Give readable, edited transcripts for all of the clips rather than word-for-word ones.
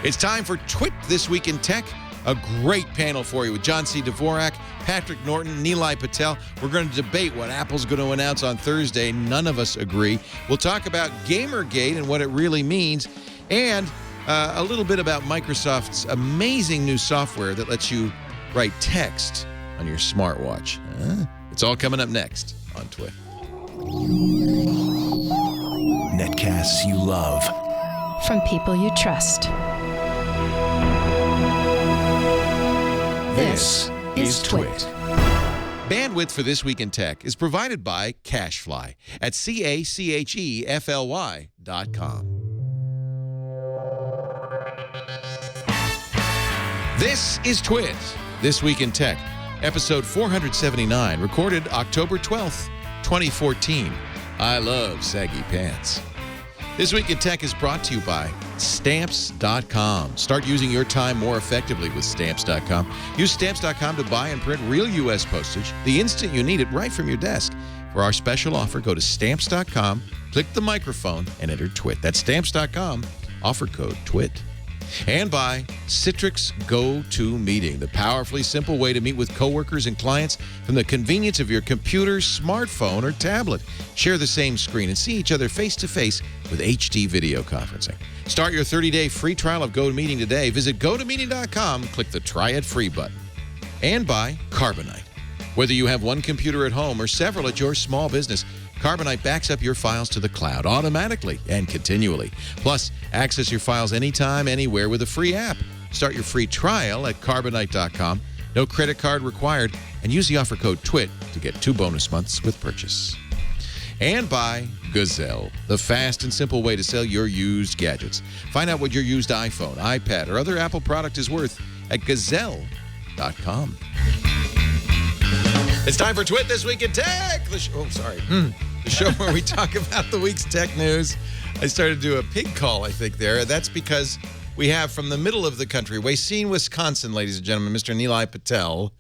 It's time for Twit This Week in Tech. A great panel for you with John C. Dvorak, Patrick Norton, Nilay Patel. We're going to debate what Apple's going to announce on Thursday. None of us agree. We'll talk about Gamergate and what it really means, and a little bit about Microsoft's amazing new software that lets you write text on your smartwatch. It's all coming up next on Twit. Netcasts you love. From people you trust. This is Twit. Bandwidth for This Week in Tech is provided by CacheFly at CacheFly.com. This is Twit, This Week in Tech, episode 479, recorded October 12th, 2014. I love saggy pants. This Week in Tech is brought to you by Stamps.com. Start using your time more effectively with Stamps.com. Use Stamps.com to buy and print real U.S. postage the instant you need it right from your desk. For our special offer, go to Stamps.com, click the microphone, and enter TWIT. That's Stamps.com, offer code TWIT. And by Citrix GoToMeeting, the powerfully simple way to meet with coworkers and clients from the convenience of your computer, smartphone, or tablet. Share the same screen and see each other face-to-face with HD video conferencing. Start your 30-day free trial of GoToMeeting today. Visit GoToMeeting.com, click the Try It Free button. And by Carbonite. Whether you have one computer at home or several at your small business, Carbonite backs up your files to the cloud automatically and continually. Plus, access your files anytime, anywhere with a free app. Start your free trial at Carbonite.com. No credit card required. And use the offer code TWIT to get 2 bonus months with purchase. And by Gazelle, the fast and simple way to sell your used gadgets. Find out what your used iPhone, iPad, or other Apple product is worth at Gazelle.com. It's time for Twit This Week in Tech. The show where we talk about the week's tech news. I started to do a pig call, I think, there. That's because we have from the middle of the country, Racine, Wisconsin, ladies and gentlemen, Mr. Nilay Patel.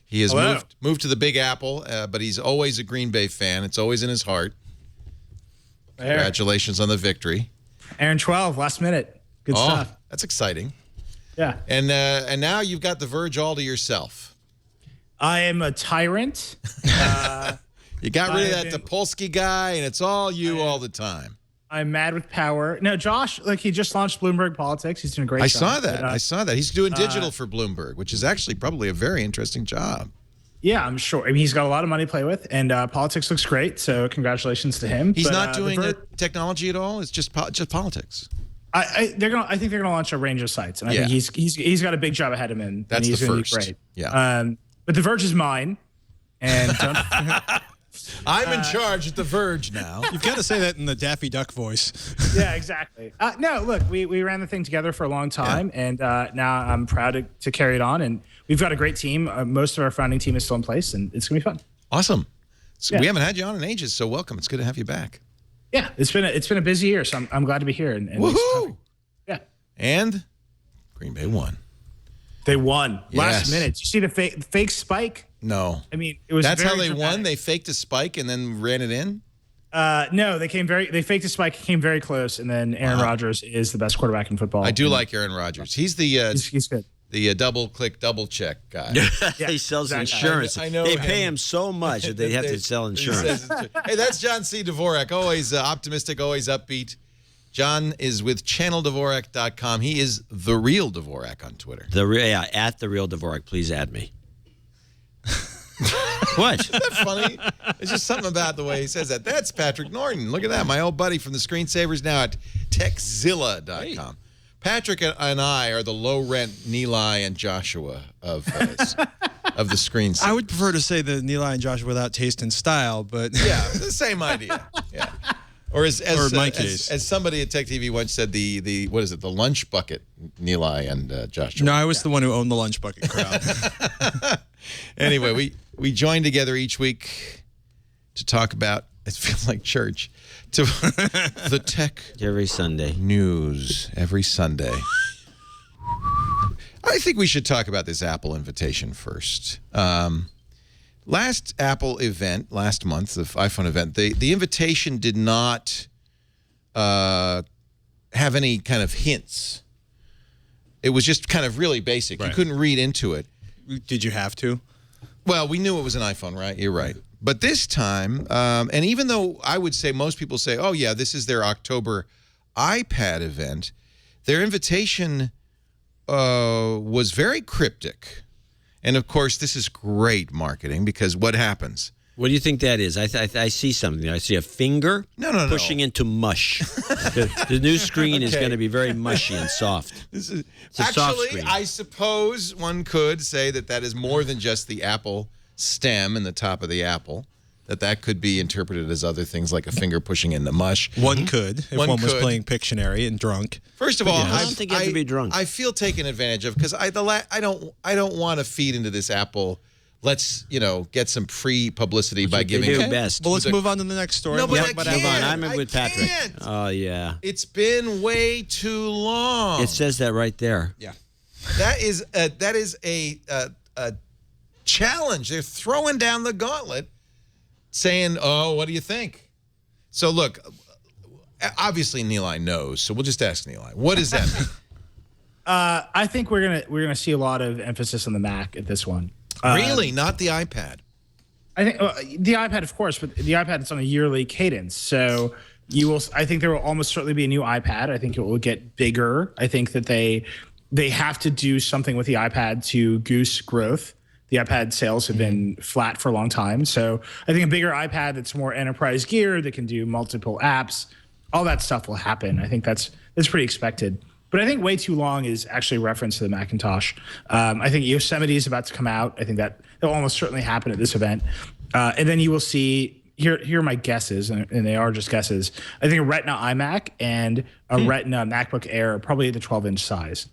He has moved to the Big Apple, but he's always a Green Bay fan. It's always in his heart. Congratulations on the victory. Aaron 12, last minute. Good stuff. That's exciting. Yeah. And now you've got the Verge all to yourself. I am a tyrant. You got rid of that Topolsky guy, and it's all you all the time. I'm mad with power. No, Josh, he just launched Bloomberg Politics. He's doing a great job. I saw that. He's doing digital for Bloomberg, which is actually probably a very interesting job. Yeah, I'm sure. I mean, he's got a lot of money to play with, and Politics looks great, so congratulations to him. He's not doing technology at all? It's just politics? I think they're gonna launch a range of sites, and I think he's got a big job ahead of him. That's and he's the gonna first. Be great. Yeah. But The Verge is mine, and I'm in charge at The Verge now. You've got to say that in the Daffy Duck voice. Yeah, exactly. No, look, we ran the thing together for a long time, and now I'm proud to carry it on. And we've got a great team. Most of our founding team is still in place, and it's going to be fun. Awesome. So we haven't had you on in ages, so welcome. It's good to have you back. Yeah, it's been a busy year, so I'm glad to be here. And woohoo! Yeah. And Green Bay won. They won last minute. Did you see the fake spike? No. I mean, it was. That's very how they dramatic. won. They faked a spike and then ran it in. No, they faked a spike, came very close, and then Aaron Rodgers is the best quarterback in football. I do like Aaron Rodgers. He's the he's good. The double click, double check guy. Yeah, he sells insurance. I know they pay him so much that they have to sell insurance. Hey, that's John C. Dvorak. Always optimistic, always upbeat. John is with channeldvorak.com. He is the real Dvorak on Twitter. At the real Dvorak. Please add me. What? Isn't that funny? It's just something about the way he says that. That's Patrick Norton. Look at that. My old buddy from the Screensavers now at techzilla.com. Hey. Patrick and I are the low-rent Nilay and Joshua of the Screensavers. I would prefer to say the Nilay and Joshua without taste and style, but... Yeah, the same idea. Yeah. Or as somebody at Tech TV once said, the what is it, the lunch bucket, Nilay and Joshua. No, I was the one who owned the lunch bucket crowd. Anyway, we join together each week to talk about, it feels like church, to the tech every Sunday news every Sunday. I think we should talk about this Apple invitation first. Last Apple event, last month, the iPhone event, the invitation did not have any kind of hints It was just kind of really basic. You couldn't read into it. Did you have to? Well, we knew it was an iPhone, right? You're right. But this time, and even though I would say most people say, oh, yeah, this is their October iPad event, their invitation was very cryptic. And, of course, this is great marketing because what happens? What do you think that is? I see something. I see a finger pushing into mush. The new screen is going to be very mushy and soft. It's a soft Actually, screen. I suppose one could say that is more than just the Apple stem and the top of the apple, that could be interpreted as other things like a finger pushing into mush. One could, if one was playing Pictionary and drunk. First of all, I don't think you have to be drunk. I feel taken advantage of because I don't want to feed into this Apple. Let's get some free publicity by giving do it. best. Well, let's move on to the next story. No, but Yep, I but can't. move on. I'm with Patrick. Can't. Oh yeah. It's been way too long. It says that right there. Yeah. That is a challenge. They're throwing down the gauntlet, saying, "Oh, what do you think?" So look, obviously Nilay knows. So we'll just ask Nilay. What does that mean? I think we're gonna see a lot of emphasis on the Mac at this one. Really, not the iPad. I think the iPad, of course, but the iPad is on a yearly cadence. So I think there will almost certainly be a new iPad. I think it will get bigger. I think that they have to do something with the iPad to goose growth. The iPad sales have been flat for a long time. So I think a bigger iPad that's more enterprise gear, that can do multiple apps, all that stuff will happen. I think that's pretty expected. But I think way too long is actually a reference to the Macintosh. I think Yosemite is about to come out. I think that will almost certainly happen at this event. And then you will see, here are my guesses, and they are just guesses. I think a Retina iMac and a Retina MacBook Air, probably the 12-inch size.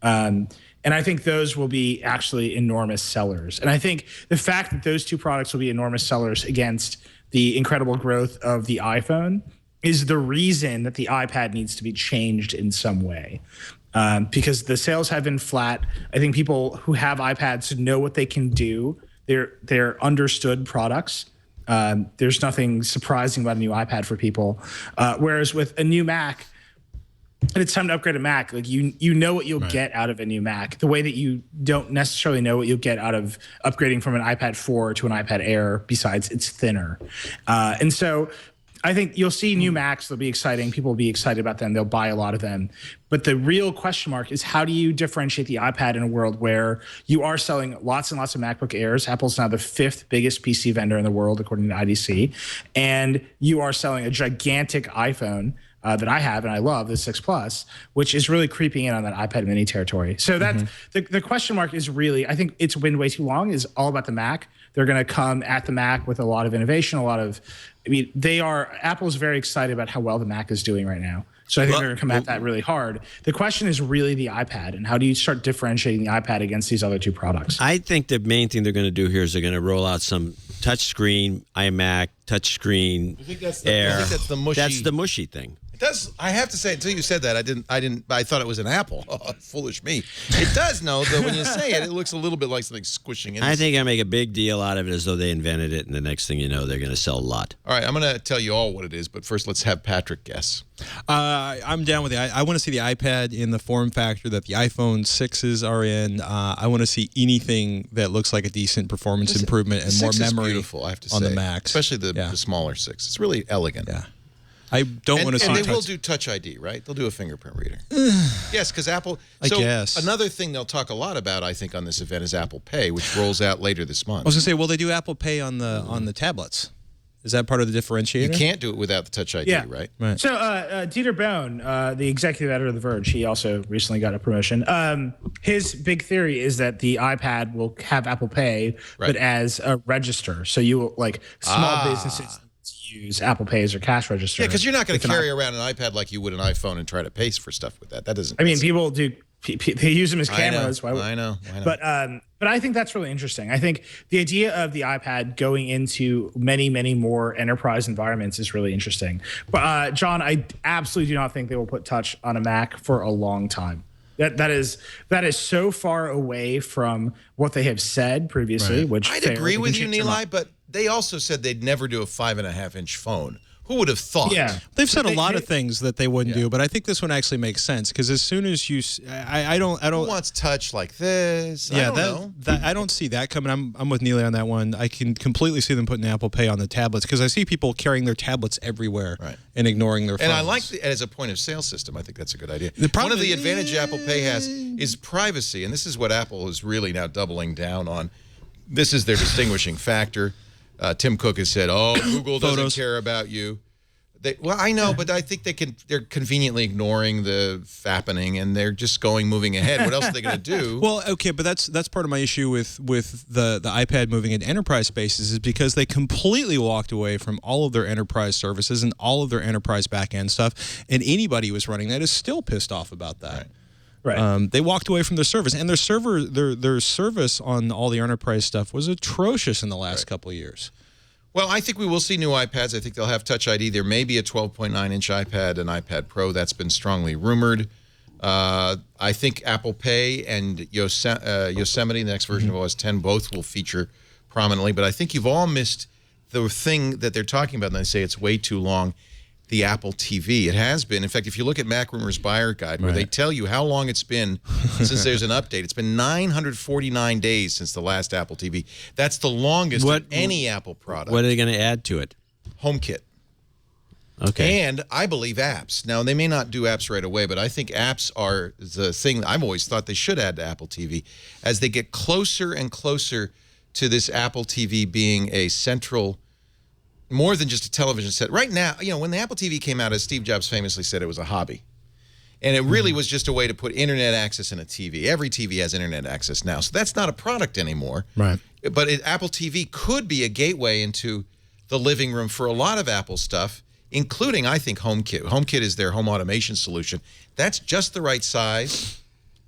And I think those will be actually enormous sellers. And I think the fact that those two products will be enormous sellers against the incredible growth of the iPhone is the reason that the iPad needs to be changed in some way. Because the sales have been flat. I think people who have iPads know what they can do. They're understood products. There's nothing surprising about a new iPad for people. Whereas with a new Mac, and it's time to upgrade a Mac, like you know what you'll get out of a new Mac, the way that you don't necessarily know what you'll get out of upgrading from an iPad 4 to an iPad Air, besides it's thinner. And so I think you'll see new Macs. They'll be exciting. People will be excited about them. They'll buy a lot of them. But the real question mark is, how do you differentiate the iPad in a world where you are selling lots and lots of MacBook Airs? Apple's now the 5th biggest PC vendor in the world, according to IDC. And you are selling a gigantic iPhone that I have and I love, the 6 Plus, which is really creeping in on that iPad mini territory. So that the question mark is really, I think it's been way too long, is all about the Mac. They're going to come at the Mac with a lot of innovation, Apple's very excited about how well the Mac is doing right now. So I think they're going to come at that really hard. The question is really the iPad, and how do you start differentiating the iPad against these other two products? I think the main thing they're going to do here is they're going to roll out some touchscreen iMac, touchscreen Air. I think that's the mushy. That's the mushy thing. It does. I have to say, until you said that, I thought it was an apple. Oh, foolish me. It does, though, when you say it, it looks a little bit like something squishing in. I think I make a big deal out of it as though they invented it, and the next thing you know, they're going to sell a lot. All right, I'm going to tell you all what it is, but first let's have Patrick guess. I'm down with it. I want to see the iPad in the form factor that the iPhone 6s are in. I want to see anything that looks like a decent performance improvement and more memory beautiful, I have to on say, the Macs. especially the smaller 6. It's really elegant. Yeah. I don't want to see. And they will do Touch ID, right? They'll do a fingerprint reader. Yes, because Apple. I guess. Another thing they'll talk a lot about, I think, on this event is Apple Pay, which rolls out later this month. I was going to say, will they do Apple Pay on the tablets? Is that part of the differentiator? You can't do it without the Touch ID, right? So Dieter Bohn, the executive editor of The Verge, he also recently got a promotion. His big theory is that the iPad will have Apple Pay, but as a register. So you will, like, small businesses use Apple Pay as their cash register. Yeah, because you're not going to carry around an iPad like you would an iPhone and try to pay for stuff with that. That doesn't. I mean, people do. They use them as cameras. I know. But I think that's really interesting. I think the idea of the iPad going into many, many more enterprise environments is really interesting. But John, I absolutely do not think they will put Touch on a Mac for a long time. That is so far away from what they have said previously. Which I'd agree with you, Nilay, but they also said they'd never do a 5.5-inch phone. Who would have thought? Yeah. They've said a lot of things that they wouldn't do, but I think this one actually makes sense because as soon as you, I don't. Who wants touch like this? Yeah, I don't know. I don't see that coming. I'm with Nilay on that one. I can completely see them putting Apple Pay on the tablets because I see people carrying their tablets everywhere and ignoring their phones. And I like it as a point of sale system. I think that's a good idea. One of the advantages Apple Pay has is privacy, and this is what Apple is really now doubling down on. This is their distinguishing factor. Tim Cook has said, "Oh, Google doesn't care about you." Well, I know, but I think they're conveniently ignoring the fappening, and they're just moving ahead. What else are they going to do? Well, okay, but that's part of my issue with the iPad moving into enterprise spaces is because they completely walked away from all of their enterprise services and all of their enterprise back-end stuff, and anybody who was running that is still pissed off about that. Right. They walked away from their service, and their service on all the enterprise stuff was atrocious in the last couple of years. Well, I think we will see new iPads. I think they'll have Touch ID. There may be a 12.9-inch iPad, an iPad Pro. That's been strongly rumored. I think Apple Pay and Yosemite, the next version of OS X, both will feature prominently. But I think you've all missed the thing that they're talking about, and they say it's way too long. The Apple TV. It has been. In fact, if you look at Mac Rumor's Buyer Guide, where they tell you how long it's been since there's an update, it's been 949 days since the last Apple TV. That's the longest of any Apple product. What are they going to add to it? HomeKit. Okay. And I believe apps. Now, they may not do apps right away, but I think apps are the thing I've always thought they should add to Apple TV. As they get closer and closer to this Apple TV being a central, more than just a television set. Right now, when the Apple TV came out, as Steve Jobs famously said, it was a hobby. And it really was just a way to put internet access in a TV. Every TV has internet access now. So that's not a product anymore. Right. But Apple TV could be a gateway into the living room for a lot of Apple stuff, including, I think, HomeKit. HomeKit is their home automation solution. That's just the right size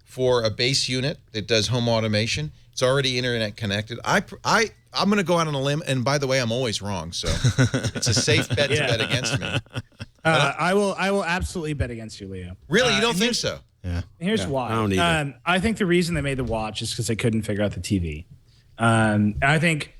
for a base unit that does home automation. It's already internet connected. I'm going to go out on a limb, and by the way, I'm always wrong, so it's a safe bet to bet against me. I will absolutely bet against you, Leo. Really, you don't think so? Yeah. Here's why. I don't either. I think the reason they made the watch is because they couldn't figure out the TV. I think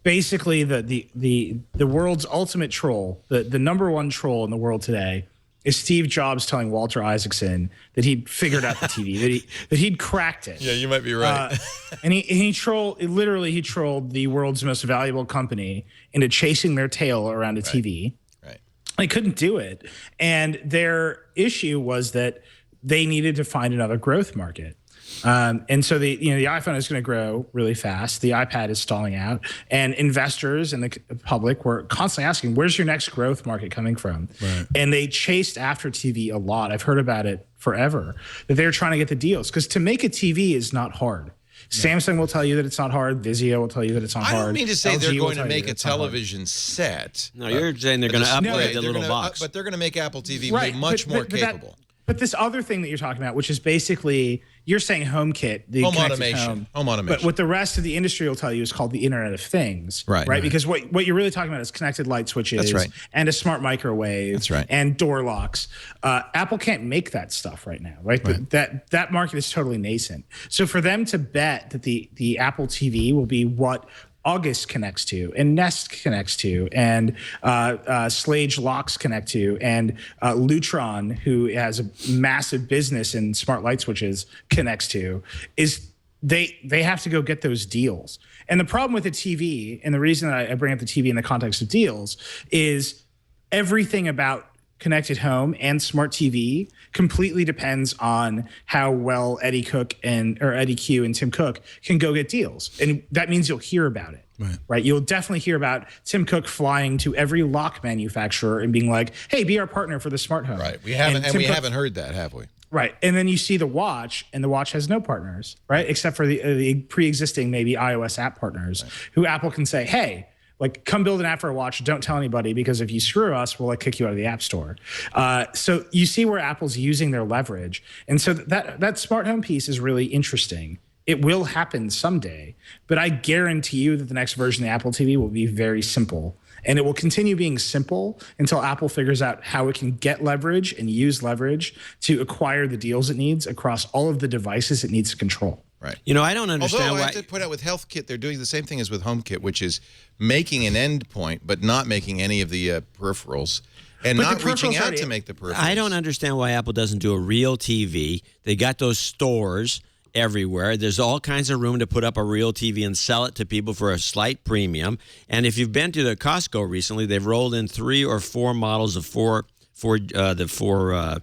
basically the world's ultimate troll, the number one troll in the world today, is Steve Jobs telling Walter Isaacson that he'd figured out the TV, that he'd cracked it. Yeah, you might be right. And he trolled the world's most valuable company into chasing their tail around a TV. Right. They couldn't do it. And their issue was that they needed to find another growth market. And so the iPhone is going to grow really fast. The iPad is stalling out, and investors and the public were constantly asking, "Where's your next growth market coming from?" Right. And they chased after TV a lot. I've heard about it forever, that they're trying to get the deals, because to make a TV is not hard. Samsung will tell you that it's not hard. Vizio will tell you that it's not hard. I don't mean to say LG they're will going to tell you make a it's not hard. television set. No, you're saying they're going to upgrade the little box. But they're going to make Apple TV Right, more capable. But this other thing that you're talking about, which is basically, you're saying HomeKit, the home connected automation. home. But what the rest of the industry will tell you is called the Internet of Things. Right. Because what you're really talking about is connected light switches. And a smart microwave. That's right. And door locks. Apple can't make that stuff right now, right? That market is totally nascent. So for them to bet that the Apple TV will be what August connects to, and Nest connects to, and Slage locks connect to, and Lutron, who has a massive business in smart light switches, connects to, is they have to go get those deals. And the problem with the TV, and the reason that I bring up the TV in the context of deals, is everything about connected home and smart TV completely depends on how well Eddie Q and Tim Cook can go get deals. And that means you'll hear about it. Right. You'll definitely hear about Tim Cook flying to every lock manufacturer and being like, "Hey, be our partner for the smart home." Right. We haven't heard that, have we? Right. And then you see the watch, and the watch has no partners, right? Except for the pre-existing maybe iOS app partners, who Apple can say, "Hey, come build an app for a watch. Don't tell anybody, because if you screw us, we'll kick you out of the App Store." So you see where Apple's using their leverage. And so that smart home piece is really interesting. It will happen someday, but I guarantee you that the next version of the Apple TV will be very simple. And it will continue being simple until Apple figures out how it can get leverage and use leverage to acquire the deals it needs across all of the devices it needs to control. Right. You know, I don't understand Although why. I have to point out with HealthKit, they're doing the same thing as with HomeKit, which is making an endpoint, but not making any of the peripherals. And not reaching out to make the peripherals. I don't understand why Apple doesn't do a real TV. They got those stores everywhere. There's all kinds of room to put up a real TV and sell it to people for a slight premium. And if you've been to the Costco recently, they've rolled in 3 or 4 models of the 4K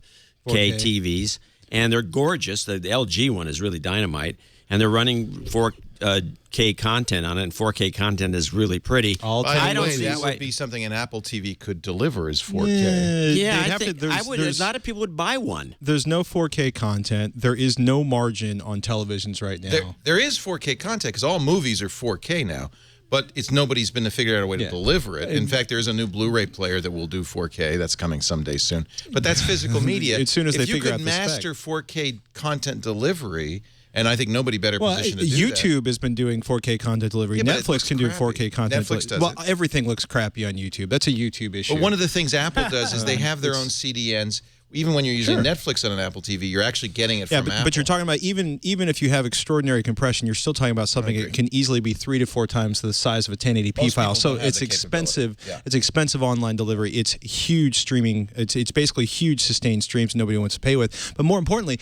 TVs, and they're gorgeous. The LG one is really dynamite, and they're running 4K content on it, and 4K content is really pretty. By the way, that would be something an Apple TV could deliver is 4K. Yeah, I think a lot of people would buy one. There's no 4K content. There is no margin on televisions right now. There is 4K content because all movies are 4K now. But nobody's been to figure out a way to deliver it. In fact, there is a new Blu-ray player that will do 4K. That's coming someday soon. But that's physical media. As soon as they figure out the spec. If you could master 4K content delivery, and I think nobody better positioned to do YouTube has been doing 4K content delivery. Yeah, Netflix can do 4K content Netflix does Well, everything looks crappy on YouTube. That's a YouTube issue. But one of the things Apple does is they have their own CDNs. Even when you're using Netflix on an Apple TV, you're actually getting it from Apple. But you're talking about even if you have extraordinary compression, you're still talking about something that can easily be 3 to 4 times the size of a 1080p file. So it's expensive. Yeah. It's expensive online delivery. It's huge streaming. It's basically huge sustained streams nobody wants to pay with. But more importantly,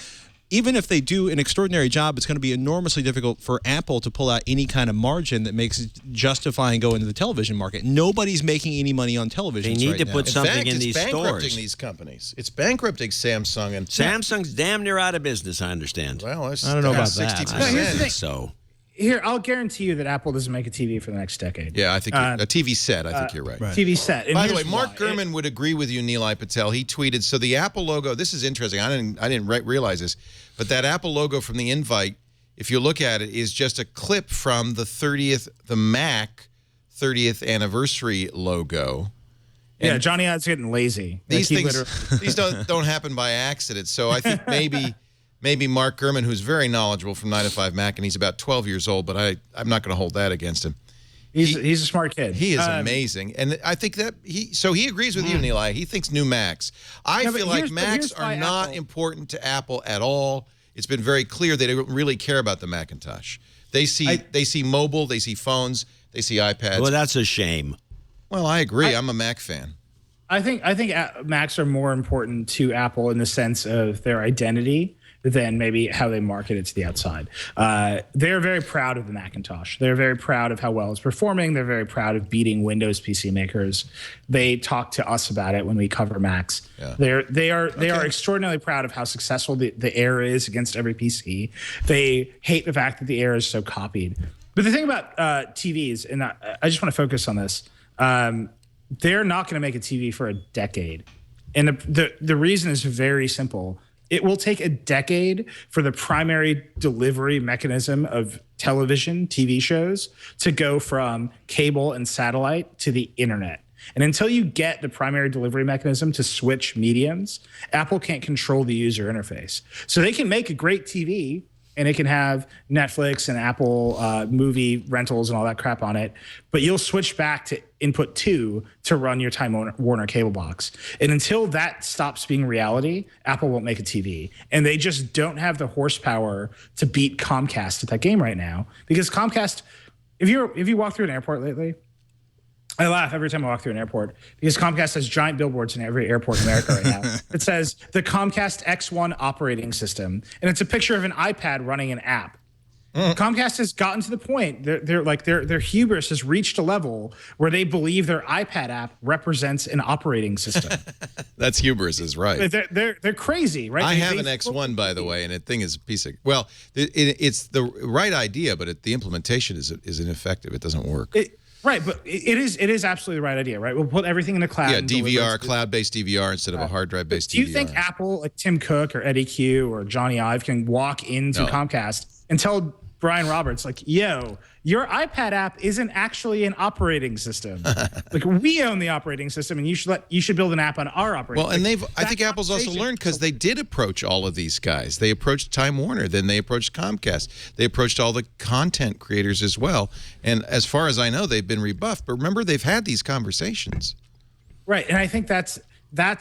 even if they do an extraordinary job, it's going to be enormously difficult for Apple to pull out any kind of margin that makes it justifying going into the television market. Nobody's making any money on television. They need to put something in these stores. It's bankrupting these companies. It's bankrupting Samsung and Samsung's damn near out of business. I understand. Well, I don't know about 60%. that. I think so. Here, I'll guarantee you that Apple doesn't make a TV for the next decade. Yeah, I think a TV set. I think you're right. TV set. And by the way, Mark Gurman would agree with you, Nilay Patel. He tweeted, so the Apple logo, this is interesting. I didn't realize this, but that Apple logo from the invite, if you look at it, is just a clip from the Mac 30th anniversary logo. And Johnny Ive's getting lazy. These things don't happen by accident. So I think maybe Mark Gurman, who's very knowledgeable from 9 to 5 Mac, and he's about 12 years old, but I'm not going to hold that against him. He's a smart kid. He is amazing. And I think that he agrees with you, Nilay. He thinks new Macs. I feel like Macs are not important to Apple at all. It's been very clear they don't really care about the Macintosh. They see mobile, they see phones, they see iPads. Well, that's a shame. Well, I agree. I'm a Mac fan. I think Macs are more important to Apple in the sense of their identity than maybe how they market it to the outside. They're very proud of the Macintosh. They're very proud of how well it's performing. They're very proud of beating Windows PC makers. They talk to us about it when we cover Macs. Yeah. They are extraordinarily proud of how successful the Air is against every PC. They hate the fact that the Air is so copied. But the thing about TVs, and I just want to focus on this, they're not going to make a TV for a decade. And the reason is very simple. It will take a decade for the primary delivery mechanism of television, TV shows, to go from cable and satellite to the internet. And until you get the primary delivery mechanism to switch mediums, Apple can't control the user interface. So they can make a great TV, and it can have Netflix and Apple movie rentals and all that crap on it, but you'll switch back to input 2 to run your Time Warner cable box. And until that stops being reality, Apple won't make a TV. And they just don't have the horsepower to beat Comcast at that game right now. Because Comcast, if you walk through an airport lately, I laugh every time I walk through an airport because Comcast has giant billboards in every airport in America right now. It says the Comcast X1 operating system, and it's a picture of an iPad running an app. Comcast has gotten to the point their hubris has reached a level where they believe their iPad app represents an operating system. That's hubris, is right. They're crazy, right? I have an X1, by the way, and the thing is a piece of it's the right idea, but the implementation is ineffective. It doesn't work. Right, but it is absolutely the right idea, right? We'll put everything in the cloud. Yeah, DVR, cloud-based DVR instead of a hard drive-based DVR. Do you think Apple, like Tim Cook or Eddie Q or Johnny Ive, can walk into Comcast and tell Brian Roberts, like, yo, your iPad app isn't actually an operating system. Like, we own the operating system, and you should build an app on our operating system. Well, and I think Apple's also learned because they did approach all of these guys. They approached Time Warner, then they approached Comcast. They approached all the content creators as well. And as far as I know, they've been rebuffed. But remember, they've had these conversations. Right, and I think that's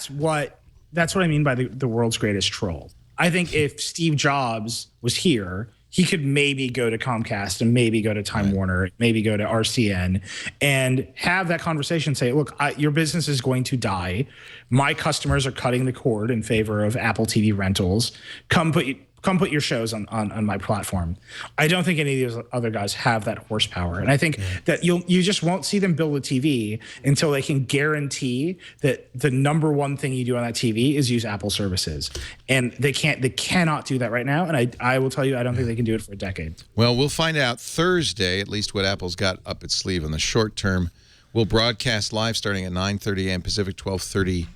what I mean by the world's greatest troll. I think if Steve Jobs was here, he could maybe go to Comcast and maybe go to Time Warner, maybe go to RCN, and have that conversation. Say, look, your business is going to die. My customers are cutting the cord in favor of Apple TV rentals. Come put your shows on my platform. I don't think any of these other guys have that horsepower. And I think that you just won't see them build a TV until they can guarantee that the number one thing you do on that TV is use Apple services. And they cannot do that right now. And I will tell you, I don't think they can do it for a decade. Well, we'll find out Thursday, at least what Apple's got up its sleeve in the short term. We'll broadcast live starting at 9:30 a.m. Pacific, 12:30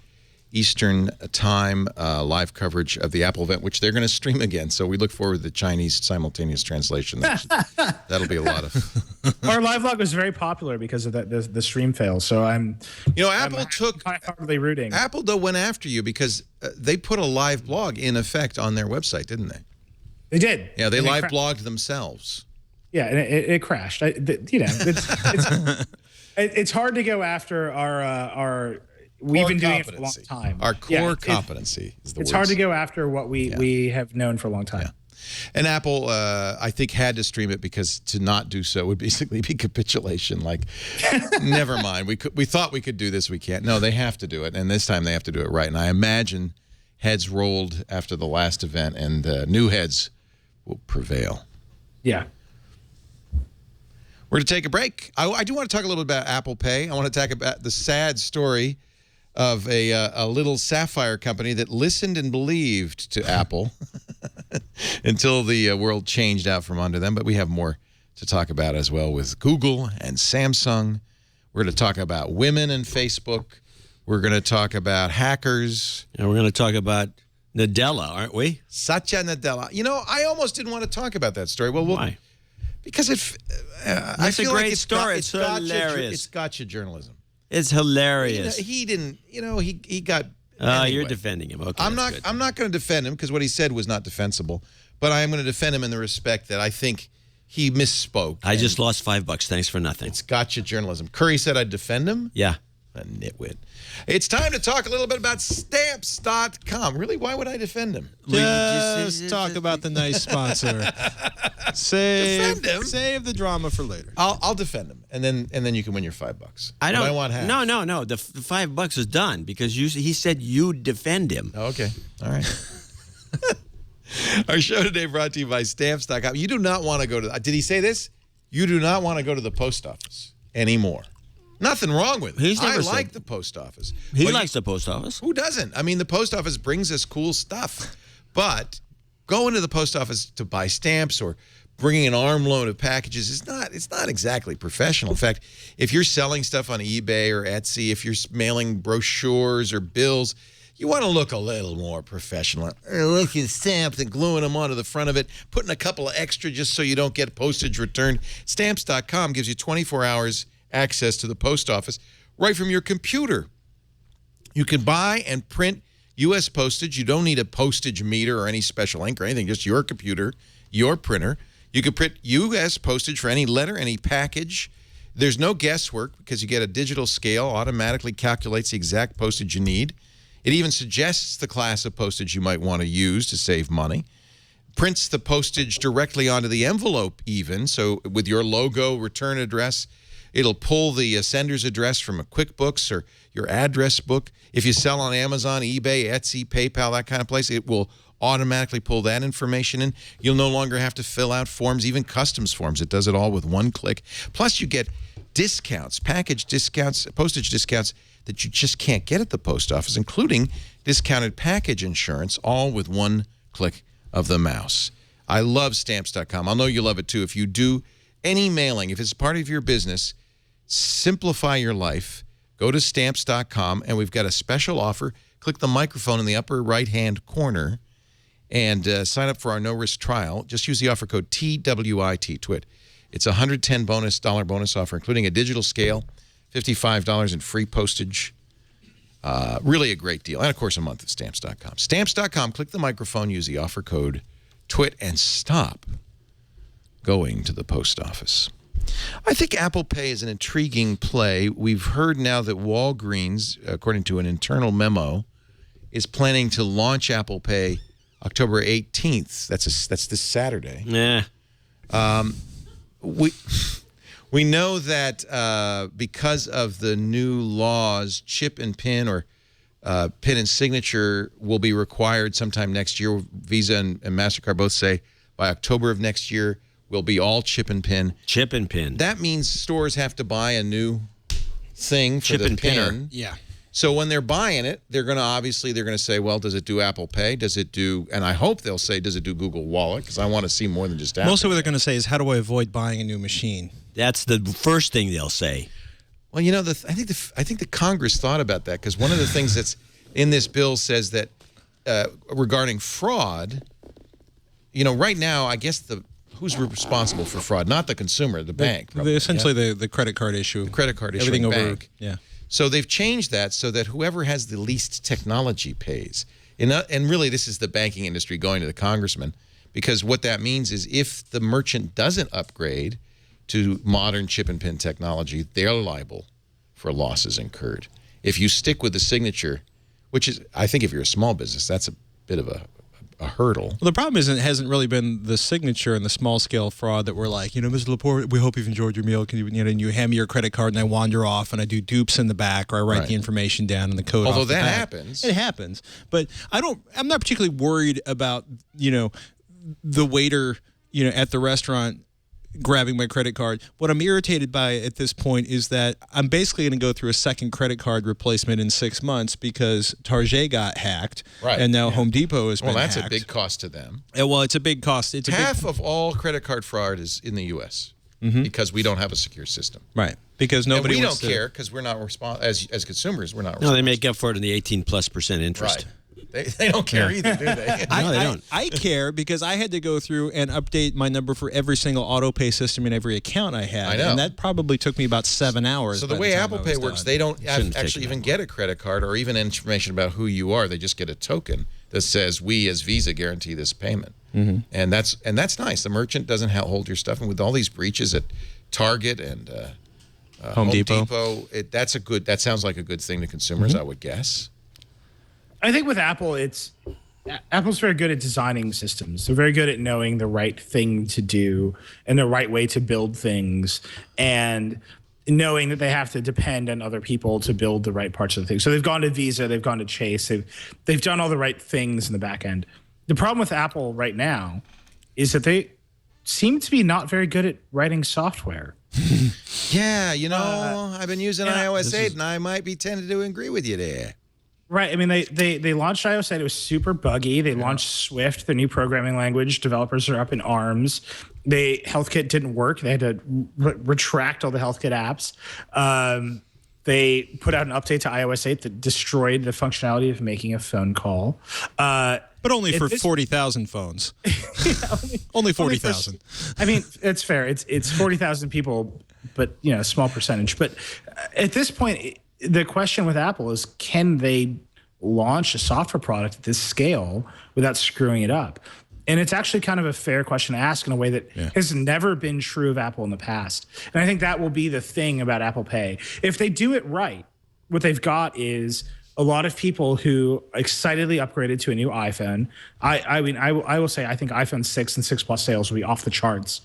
Eastern time, live coverage of the Apple event, which they're going to stream again. So we look forward to the Chinese simultaneous translation. That'll be a lot of. Our live log was very popular because of the stream fail. So Apple took. Hardly rooting. Apple though went after you because they put a live blog in effect on their website, didn't they? They did. Yeah, they live blogged themselves. Yeah, and it crashed. It's hard to go after our. We've been doing it for a long time. Our core competency is the It's words. hard to go after what we have known for a long time. Yeah. And Apple, I think, had to stream it because to not do so would basically be capitulation. Like, never mind. We thought we could do this. We can't. No, they have to do it. And this time they have to do it right. And I imagine heads rolled after the last event, and new heads will prevail. Yeah. We're going to take a break. I do want to talk a little bit about Apple Pay. I want to talk about the sad story of a little sapphire company that listened and believed to Apple until the world changed out from under them. But we have more to talk about as well with Google and Samsung. We're going to talk about women and Facebook. We're going to talk about hackers. And we're going to talk about Nadella, aren't we? Satya Nadella. I almost didn't want to talk about that story. Well, why? Because I feel a great like it's story. It's hilarious. It's gotcha journalism. It's hilarious. He didn't. He got. You're anyway. defending him. Okay, I'm not going to defend him because what he said was not defensible. But I am going to defend him in the respect that I think he misspoke. I just lost $5. Thanks for nothing. It's gotcha journalism. Curry said I'd defend him. Yeah. A nitwit. It's time to talk a little bit about Stamps.com. Really, why would I defend him? Just talk about the nice sponsor. Defend him. Save the drama for later. I'll defend him, and then you can win your $5. I want half. No. The $5 is done because he said you'd defend him. Oh, okay. All right. Our show today brought to you by Stamps.com. You do not want to go to. Did he say this? You do not want to go to the post office anymore. Nothing wrong with it. I like the post office. He likes the post office. Who doesn't? I mean, the post office brings us cool stuff. But going to the post office to buy stamps or bringing an armload of packages it's not exactly professional. In fact, if you're selling stuff on eBay or Etsy, if you're mailing brochures or bills, you want to look a little more professional. Looking stamps and gluing them onto the front of it, putting a couple of extra just so you don't get postage returned. Stamps.com gives you 24 hours access to the post office right from your computer. You can buy and print U.S. postage. You don't need a postage meter or any special ink or anything, just your computer, your printer. You can print U.S. postage for any letter, any package. There's no guesswork because you get a digital scale, automatically calculates the exact postage you need. It even suggests the class of postage you might want to use to save money. Prints the postage directly onto the envelope even, so with your logo, return address, it'll pull the sender's address from a QuickBooks or your address book. If you sell on Amazon, eBay, Etsy, PayPal, that kind of place, it will automatically pull that information in. You'll no longer have to fill out forms, even customs forms. It does it all with one click. Plus, you get discounts, package discounts, postage discounts that you just can't get at the post office, including discounted package insurance, all with one click of the mouse. I love Stamps.com. I know you love it, too. If you do any mailing, if it's part of your business, simplify your life. Go to Stamps.com, and we've got a special offer. Click the microphone in the upper right-hand corner and sign up for our no-risk trial. Just use the offer code TWIT, TWIT. It's a $110 bonus offer, including a digital scale, $55 in free postage. Really a great deal. And, of course, a month at Stamps.com. Stamps.com, click the microphone, use the offer code TWIT, and stop going to the post office. I think Apple Pay is an intriguing play. We've heard now that Walgreens, according to an internal memo, is planning to launch Apple Pay October 18th. That's this Saturday. Yeah. We know that because of the new laws, chip and PIN or PIN and signature will be required sometime next year. Visa and MasterCard both say by October of next year will be all chip and PIN. Chip and PIN. That means stores have to buy a new thing for Chip the and pinner. PIN. Yeah. So when they're buying it, they're going to say, well, does it do Apple Pay? Does it do, and I hope they'll say, does it do Google Wallet? Because I want to see more than just Apple. Mostly what they're going to say is, how do I avoid buying a new machine? That's the first thing they'll say. Well, you know, I think the Congress thought about that because one of the things that's in this bill says that regarding fraud, you know, right now, I guess who's responsible for fraud? Not the consumer, the bank. Probably, essentially the credit card issue. The credit card issue. Everything over. Bank. Yeah. So they've changed that so that whoever has the least technology pays. And really, this is the banking industry going to the congressman, because what that means is if the merchant doesn't upgrade to modern chip and PIN technology, they're liable for losses incurred. If you stick with the signature, which is, I think if you're a small business, that's a bit of a hurdle. Well, the problem is it hasn't really been the signature and the small-scale fraud that we're like, you know, Mr. Laporte, we hope you've enjoyed your meal. Can you, and you hand me your credit card and I wander off and I do dupes in the back, or I write the information down and the code. Although off the that back. happens. It happens, but I'm not particularly worried about, you know, the waiter, you know, at the restaurant grabbing my credit card. What I'm irritated by at this point is that I'm basically going to go through a second credit card replacement in 6 months because Target got hacked, and now Home Depot has been hacked. Well, that's a big cost to them. Well, it's a big cost. It's half of all credit card fraud is in the U.S. Because we don't have a secure system. Right. Because nobody and we wants don't care because we're not as consumers, we're not No, they make up for it in the 18+% interest. Right. They don't care either, do they? No, they don't. I care because I had to go through and update my number for every single auto pay system in every account I had. I know. And that probably took me about 7 hours. So the way Apple Pay works, they don't actually even long. get a credit card or even information about who you are. They just get a token that says, we as Visa guarantee this payment. And that's nice. The merchant doesn't hold your stuff. And with all these breaches at Target and Home Depot, that sounds like a good thing to consumers, I would guess. I think with Apple, Apple's very good at designing systems. They're very good at knowing the right thing to do and the right way to build things, and knowing that they have to depend on other people to build the right parts of the thing. So they've gone to Visa, they've gone to Chase, they've done all the right things in the back end. The problem with Apple right now is that they seem to be not very good at writing software. Yeah, you know, I've been using iOS 8, and I might be tempted to agree with you there. Right. I mean, they launched iOS 8. It was super buggy. They launched Swift, their new programming language. Developers are up in arms. HealthKit didn't work. They had to retract all the HealthKit apps. They put out an update to iOS 8 that destroyed the functionality of making a phone call. But only for 40,000 phones. Only 40,000. I mean, it's fair. It's 40,000 people, but, you know, a small percentage. But at this point, the question with Apple is, can they launch a software product at this scale without screwing it up? And it's actually kind of a fair question to ask in a way that has never been true of Apple in the past. And I think that will be the thing about Apple Pay. If they do it right, what they've got is a lot of people who excitedly upgraded to a new iPhone. I will say I think iPhone 6 and 6 Plus sales will be off the charts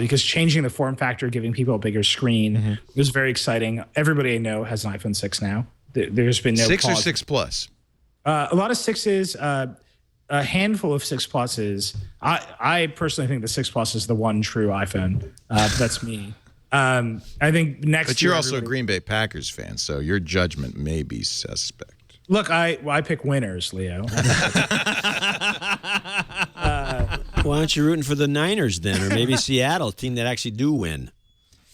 because changing the form factor, giving people a bigger screen was very exciting. Everybody I know has an iPhone 6 now. There's been no 6 pause. or 6 Plus? A lot of 6s, a handful of 6 Pluses. I personally think the 6 Plus is the one true iPhone. That's me. I think next But you're also a Green Bay Packers fan, so your judgment may be suspect. Look, I pick winners, Leo. Why aren't you rooting for the Niners then, or maybe Seattle, team that actually do win?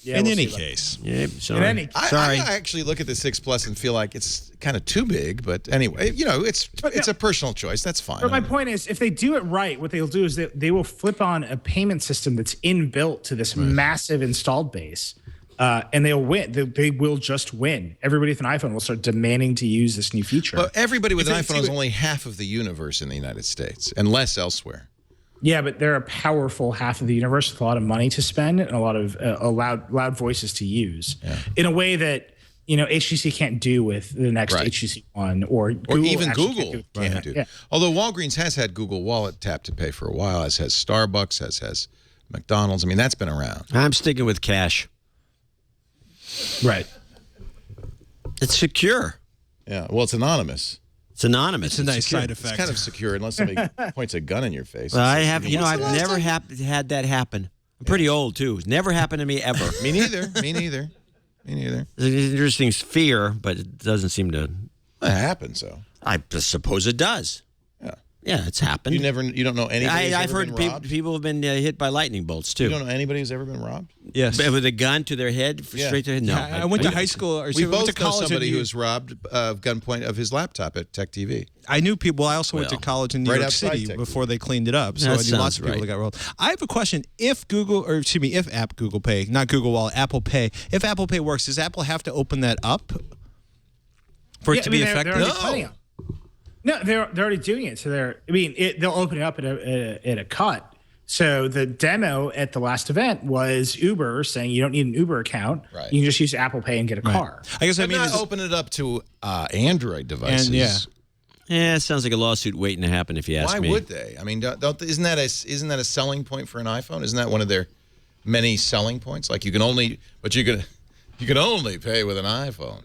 Yeah, in we'll any see case. Yeah, sorry. In any case. Sorry. I actually look at the 6 Plus and feel like it's kind of too big, but anyway, you know, it's a personal choice. That's fine. But my point is, if they do it right, what they'll do is they will flip on a payment system that's inbuilt to this massive installed base, and they'll win. They will just win. Everybody with an iPhone will start demanding to use this new feature. But everybody with an iPhone is only half of the universe in the United States, and less elsewhere. Yeah, but they're a powerful half of the universe with a lot of money to spend and a lot of loud voices to use in a way that HTC can't do with the next HTC One, or even actually Google can't can't do. Yeah. Although Walgreens has had Google Wallet tap to pay for a while, as has Starbucks, as has McDonald's. I mean, that's been around. I'm sticking with cash. Right. It's secure. Yeah. Well, it's anonymous. It's anonymous. It's a nice secure. side effect. It's kind of secure unless somebody points a gun in your face. Well, I've never had that happen. I'm pretty old too. It's never happened to me ever. Me neither. Me neither. Me neither. It's an interesting fear, but it doesn't seem to. It happens, though. I suppose it does. Yeah. Yeah, it's happened. You don't know anybody who's I've ever heard been robbed? people have been hit by lightning bolts too. You don't know anybody who's ever been robbed? Yes. But with a gun to their head, straight to their head. No, I went to high school. Or We went both to know college. somebody who was robbed of gunpoint of his laptop at Tech TV. I knew people. I also went to college in New right York outside City Tech before they cleaned it up. So That I knew lots sounds of people right. that got robbed. I have a question. If Google Pay, not Google Wallet, Apple Pay. If Apple Pay works, does Apple have to open that up for it to be effective? They're already planning on. No, they're already doing it. So they'll open it up at a cut. So the demo at the last event was Uber saying you don't need an Uber account. Right. You can just use Apple Pay and get a car. I guess I But mean, not open it up to Android devices. And, yeah. Yeah, it sounds like a lawsuit waiting to happen. If you ask me, Why would they? I mean, isn't that a selling point for an iPhone? Isn't that one of their many selling points? Like you can only pay with an iPhone.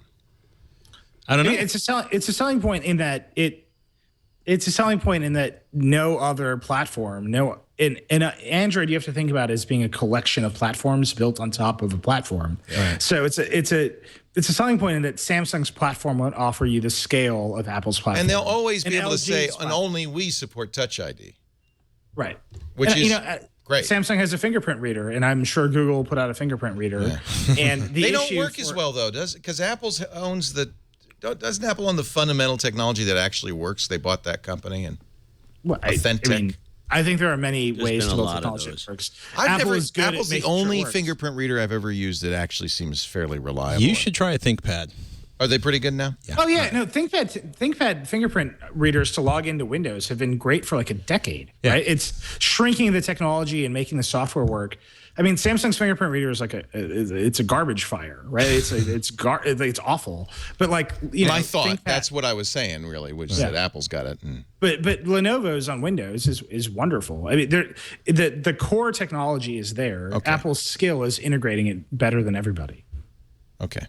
I don't know. It's a selling point in that it's a selling point in that no other platform, in Android, you have to think about it as being a collection of platforms built on top of a platform. Right. So it's a selling point in that Samsung's platform won't offer you the scale of Apple's platform. And they'll always be able to LG's say, platform. and only we support Touch ID. Right. Which is great. Samsung has a fingerprint reader, and I'm sure Google will put out a fingerprint reader. Yeah. And They don't work as well, though, because Apple owns doesn't Apple own the fundamental technology that actually works? They bought that company and Authentic. I think there are many ways been to a build lot of technology those. that works. Apple's Apple's the only fingerprint reader I've ever used that actually seems fairly reliable. You should try a ThinkPad. Are they pretty good now? Yeah. Oh yeah, no. ThinkPad fingerprint readers to log into Windows have been great for like a decade. Yeah. Right? It's shrinking the technology and making the software work. I mean, Samsung's fingerprint reader is like it's a garbage fire, right? It's awful. But like I thought that's what I was saying, really, which is that Apple's got it. But Lenovo's on Windows is wonderful. I mean, the core technology is there. Okay. Apple's skill is integrating it better than everybody. Okay.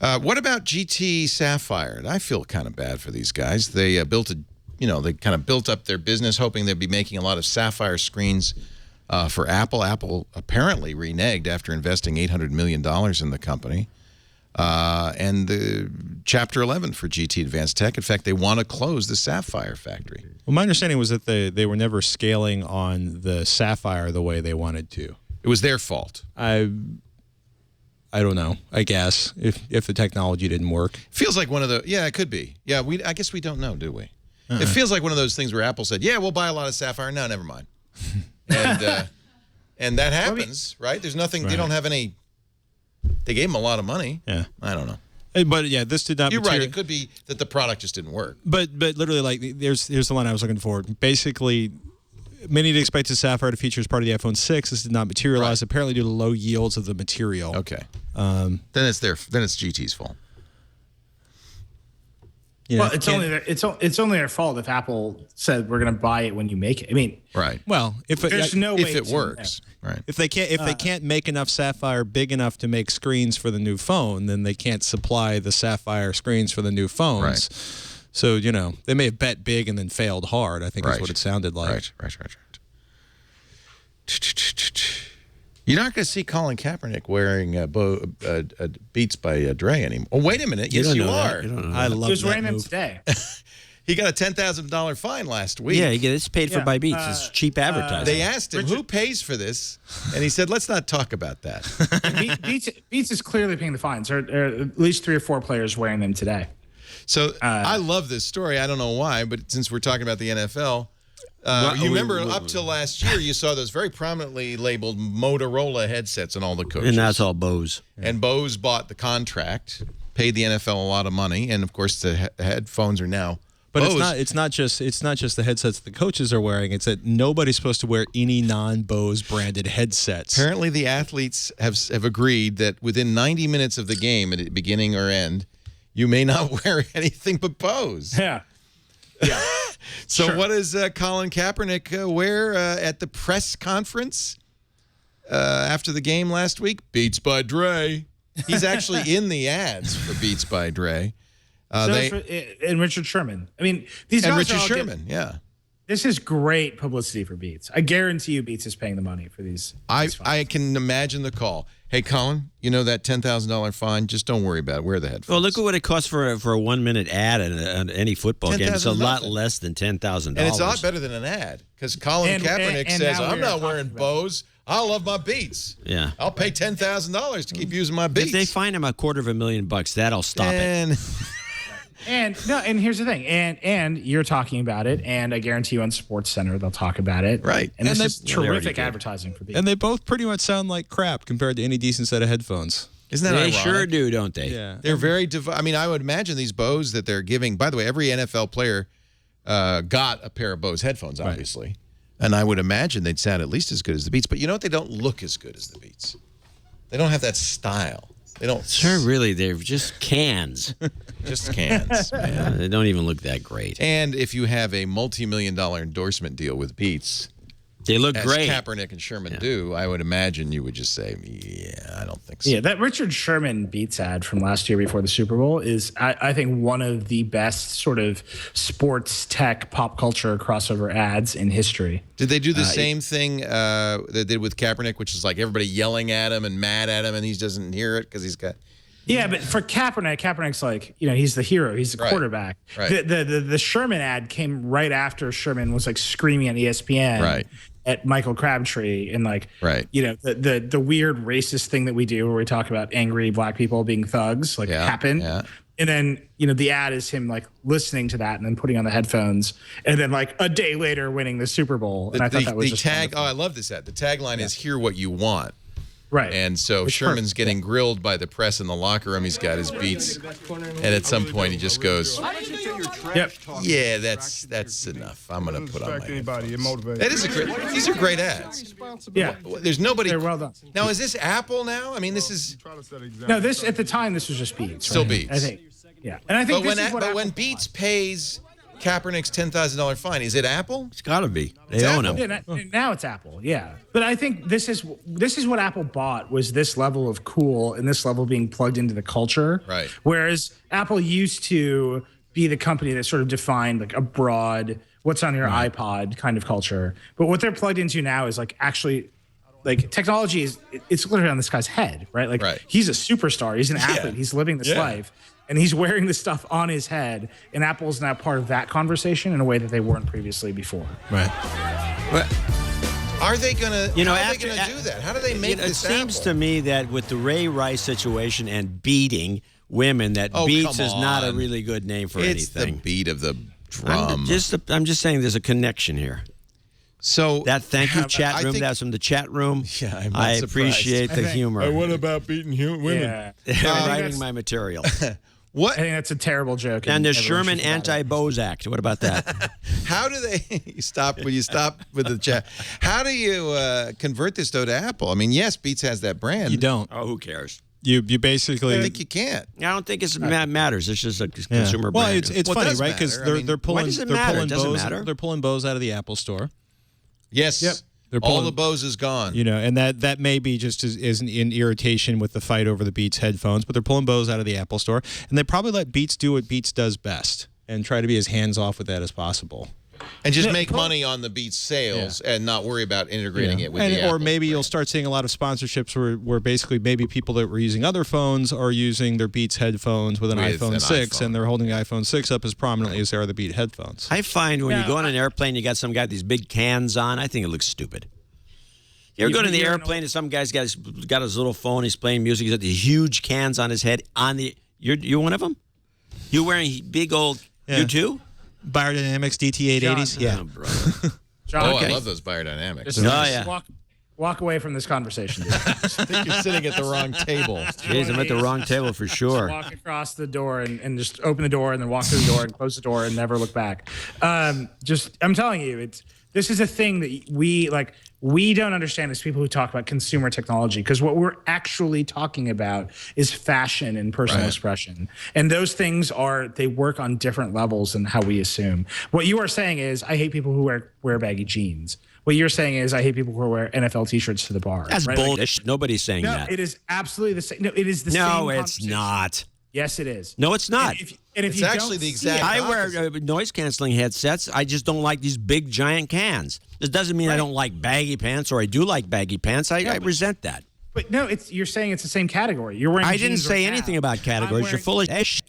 What about GT Sapphire? I feel kind of bad for these guys. They they kind of built up their business hoping they'd be making a lot of Sapphire screens for Apple. Apple apparently reneged after investing $800 million in the company. And the Chapter 11 for GT Advanced Tech. In fact, they want to close the Sapphire factory. Well, my understanding was that they were never scaling on the Sapphire the way they wanted to. It was their fault. I don't know. I guess if the technology didn't work, Feels like one of the it could be. Yeah, I guess we don't know, do we? It feels like one of those things where Apple said, "Yeah, we'll buy a lot of Sapphire." No, never mind. And that happens, right? There's nothing. Right. They don't have any. They gave them a lot of money. Yeah. I don't know. But yeah, this did not. You're right. It could be that the product just didn't work. But literally, like here's the line I was looking for. Basically, many had expected Sapphire to feature as part of the iPhone 6. This did not materialize. Right. Apparently, due to low yields of the material. Okay. Then it's GT's fault. You know, Well, it's only their fault if Apple said we're going to buy it when you make it. I mean, Right. well, if there's no way If it to works, right? If they can't make enough Sapphire big enough to make screens for the new phone, then they can't supply the Sapphire screens for the new phones. Right. So, they may have bet big and then failed hard, I think is Right. what it sounded like. Right. You're not going to see Colin Kaepernick wearing Beats by Dre anymore. Oh, wait a minute. Yes, you are. I love he was that wearing them move. today. He got a $10,000 fine last week. Yeah, it's paid for Yeah. by Beats. It's cheap advertising. They asked him, who pays for this? And he said, let's not talk about that. Beats is clearly paying the fines. There are at least 3 or 4 players wearing them today. So I love this story. I don't know why, but since we're talking about the NFL, you remember up till last year, you saw those very prominently labeled Motorola headsets on all the coaches. and that's all Bose. And Bose bought the contract, paid the NFL a lot of money, and of course the headphones are now But Bose. it's not just the headsets the coaches are wearing. It's that nobody's supposed to wear any non-Bose branded headsets. Apparently, the athletes have agreed that within 90 minutes of the game, at the beginning or end, you may not wear anything but Bose. Yeah. Yeah. So Sure. what does Colin Kaepernick wear at the press conference after the game last week? Beats by Dre. He's actually in the ads for Beats by Dre. And Richard Sherman. I mean, these guys And are Richard all Sherman, yeah. This is great publicity for Beats. I guarantee you Beats is paying the money for these. I can imagine the call. Hey, Colin, you know that $10,000 fine? Just don't worry about it. Wear the headphones. Well, look at what it costs for a 1 minute ad in any football game. It's a lot nothing. less than $10,000. And it's a lot better than an ad because Colin Kaepernick and says, now I'm we're not wearing talking about Bose. I love my Beats. Yeah. I'll pay $10,000 to keep using my Beats. If they fine him $250,000, that'll stop it. and And here's the thing. And you're talking about it, and I guarantee you on Sports Center they'll talk about it. Right. And this And is they already terrific did. advertising for Beats. And they both pretty much sound like crap compared to any decent set of headphones. Isn't that They ironic? sure do, don't they? Yeah. They're very I mean, I would imagine these Bose that they're giving. By the way, every NFL player got a pair of Bose headphones, obviously. And I would imagine they'd sound at least as good as the Beats. But you know what? They don't look as good as the Beats. They don't have that style. They don't. Sure, really, they're just cans. Just cans, man. They don't even look that great. And if you have a multi-million-dollar endorsement deal with Beats, They look as great. Kaepernick and Sherman do, I would imagine you would just say, yeah, I don't think so. Yeah, that Richard Sherman Beats ad from last year before the Super Bowl is, I think, one of the best sort of sports tech pop culture crossover ads in history. Did they do the same thing they did with Kaepernick, which is like everybody yelling at him and mad at him, and he doesn't hear it because he's got... Yeah, but for Kaepernick's like, he's the hero, he's the Right. quarterback. Right. The Sherman ad came right after Sherman was like screaming at ESPN. Right. At Michael Crabtree and like, Right. The weird racist thing that we do where we talk about angry black people being thugs, like happened. Yeah. And then, the ad is him like listening to that and then putting on the headphones and then like a day later winning the Super Bowl. And I thought that was just wonderful. I love this ad. The tagline is "Hear what you want." Right. And so It's Sherman's perfect. getting grilled by the press in the locker room. He's got his Beats, and at some point he just goes, Yep. "Yeah, that's enough. I'm gonna put on my anybody. It headphones." motivates. That is a great. These are great ads. Yeah. There's nobody. They're well done. Now, is this Apple now? I mean, this is. No, this at the time this was just Beats. Still right? Beats. I think. Yeah. And I think But this is what when Apple Beats pays Kaepernick's $10,000 fine, is it Apple? It's got to be. They It's own Apple. them. Yeah, now it's Apple, yeah. But I think this is what Apple bought was this level of cool and this level being plugged into the culture. Right. Whereas Apple used to be the company that sort of defined like a broad what's on your iPod kind of culture. But what they're plugged into now is like actually like technology it's literally on this guy's head, right? Like Right. he's a superstar, he's an athlete, he's living this life. And he's wearing this stuff on his head, and Apple's now part of that conversation in a way that they weren't previously before. Right. But are they gonna? You know, how are after- they gonna do that? How do they make It this seems Apple? to me that with the Ray Rice situation and beating women, that Oh, Beats come is not a on. really good name for It's anything. the beat of the drum. I'm just saying there's a connection here. So That thank you I chat room. think- That's from the chat room. Yeah, I'm not I surprised. appreciate the humor. What about beating women? Yeah. They're I writing think my material. What? I think that's a terrible joke. And the everyone Sherman should forget it. Anti-Bose Act. What about that? How do they stop? Will you stop with the chat? How do you convert this though to Apple? I mean, yes, Beats has that brand. You don't. Oh, who cares? You basically. I think you can't. I don't think it matters. It's just a consumer Well, brand. it's Well, it funny, does right? Because matter. I mean, they're pulling. why does it they're matter? pulling It doesn't Bose. matter. They're pulling Bose out of the Apple Store. Yes. Yep. They're All pulling- the Bose is gone. And that may be just as an irritation with the fight over the Beats headphones, but they're pulling Bose out of the Apple Store, and they probably let Beats do what Beats does best and try to be as hands off with that as possible. And just make money on the Beats sales and not worry about integrating it with the Or Apple maybe you'll brand. start seeing a lot of sponsorships where basically maybe people that were using other phones are using their Beats headphones with an With iPhone an 6, iPhone. and they're holding the iPhone 6 up as prominently as they are the Beat headphones. I find when you Yeah, go on an airplane, you got some guy with these big cans on. I think it looks stupid. You ever go in the airplane and some guy's got his little phone, he's playing music, he's got these huge cans on his head. You're one of them? You wearing big old? Yeah. You too? Biodynamics DT880s, John. yeah. Oh, brother. John, Oh, Okay. I love those biodynamics. just Oh, yeah. Walk away from this conversation, dude. I think you're sitting at the wrong table. Jeez, I'm at the wrong table for sure. Walk across the door and just open the door and then walk through the door and close the door and never look back. I'm telling you, this is a thing that we don't understand as people who talk about consumer technology, because what we're actually talking about is fashion and personal expression. And those things they work on different levels than how we assume. What you are saying is, I hate people who wear baggy jeans. What you're saying is, I hate people who wear NFL T-shirts to the bar. That's bullshit. Nobody's saying No, that. it is absolutely the same. No, it is the same. No, it's conversation. not. Yes, it is. No, it's not. And if It's you actually don't the see exact it- I wear noise canceling headsets. I just don't like these big giant cans. This doesn't mean I don't like baggy pants, or I do like baggy pants. I resent that. But no, you're saying it's the same category. You're wearing. I didn't jeans say right anything now. about categories. I'm You're full of wearing- shit.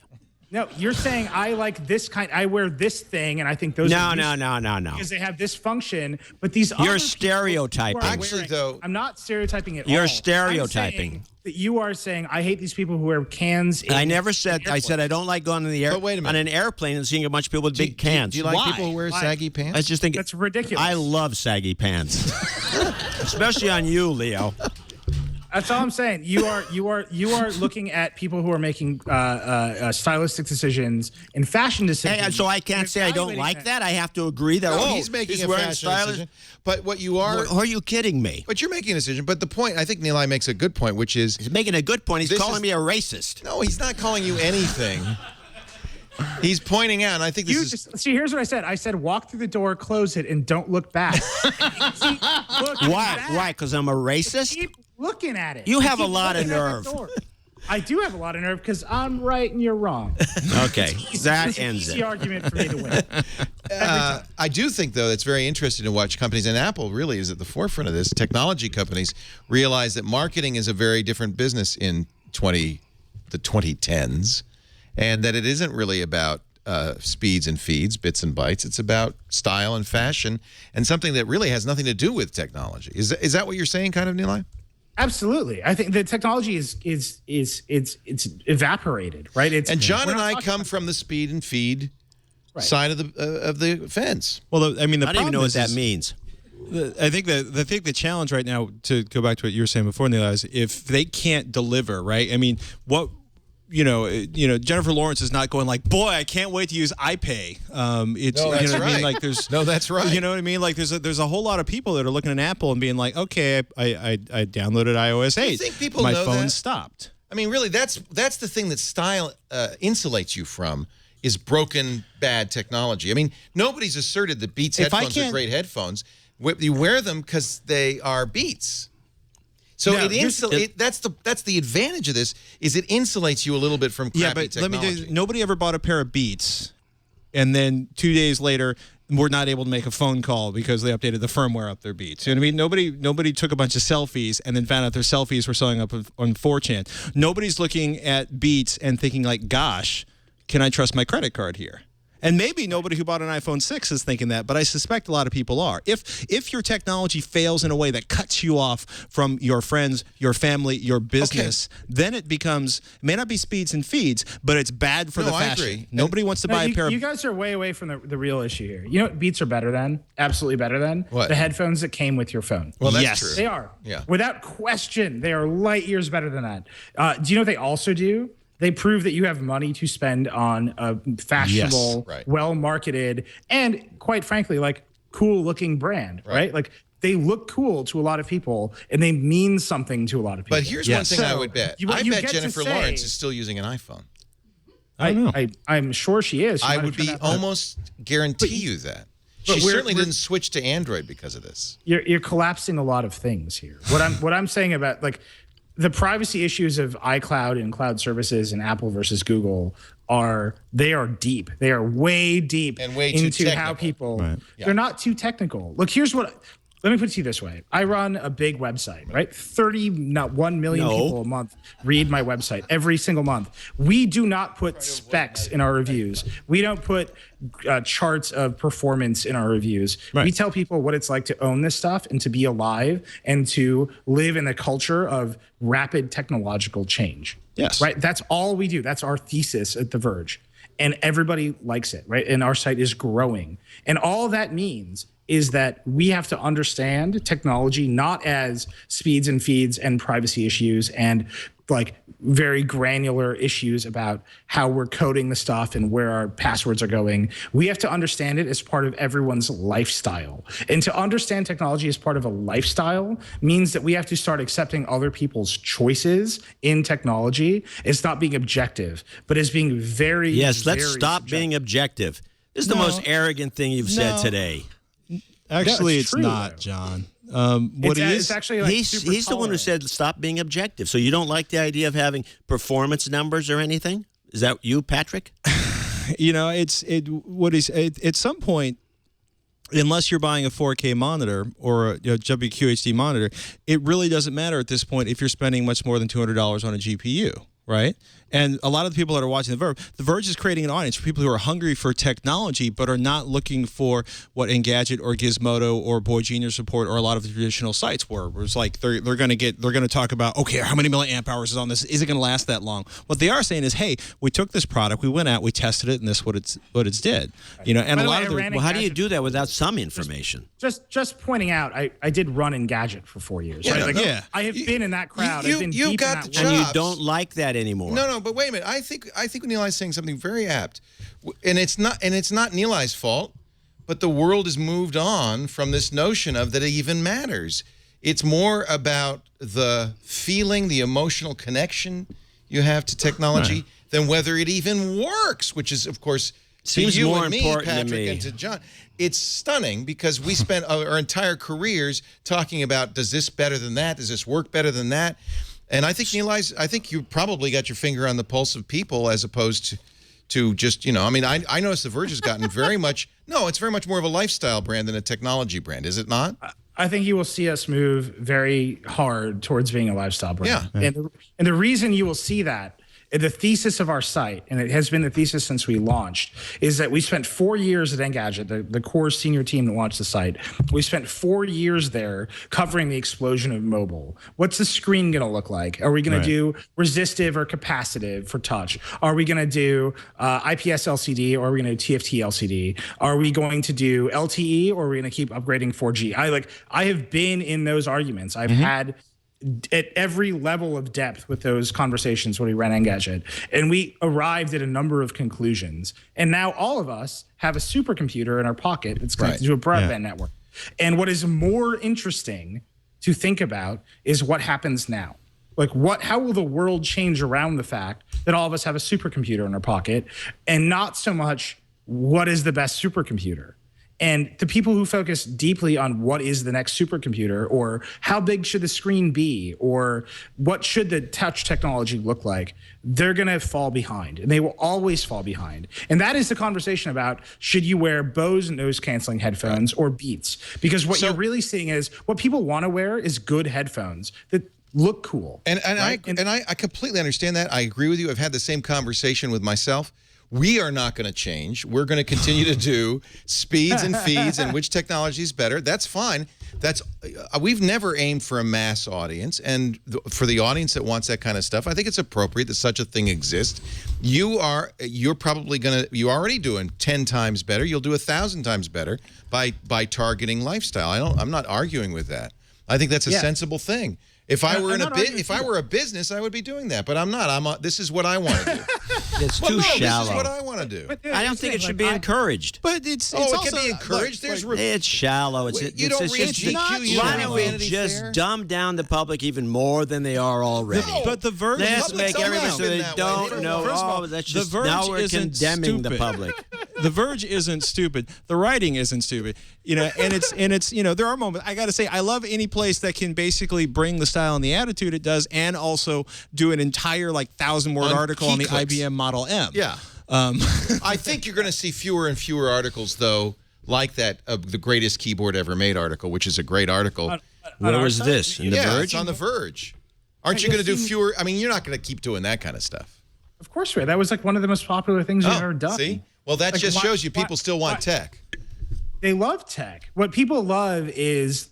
No, you're saying I like this kind. I wear this thing, and I think those. No, are no, useful no, no, no. Because they have this function, but these. You're other stereotyping. people who are Actually, wearing- though- I'm not stereotyping at all. You're I'm stereotyping. saying that you are saying I hate these people who wear cans. I never said. I said I don't like going on the But wait a minute. on an airplane and seeing a bunch of people with big cans. Do you like Why? people who wear Why? saggy pants? I just think That's ridiculous. I love saggy pants, especially on you, Leo. That's all I'm saying. You are looking at people who are making stylistic decisions and fashion decisions. Hey, so I can't and say I don't evaluating like them. that. I have to agree that. No, oh, he's making a wearing fashion stylish. decision. But what you are, Or are you kidding me? but you're making a decision. But the point, I think Nilay makes a good point, which is, He's making a good point. He's This calling is- me a racist. no, he's not calling you anything. He's pointing out, and I think this You is. just see. Here's what I said. I said, walk through the door, close it, and don't look back. Keep looking Why? back. Why? Because I'm a racist? Keep looking at it. You have Keep a lot of looking at that nerve. door. I do have a lot of nerve because I'm right and you're wrong. Okay, It's that an ends easy it. argument for me to win. I do think, though, it's very interesting to watch companies, and Apple really is at the forefront of this. Technology companies realize that marketing is a very different business in the 2010s, and that it isn't really about speeds and feeds, bits and bytes. It's about style and fashion, and something that really has nothing to do with technology. Is that what you're saying, kind of, Nilay? Absolutely. I think the technology is it's evaporated, right? And John we're and not I talking come about- from the speed and feed side of the fence. Well, I mean, the I don't even problem know what is, that means. I think the challenge right now, to go back to what you were saying before, Neil, is if they can't deliver, right? I mean, what Jennifer Lawrence is not going like, boy, I can't wait to use iPay. It's No, you that's know what I mean? right. Like there's No, that's right. You know what I mean? Like there's a whole lot of people that are looking at Apple and being like, okay, I downloaded iOS 8. you think people My know phone that? stopped. I mean, really, that's the thing that style insulates you from is broken, bad technology. I mean, nobody's asserted that Beats If I headphones are can't- great headphones. You wear them because they are Beats. So No, that's the advantage of this is it insulates you a little bit from crappy Yeah, but let technology. me tell you, nobody ever bought a pair of Beats, and then 2 days later, we're not able to make a phone call because they updated the firmware up their Beats. You know what I mean? Nobody took a bunch of selfies and then found out their selfies were showing up on 4chan. Nobody's looking at Beats and thinking like, gosh, can I trust my credit card here? And maybe nobody who bought an iPhone 6 is thinking that, but I suspect a lot of people are. If your technology fails in a way that cuts you off from your friends, your family, your business, then it becomes, it may not be speeds and feeds, but it's bad for No, the I fashion. agree. Nobody wants to No, buy a pair you of... guys are way away from the real issue here. You know what Beats are better than? Absolutely better than? What? The headphones that came with your phone. Well, that's Yes. true. They are. Yeah. Without question, they are light years better than that. Do you know what they also do? They prove that you have money to spend on a fashionable, Yes, right. well-marketed, and quite frankly, like cool-looking brand, right? Like they look cool to a lot of people, and they mean something to a lot of people. But here's one thing I So, would bet. you- I you bet get to Jennifer say- Lawrence is still using an iPhone. I'm sure she is. She I might would have be turned out- almost guarantee you that. but She we're- certainly we're- didn't switch to Android because of this. You're collapsing a lot of things here. What I'm saying about like the privacy issues of iCloud and cloud services and Apple versus Google are deep. They are way deep And way too into how technical. people Yeah. they're not too technical. Look, let me put it to you this way. I run a big website, right? 1 million No. people a month read my website every single month. We do not put specs in our reviews. We don't put charts of performance in our reviews. We tell people what it's like to own this stuff and to be alive and to live in a culture of rapid technological change. Yes. Right? That's all we do. That's our thesis at The Verge. And everybody likes it, right? And our site is growing. And all that means is that we have to understand technology not as speeds and feeds and privacy issues and like very granular issues about how we're coding the stuff and where our passwords are going. We have to understand it as part of everyone's lifestyle. And to understand technology as part of a lifestyle means that we have to start accepting other people's choices in technology. It's not being objective, but as being very, Yes, let's very stop subjective. being objective. This is the most arrogant thing you've said today. Actually, it's it's true, not, though. John. What It's actually like super He's the one who tolerant. said stop being objective. So you don't like the idea of having performance numbers or anything? Is that you, Patrick? At some point, unless you're buying a 4K monitor or a WQHD monitor, it really doesn't matter at this point if you're spending much more than $200 on a GPU, right? And a lot of the people that are watching The Verge is creating an audience for people who are hungry for technology but are not looking for what Engadget or Gizmodo or Boy Genius Report or a lot of the traditional sites were. Where it's like they're going to talk about, okay, how many milliamp hours is on this? Is it going to last that long? What they are saying is, hey, we took this product, we went out, we tested it, and this is what it's did. And By a the lot way, of I the ran Well, how do you Engadget- do that without some information? Just pointing out, I did run Engadget for 4 years. Yeah, right? no. I have been in that crowd. you- I've been you deep got in the that And world. you jobs. don't like that anymore. No, but wait a minute. I think Nilay's saying something very apt, and it's not Nilay's fault, but the world has moved on from this notion of that it even matters. It's more about the feeling, the emotional connection you have to technology than whether it even works, which is, of course, to Seems you more and me, important to Patrick, me. and to John. It's stunning because we spent our entire careers talking about, does this better than that? Does this work better than that? And I think, I think you probably got your finger on the pulse of people as opposed to just, I mean, I noticed The Verge has gotten very much, it's very much more of a lifestyle brand than a technology brand, is it not? I think you will see us move very hard towards being a lifestyle brand. Yeah. And the reason you will see that, the thesis of our site, and it has been the thesis since we launched, is that we spent 4 years at Engadget, the core senior team that launched the site. We spent 4 years there covering the explosion of mobile. What's the screen going to look like? Are we going to do resistive or capacitive for touch? Are we going to do IPS LCD or are we going to do TFT LCD? Are we going to do LTE or are we going to keep upgrading 4G? I have been in those arguments. I've had at every level of depth with those conversations when we ran Engadget. And we arrived at a number of conclusions. And now all of us have a supercomputer in our pocket that's connected to a broadband network. And what is more interesting to think about is what happens now. Like how will the world change around the fact that all of us have a supercomputer in our pocket, and not so much what is the best supercomputer? And the people who focus deeply on what is the next supercomputer, or how big should the screen be, or what should the touch technology look like, they're going to fall behind, and they will always fall behind. And that is the conversation about, should you wear Bose noise canceling headphones or Beats? Because what you're really seeing is what people want to wear is good headphones that look cool. And I completely understand that. I agree with you. I've had the same conversation with myself. We are not going to change. We're going to continue to do speeds and feeds and which technology is better. That's fine. We've never aimed for a mass audience, and for the audience that wants that kind of stuff, I think it's appropriate that such a thing exists. You're already doing 10 times better. You'll do 1,000 times better by targeting lifestyle. I'm not arguing with that. I think that's a sensible thing. If I were a business, I would be doing that, but I'm not. This is what I want to do. It's too shallow. This is what I want to do. I don't think it should be encouraged. But it's it also, can be encouraged. It's shallow. You don't read GQ. Why don't we just dumb down the public even more than they are already? No. But The Verge, Let's public's make everybody always so been they that way. don't know. First of all, That's The just Verge now we're isn't condemning the stupid. public. The Verge isn't stupid. The writing isn't stupid. And it's there are moments. I got to say, I love any place that can basically bring the style and the attitude it does, and also do an entire 1,000-word article on the key-clicks. IBM Model M. Yeah. I think you're going to see fewer and fewer articles, though, like that the greatest keyboard ever made article, which is a great article. Where was this? In The Verge? It's on The Verge. Aren't you going to do fewer? I mean, you're not going to keep doing that kind of stuff. Of course, Ray. That was one of the most popular things we've ever done. See? Well, that just shows you people still want tech. They love tech. What people love is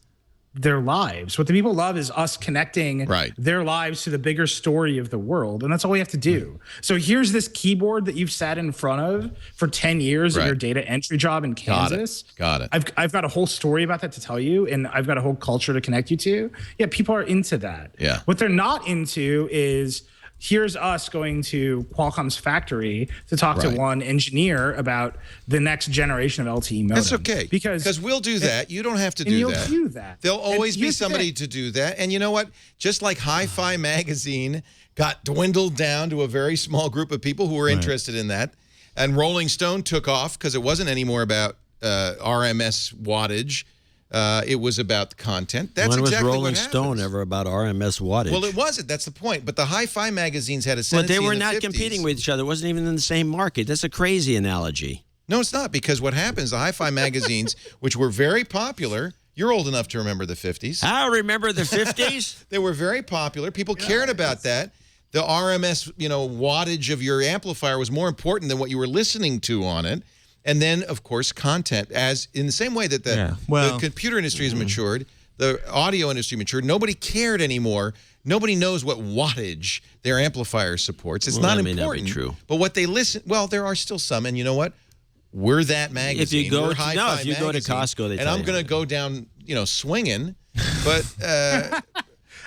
their lives. What the people love is us connecting their lives to the bigger story of the world. And that's all we have to do. So here's this keyboard that you've sat in front of for 10 years at your data entry job in Kansas. Got it. I've got a whole story about that to tell you, and I've got a whole culture to connect you to. Yeah, people are into that. Yeah. What they're not into is here's us going to Qualcomm's factory to talk to one engineer about the next generation of LTE modems. That's okay. Because we'll do that. You don't have to do that. You'll do that. There'll always be somebody to do that. And you know what? Just like Hi-Fi Magazine got dwindled down to a very small group of people who were interested in that, and Rolling Stone took off because it wasn't anymore about RMS wattage. It was about the content. That's exactly what Rolling happens. Stone ever about RMS wattage? Well, it wasn't. That's the point. But the Hi-Fi magazines had a But ascendancy they were in the not 50s. competing with each other. It wasn't even in the same market. That's a crazy analogy. No, it's not, because what happens, the Hi-Fi magazines, which were very popular, you're old enough to remember the 50s. I remember the 50s. They were very popular. People cared about that. The RMS, wattage of your amplifier was more important than what you were listening to on it. And then, of course, content, as in the same way that the computer industry has matured, the audio industry matured. Nobody cared anymore. Nobody knows what wattage their amplifier supports. It's not important. Not be true. But what they listen, well, there are still some. And you know what? We're that magazine. If you go, We're Hi-Fi if you go to magazine, Costco, they and tell I'm you. going to go down, swinging. But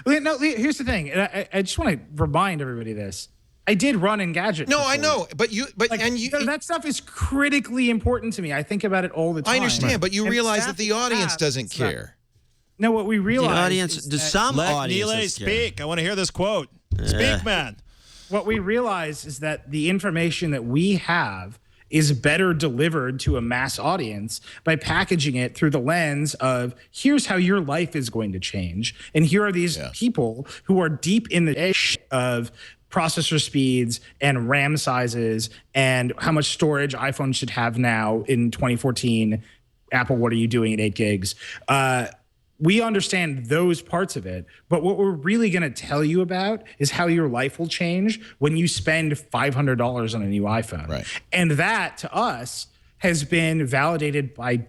No, here's the thing. And I just want to remind everybody this. I did run Engadget. no, I know. But that stuff is critically important to me. I think about it all the time. I understand, but you And realize that staff the audience doesn't staff- care. No, what we The realize audience, is does that- some Let audiences Nilay care. speak. I want to hear this quote. Speak, man. what we realize is that the information that we have is better delivered to a mass audience by packaging it through the lens of here's how your life is going to change. And here are these people who are deep in the of processor speeds and RAM sizes and how much storage iPhone should have now in 2014. Apple, what are you doing at 8 gigs? We understand those parts of it, but what we're really going to tell you about is how your life will change when you spend $500 on a new iPhone. Right. And that, to us, has been validated by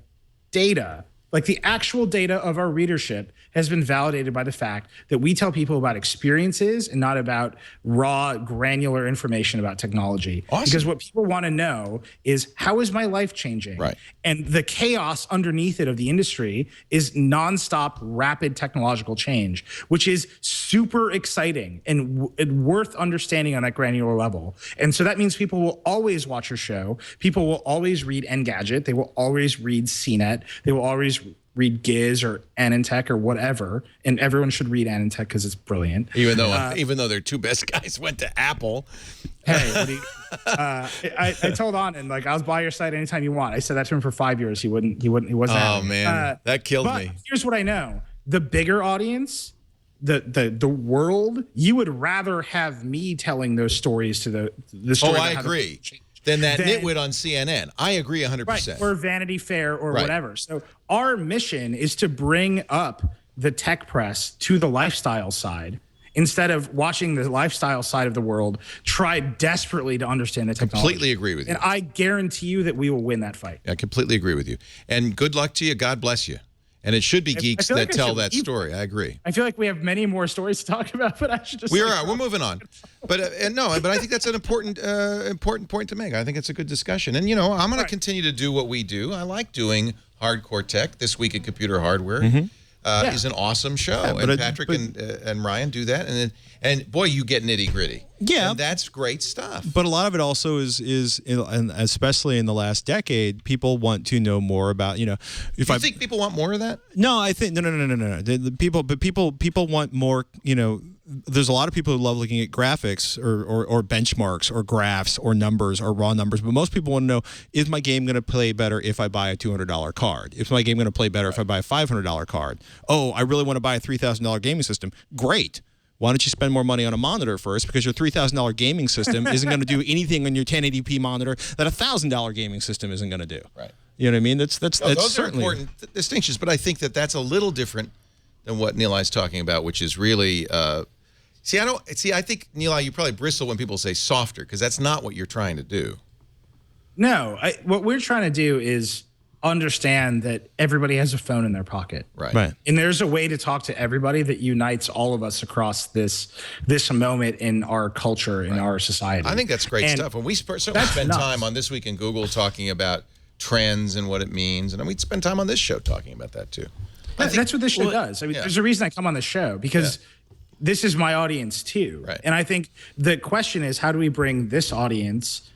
data. Like the actual data of our readership has been validated by the fact that we tell people about experiences and not about raw, granular information about technology. Awesome. Because what people want to know is, how is my life changing? Right. And the chaos underneath it of the industry is nonstop, rapid technological change, which is super exciting and worth understanding on that granular level. And so that means people will always watch your show. People will always read Engadget. They will always read CNET. They will always read Giz or Anintech or whatever. And everyone should read Anintech because it's brilliant. Even though their two best guys went to Apple. Hey, I told Anand, like, I'll buy your site anytime you want. I said that to him for 5 years. He wasn't. Oh having it. man, that killed But me. here's what I know: the bigger audience, the world, you would rather have me telling those stories to the story. Oh, about I how the agree. world changed. Than that Then- nitwit on CNN. I agree 100%. Right, or Vanity Fair or Right. whatever. So our mission is to bring up the tech press to the lifestyle side instead of watching the lifestyle side of the world try desperately to understand the technology. Completely agree with you. And I guarantee you that we will win that fight. I completely agree with you. And good luck to you. God bless you. And it should be geeks feel that like I tell should that leave. story. I agree. I feel like we have many more stories to talk about, but I should just. We're moving on. But but I think that's an important point to make. I think it's a good discussion. And I'm going to continue to do what we do. I like doing hardcore tech. This Week in Computer Hardware is an awesome show. And Patrick and Ryan do that. And boy, you get nitty gritty. Yeah. And that's great stuff. But a lot of it also is, and especially in the last decade, people want to know more about, if Do you think people want more of that? No, I think no. The people want more. There's a lot of people who love looking at graphics or benchmarks or graphs or numbers or raw numbers, but most people want to know: is my game going to play better if I buy a $200 card? Is my game going to play better if I buy a $500 card? Oh, I really want to buy a $3,000 gaming system. Great. Why don't you spend more money on a monitor first? Because your $3,000 gaming system isn't going to do anything on your 1080p monitor that a $1,000 gaming system isn't going to do. Right. You know what I mean? That's Those certainly are important distinctions, but I think that's a little different than what Nilay's talking about, which is really. I think Nilay, you probably bristle when people say softer because that's not what you're trying to do. No, what we're trying to do is understand that everybody has a phone in their pocket. Right. And there's a way to talk to everybody that unites all of us across this moment in our culture, in our society. I think that's great And stuff. And we certainly spend time on This Week in Google talking about trends and what it means. And we'd spend time on this show talking about that too. That's what this show does. I mean, there's a reason I come on the show, because this is my audience too. Right. And I think the question is, how do we bring this audience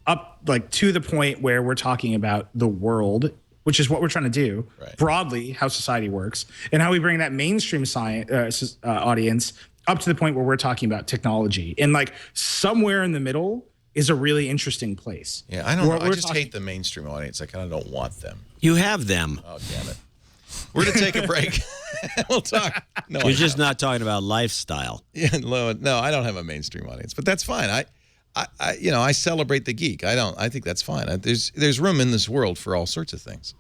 up like to the point where we're talking about the world, which is what we're trying to do broadly, how society works, and how we bring that mainstream science audience up to the point where we're talking about technology. And like somewhere in the middle is a really interesting place. Yeah, I don't know. I just hate the mainstream audience. I kind of don't want them. You have them. Oh, damn it. We're going to take a break. We'll talk. No, You're just not talking about lifestyle. Yeah, no, I don't have a mainstream audience, but that's fine. I celebrate the geek. I think that's fine. There's room in this world for all sorts of things.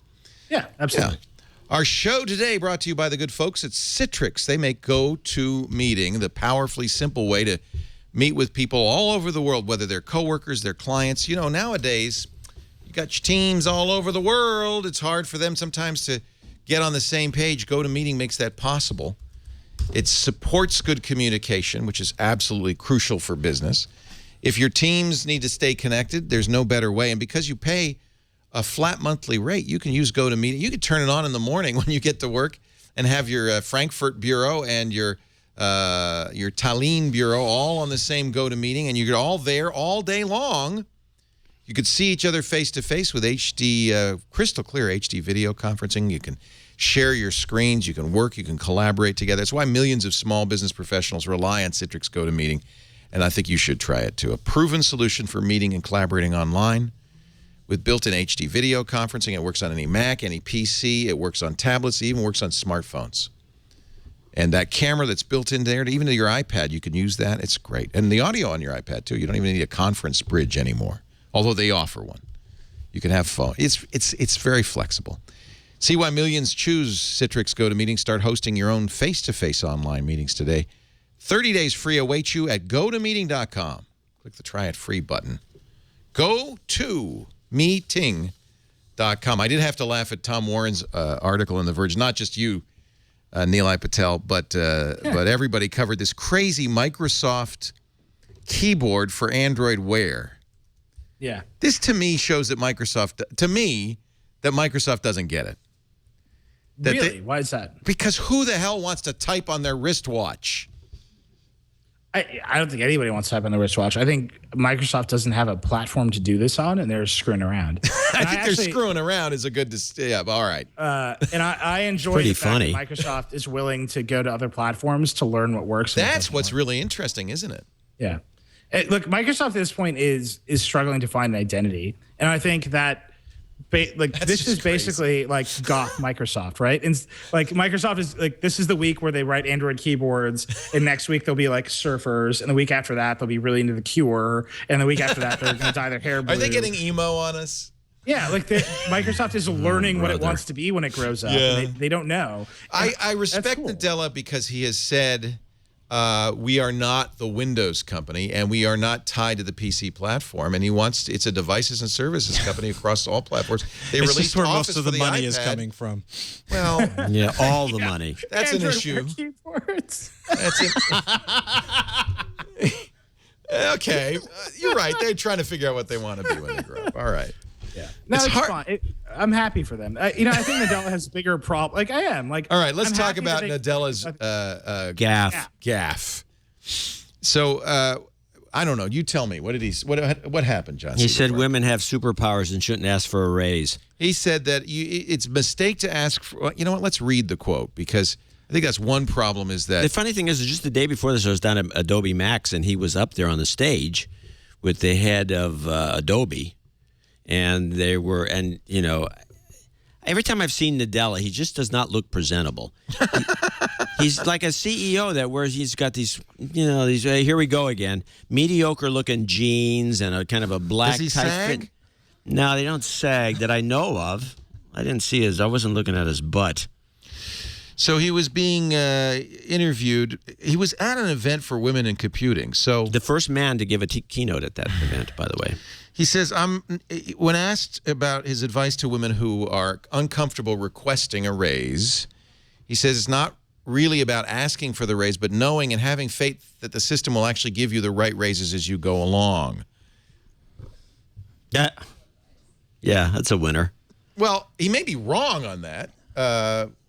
Yeah, absolutely. Yeah. Our show today brought to you by the good folks at Citrix. They make GoToMeeting the powerfully simple way to meet with people all over the world, whether they're coworkers, their clients. You know, nowadays, you got your teams all over the world. It's hard for them sometimes to get on the same page. GoToMeeting makes that possible. It supports good communication, which is absolutely crucial for business. If your teams need to stay connected, there's no better way. And because you pay a flat monthly rate, you can use GoToMeeting. You can turn it on in the morning when you get to work and have your Frankfurt bureau and your Tallinn bureau all on the same GoToMeeting, and you're all there all day long. You could see each other face-to-face with HD, crystal clear HD video conferencing. You can share your screens. You can work. You can collaborate together. That's why millions of small business professionals rely on Citrix GoToMeeting, and I think you should try it too. A proven solution for meeting and collaborating online with built-in HD video conferencing. It works on any Mac, any PC. It works on tablets. It even works on smartphones. And that camera that's built in there, even to your iPad, you can use that. It's great. And the audio on your iPad, too. You don't even need a conference bridge anymore, although they offer one. You can have phone. It's very flexible. See why millions choose Citrix GoToMeeting. Start hosting your own face-to-face online meetings today. 30 days free awaits you at GoToMeeting.com. Click the Try It Free button. GoToMeeting.com. I did have to laugh at Tom Warren's article in The Verge. Not just you, Nilay Patel, but everybody covered this crazy Microsoft keyboard for Android Wear. Yeah. This, to me, shows that Microsoft doesn't get it. Really? Why is that? Because who the hell wants to type on their wristwatch? I don't think anybody wants to type on the wristwatch. I think Microsoft doesn't have a platform to do this on, and they're screwing around. I think they're screwing around is a good, yeah, all right. And I enjoy the fact that Microsoft is willing to go to other platforms to learn what works. That's what's really interesting, isn't it? Yeah. Look, Microsoft at this point is struggling to find an identity, and I think that this is basically like goth Microsoft, right? And like Microsoft is like, this is the week where they write Android keyboards, and next week they'll be like surfers, and the week after that they'll be really into The Cure, and the week after that they're going to dye their hair blue. Are they getting emo on us? Yeah, like Microsoft is learning what it wants to be when it grows up. Yeah. They don't know. I respect Nadella because he has said, we are not the Windows company, and we are not tied to the PC platform. And it's a devices and services company across all platforms. They it's released just where Office most of the money iPad. is coming from. Well, yeah, all the money. That's Android an issue. Keyboards. That's it. Okay, you're right. They're trying to figure out what they want to be when they grow up. All right. Yeah. No, it's fine. I'm happy for them. I think Nadella has bigger problem. Like I am. Like, all right, let's talk about Nadella's gaffe. So I don't know. You tell me. What happened, John? He said women have superpowers and shouldn't ask for a raise. He said that it's a mistake to ask for. You know what? Let's read the quote, because I think that's one problem. Is that the funny thing is just the day before this, I was down at Adobe Max, and he was up there on the stage with the head of Adobe. And every time I've seen Nadella, he just does not look presentable. He's like a CEO he's got these, here we go again, mediocre looking jeans and a kind of a black tight fit. No, they don't sag that I know of. I didn't see I wasn't looking at his butt. So he was being interviewed. He was at an event for women in computing. So the first man to give a keynote at that event, by the way. He says, when asked about his advice to women who are uncomfortable requesting a raise, he says it's not really about asking for the raise, but knowing and having faith that the system will actually give you the right raises as you go along. Yeah, that's a winner. Well, he may be wrong on that.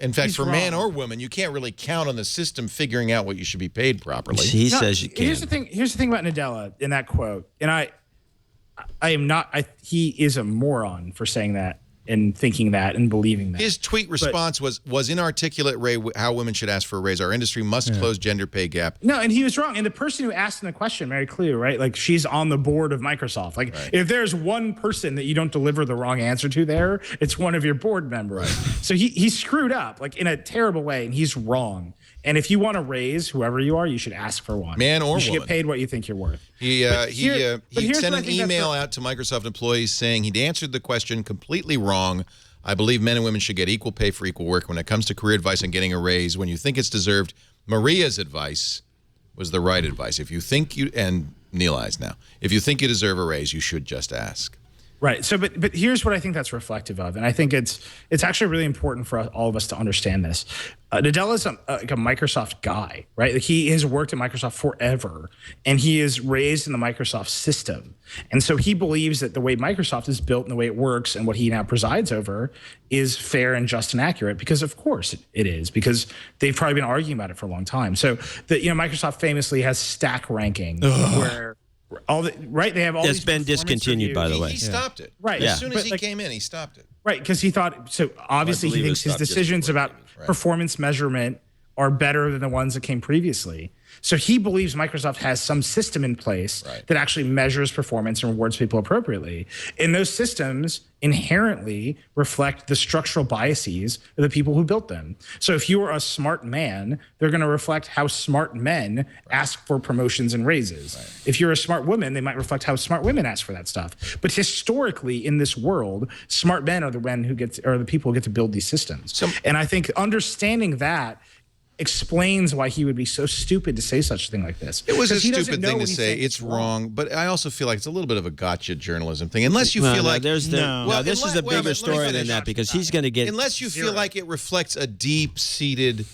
In fact, for man or woman, you can't really count on the system figuring out what you should be paid properly. He says you can. Here's the thing about Nadella in that quote, and I am not. He is a moron for saying that and thinking that and believing that. His tweet response was inarticulate, Ray, how women should ask for a raise. Our industry must close gender pay gap. No, and he was wrong. And the person who asked him the question, Mary Clue, right? Like, she's on the board of Microsoft. Like, if there's one person that you don't deliver the wrong answer to there, it's one of your board members. So he screwed up, like, in a terrible way, and he's wrong. And if you want to raise whoever you are, you should ask for one. Man or woman. You should get paid what you think you're worth. He sent an email out to Microsoft employees saying he'd answered the question completely wrong. I believe men and women should get equal pay for equal work. When it comes to career advice and getting a raise, when you think it's deserved, Maria's advice was the right advice. If you think and Nilay's now, if you think you deserve a raise, you should just ask. Right. So, but here's what I think that's reflective of, and I think it's actually really important for all of us to understand this. Nadella is like a Microsoft guy, right? Like, he has worked at Microsoft forever, and he is raised in the Microsoft system, and so he believes that the way Microsoft is built and the way it works and what he now presides over is fair and just and accurate. Because of course it is, because they've probably been arguing about it for a long time. So Microsoft famously has stack ranking where. They have all. It's been discontinued, by the way. He stopped it. Right. As soon as he came in, he stopped it. Right, because he thought so. Obviously, he thinks his decisions about performance measurement are better than the ones that came previously. So he believes Microsoft has some system in place that actually measures performance and rewards people appropriately. And those systems inherently reflect the structural biases of the people who built them. So if you are a smart man, they're going to reflect how smart men ask for promotions and raises. If you're a smart woman, they might reflect how smart women ask for that stuff. But historically, in this world, smart men are the people who get to build these systems. And I think understanding that explains why he would be so stupid to say such a thing like this. It was a stupid thing to say. It's wrong, but I also feel like it's a little bit of a gotcha journalism thing. Unless you feel like this is a bigger story than that, because he's going to get. Unless you feel like it reflects a deep-seated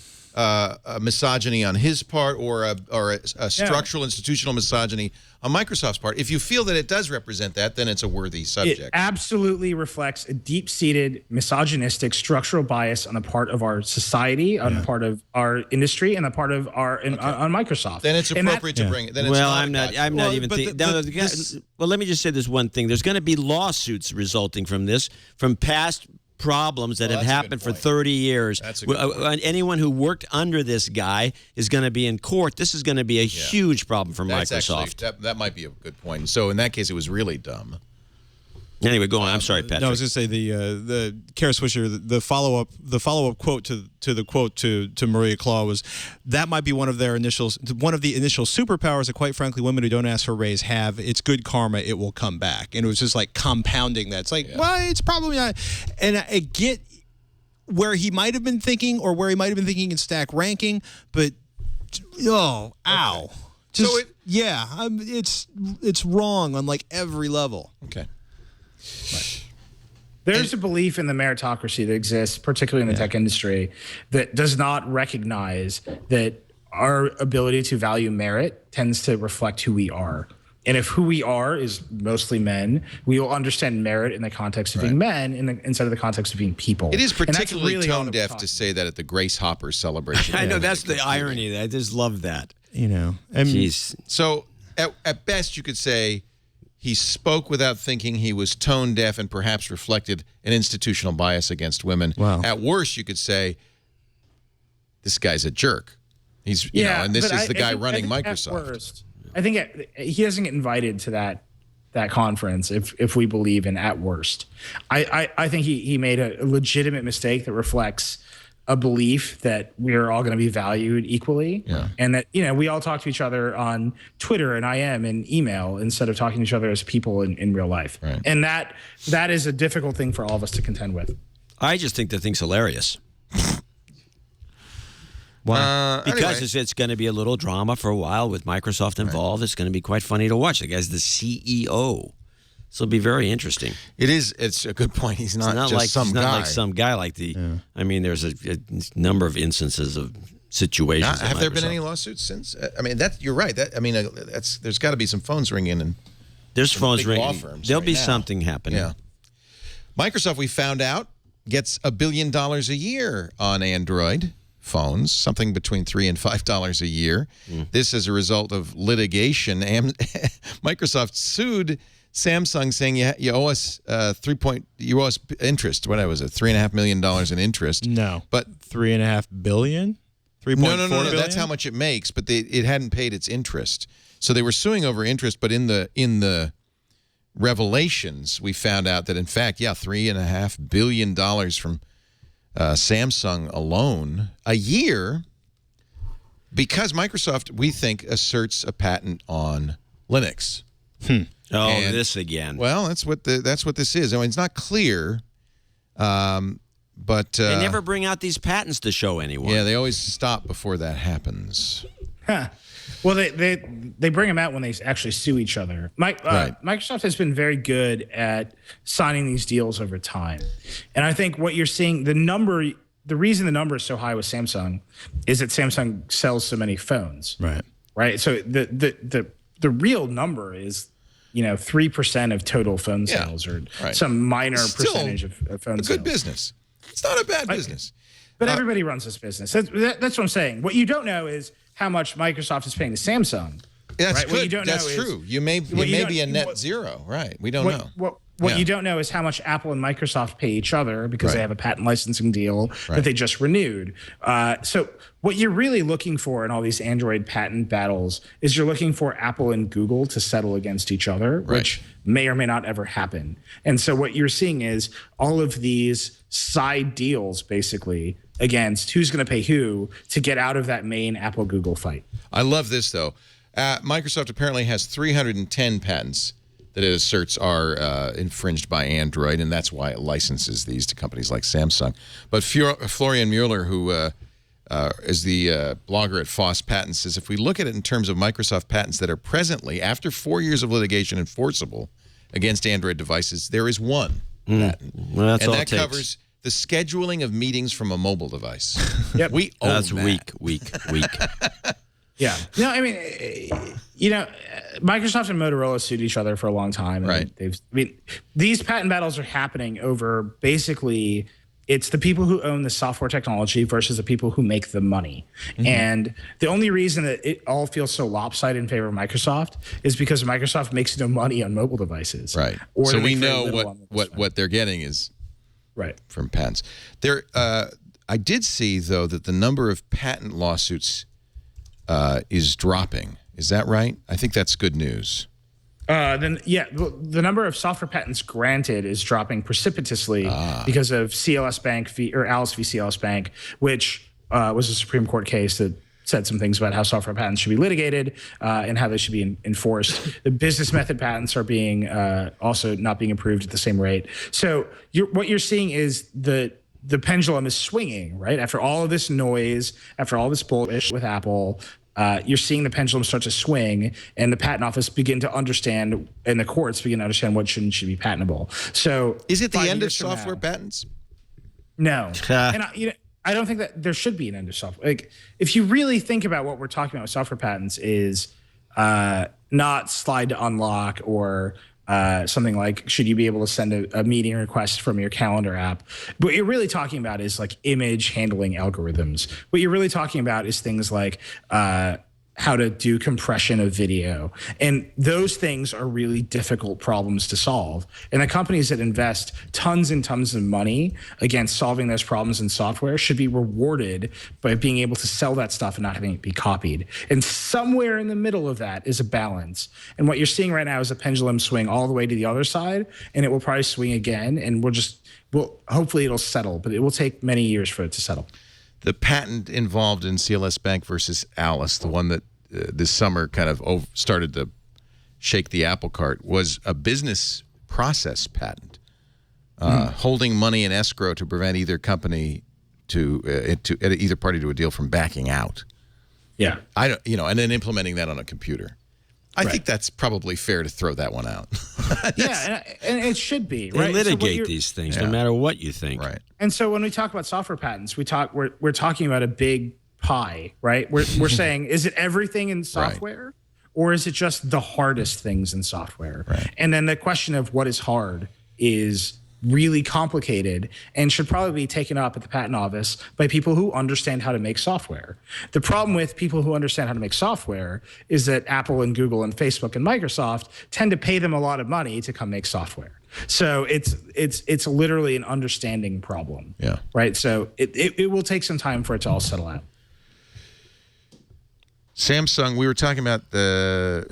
misogyny on his part, or a structural institutional misogyny on Microsoft's part. If you feel that it does represent that, then it's a worthy subject. It absolutely reflects a deep-seated misogynistic structural bias on the part of our society, on the part of our industry, and the part of on Microsoft. Then it's appropriate to bring it. Then I'm not even thinking. Well, let me just say this one thing. There's going to be lawsuits resulting from this, from past problems that have happened for 30 years. That's a good point. Anyone who worked under this guy is going to be in court. This is going to be a huge problem for Microsoft. Actually, that might be a good point. So in that case, it was really dumb. Anyway, go on. I'm sorry, Patrick. No, I was going to say the Kara Swisher, the follow up quote to the quote to Maria Claw was, that might be one of the initial superpowers that, quite frankly, women who don't ask for a raise have. It's good karma. It will come back. And it was just like compounding that. It's like, well, it's probably not. And I get where he might have been thinking, or where he might have been thinking in stack ranking, but ow. Just, it's wrong on like every level. Okay. There's a belief in the meritocracy that exists, particularly in the tech industry, that does not recognize that our ability to value merit tends to reflect who we are. And if who we are is mostly men, we will understand merit in the context of being men instead of the context of being people. It is particularly really tone deaf to say that at the Grace Hopper celebration. I know, that's the irony. I just love that. Jeez. So at best, you could say he spoke without thinking. He was tone deaf and perhaps reflected an institutional bias against women. Wow. At worst, you could say this guy's a jerk. He's and this is the guy running Microsoft. I think he doesn't get invited to that conference if we believe in at worst. I think he made a legitimate mistake that reflects a belief that we're all going to be valued equally, and that we all talk to each other on Twitter and IM and email instead of talking to each other as people in real life. Right. And that is a difficult thing for all of us to contend with. I just think the thing's hilarious. Wow. Because it's going to be a little drama for a while with Microsoft involved. It's going to be quite funny to watch. The guy's the CEO. This will be very interesting. It is. It's a good point. He's not just like some he's guy. not like some guy like the. I mean, there's a number of instances of situations. Have there been any lawsuits since? I mean, you're right. There's got to be some phones ringing and there's phones ringing. Law firms There'll right be now. something happening. Yeah. Microsoft, we found out, gets $1 billion a year on Android phones, something between $3 and $5 a year. This as a result of litigation. Microsoft sued Samsung, saying you owe us you owe us interest. What was it? $3.5 million in interest. No, but $3.5 billion. No. That's how much it makes. But it hadn't paid its interest, so they were suing over interest. But in the revelations, we found out that in fact, $3.5 billion from Samsung alone a year, because Microsoft, we think, asserts a patent on Linux. Oh, this again. Well, that's what this is. I mean, it's not clear, but they never bring out these patents to show anyone. Yeah, they always stop before that happens. Well, they bring them out when they actually sue each other. Microsoft has been very good at signing these deals over time, and I think what you're seeing, the reason the number is so high with Samsung is that Samsung sells so many phones. Right. So the real number is 3% of total phone sales, or some minor percentage of phone sales. Good business. It's not a bad business. But everybody runs this business. That's what I'm saying. What you don't know is how much Microsoft is paying to Samsung. That's right? good. What you don't That's know true. You may be a net zero. Right. We don't know. What you don't know is how much Apple and Microsoft pay each other, because they have a patent licensing deal that they just renewed. So what you're really looking for in all these Android patent battles is you're looking for Apple and Google to settle against each other, which may or may not ever happen. And so what you're seeing is all of these side deals, basically, against who's going to pay who to get out of that main Apple-Google fight. I love this, though. Microsoft apparently has 310 patents that it asserts are infringed by Android, and that's why it licenses these to companies like Samsung. But Florian Mueller, who is the blogger at Foss Patents, says if we look at it in terms of Microsoft patents that are presently, after 4 years of litigation, enforceable against Android devices, there is one patent. Well, that's and all that it takes. covers the scheduling of meetings from a mobile device. Yep. We own That's that. weak. Yeah. No, I mean, Microsoft and Motorola sued each other for a long time. And these patent battles are happening over basically it's the people who own the software technology versus the people who make the money. And the only reason that it all feels so lopsided in favor of Microsoft is because Microsoft makes no money on mobile devices. Right. Or So they we make very know little on what they're getting is right from patents. I did see, though, that the number of patent lawsuits is dropping. Is that right? I think that's good news. The number of software patents granted is dropping precipitously because of CLS Bank or Alice v. CLS Bank, which was a Supreme Court case that said some things about how software patents should be litigated and how they should be enforced. The business method patents are being also not being approved at the same rate. So what you're seeing is the pendulum is swinging, right? After all of this noise, after all this bullshit with Apple, you're seeing the pendulum start to swing, and the patent office begin to understand, and the courts begin to understand what should be patentable. So, is it the end of software patents? No, and I don't think that there should be an end of software. Like, if you really think about what we're talking about with software patents, is not slide to unlock or something like, should you be able to send a meeting request from your calendar app? But what you're really talking about is like image handling algorithms. What you're really talking about is things like how to do compression of video. And those things are really difficult problems to solve. And the companies that invest tons and tons of money against solving those problems in software should be rewarded by being able to sell that stuff and not having it be copied. And somewhere in the middle of that is a balance. And what you're seeing right now is a pendulum swing all the way to the other side, and it will probably swing again. And hopefully it'll settle, but it will take many years for it to settle. The patent involved in CLS Bank versus Alice, the one that this summer kind of started to shake the apple cart, was a business process patent, holding money in escrow to prevent either company either party to a deal from backing out. Yeah, and then implementing that on a computer. I think that's probably fair to throw that one out. Yeah, and it should be. They right? litigate these things no matter what you think. Right. And so when we talk about software patents, we're talking about a big pie, right? We're saying, is it everything in software, or is it just the hardest things in software? Right. And then the question of what is hard is really complicated and should probably be taken up at the patent office by people who understand how to make software. The problem with people who understand how to make software is that Apple and Google and Facebook and Microsoft tend to pay them a lot of money to come make software. So it's literally an understanding problem. Yeah. Right. So it will take some time for it to all settle out. Samsung, we were talking about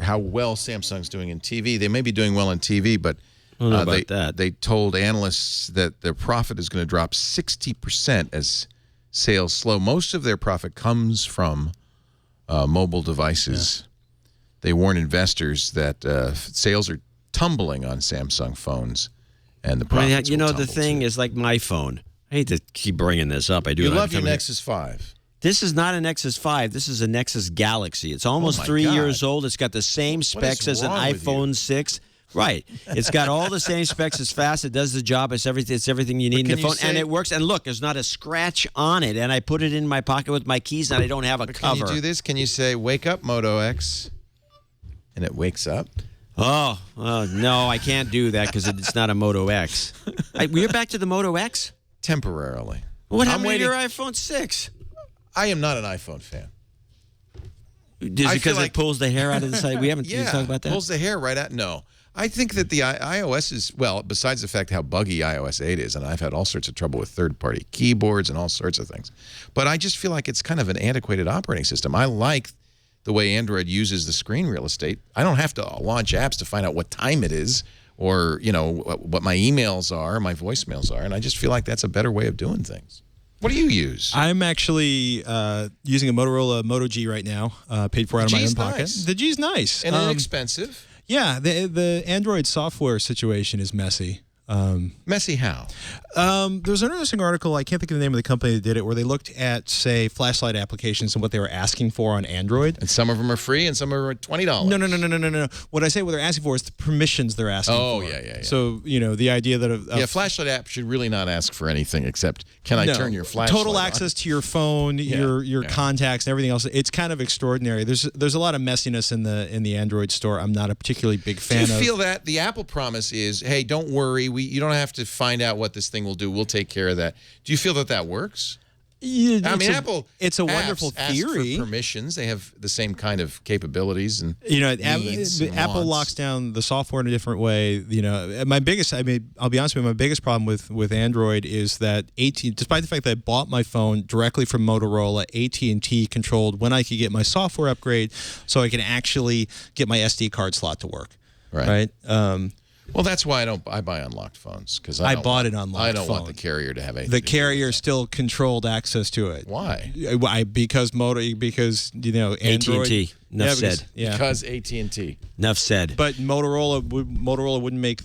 how well Samsung's doing in TV. They may be doing well in TV, but they told analysts that their profit is going to drop 60% as sales slow. Most of their profit comes from mobile devices. Yeah. They warn investors that sales are tumbling on Samsung phones, and the profits will tumble the thing is like my phone. I hate to keep bringing this up. I do. You love your Nexus 5. This is not a Nexus 5. This is a Nexus Galaxy. It's almost 3 years old. It's got the same specs as an iPhone 6. Right. It's got all the same specs. It's fast. It does the job. It's everything you need in the phone. And it works. And look, there's not a scratch on it. And I put it in my pocket with my keys, and I don't have a cover. Can you do this? Can you say, wake up, Moto X? And it wakes up? Oh, no, I can't do that because it's not a Moto X. We're back to the Moto X? Temporarily. What happened to your iPhone 6? I am not an iPhone fan. Is it because it pulls the hair out of the side? We haven't talked about that? Pulls the hair right out. No. I think that the iOS is, well, besides the fact how buggy iOS 8 is, and I've had all sorts of trouble with third-party keyboards and all sorts of things, but I just feel like it's kind of an antiquated operating system. I like the way Android uses the screen real estate. I don't have to launch apps to find out what time it is or, what my emails are, my voicemails are, and I just feel like that's a better way of doing things. What do you use? I'm actually using a Motorola Moto G right now, paid for out of my own pocket. Nice. The G's nice. And inexpensive. Yeah, the Android software situation is messy. Messy how? There's an interesting article, I can't think of the name of the company that did it, where they looked at, say, flashlight applications and what they were asking for on Android. And some of them are free and some of them are $20. No. What they're asking for is the permissions they're asking for. Oh, yeah. So, the idea that flashlight app should really not ask for anything except, can I turn your flashlight total on? access to your phone, your contacts, and everything else. It's kind of extraordinary. There's a lot of messiness in the Android store. I'm not a particularly big fan of. Do you feel that the Apple promise is, hey, don't worry, you don't have to find out what this thing will do. We'll take care of that. Do you feel that works? Yeah, Apple. It's a wonderful theory. Ask for permissions. They have the same kind of capabilities and Apple locks down the software in a different way. I'll be honest with you. My biggest problem with Android is that despite the fact that I bought my phone directly from Motorola, AT&T controlled when I could get my software upgrade, so I can actually get my SD card slot to work. Right. Well, that's why I buy unlocked phones, because I bought an unlocked phone. I don't want the carrier to have anything. The carrier still controlled access to it. Why? Because Android. AT&T. Enough said. Because AT&T. Enough said. But Motorola wouldn't make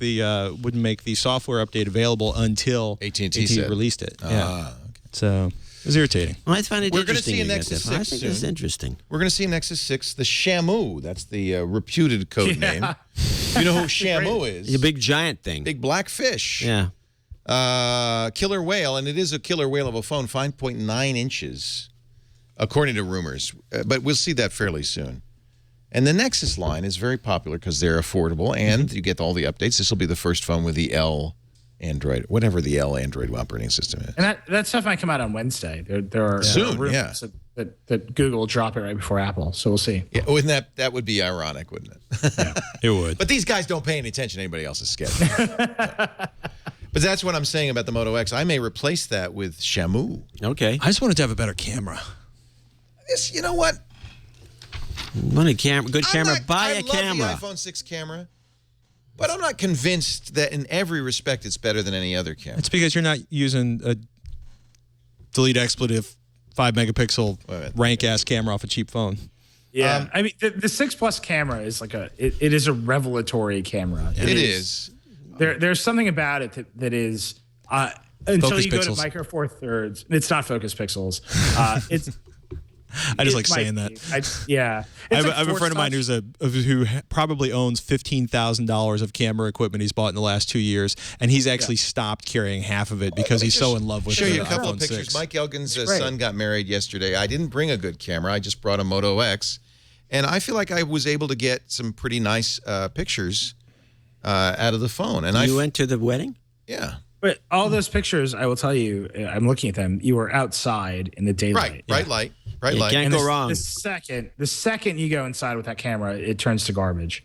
the software update available until AT&T released it. Okay. So it was irritating. Well, I find it We're going to interesting. see a Nexus 6 I think it's interesting. We're going to see a Nexus 6, the Shamu. That's the reputed code name. You know who Shamu is? A big giant thing. Big black fish. Yeah. Killer whale, and it is a killer whale of a phone, 5.9 inches, according to rumors. But we'll see that fairly soon. And the Nexus line is very popular because they're affordable, and you get all the updates. This will be the first phone with the L Android, whatever the L Android operating system is. And that stuff might come out on Wednesday. There are rumors that Google will drop it right before Apple. So we'll see. Yeah, wouldn't that would be ironic, wouldn't it? Yeah, it would. But these guys don't pay any attention to anybody else's schedule. But that's what I'm saying about the Moto X. I may replace that with Shamu. Okay. I just wanted to have a better camera. You know what? Want a camera? Good camera. Buy a camera. I love the iPhone 6 camera. But I'm not convinced that in every respect it's better than any other camera. It's because you're not using a delete expletive 5-megapixel rank-ass camera off a cheap phone. Yeah. I mean, the 6 Plus camera is like it is a revelatory camera. It is. There's something about it that is until Focus you pixels. go to Micro Four Thirds. It's not focus pixels. I just like saying that. Yeah. I have a friend of mine who probably owns $15,000 of camera equipment he's bought in the last 2 years, and he's actually stopped carrying half of it because he's so in love with it. Show you a couple iPhone of pictures. 6. Mike Elgin's son got married yesterday. I didn't bring a good camera. I just brought a Moto X, and I feel like I was able to get some pretty nice pictures out of the phone. And you went to the wedding? Yeah. But all those pictures, I will tell you, I'm looking at them. You were outside in the daylight. Bright light. Bright You light. can't go wrong. The second you go inside with that camera, it turns to garbage.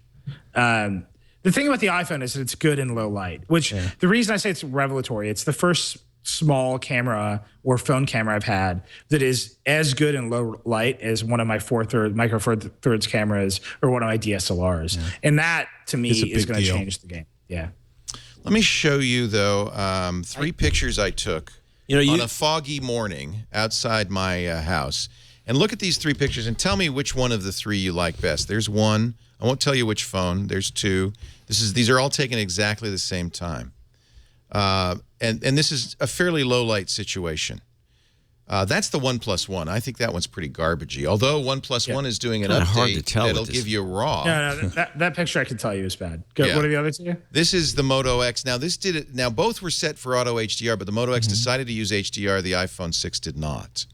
The thing about the iPhone is that it's good in low light, which the reason I say it's revelatory, it's the first small camera or phone camera I've had that is as good in low light as one of my micro four thirds cameras or one of my DSLRs. And that, to me, is going to change the game. Yeah. Let me show you, though, 3 pictures I took on a foggy morning outside my house. And look at these 3 pictures and tell me which one of the 3 you like best. There's one. I won't tell you which phone. There's 2. These are all taken exactly the same time. And this is a fairly low-light situation. That's the 1+1. I think that one's pretty garbagey. Although 1+1 is doing an update that'll give you raw. No, that picture I can tell you is bad. What are the other 2? This is the Moto X. Now Now both were set for auto HDR, but the Moto X decided to use HDR. The iPhone 6 did not.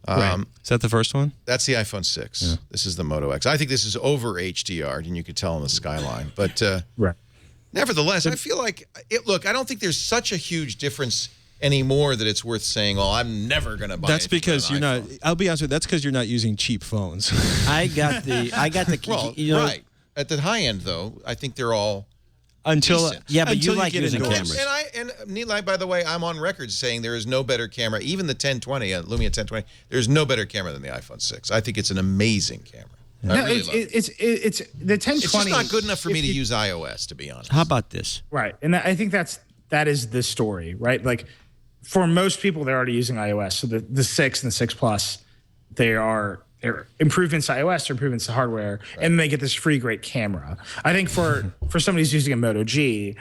Is that the first one? That's the iPhone 6. Yeah. This is the Moto X. I think this is over HDR, and you could tell on the skyline. But nevertheless, I feel like look, I don't think there's such a huge difference anymore that it's worth saying, "Oh, I'm never going to buy." That's because you're not. I'll be honest with you. That's because you're not using cheap phones. I got the. Well, right at the high end though. I think they're all decent. But you like using cameras. And Nilay, by the way, I'm on record saying there is no better camera. Even the 1020, Lumia 1020, there's no better camera than the iPhone 6. I think it's an amazing camera. I really love it. It's the 1020. It's just not good enough for me to use iOS, to be honest. How about this? Right, and I think that is the story, right? Like, for most people, they're already using iOS. So the 6 and the 6 Plus, they're improvements to iOS, they're improvements to hardware, and they get this free great camera. I think for somebody who's using a Moto G,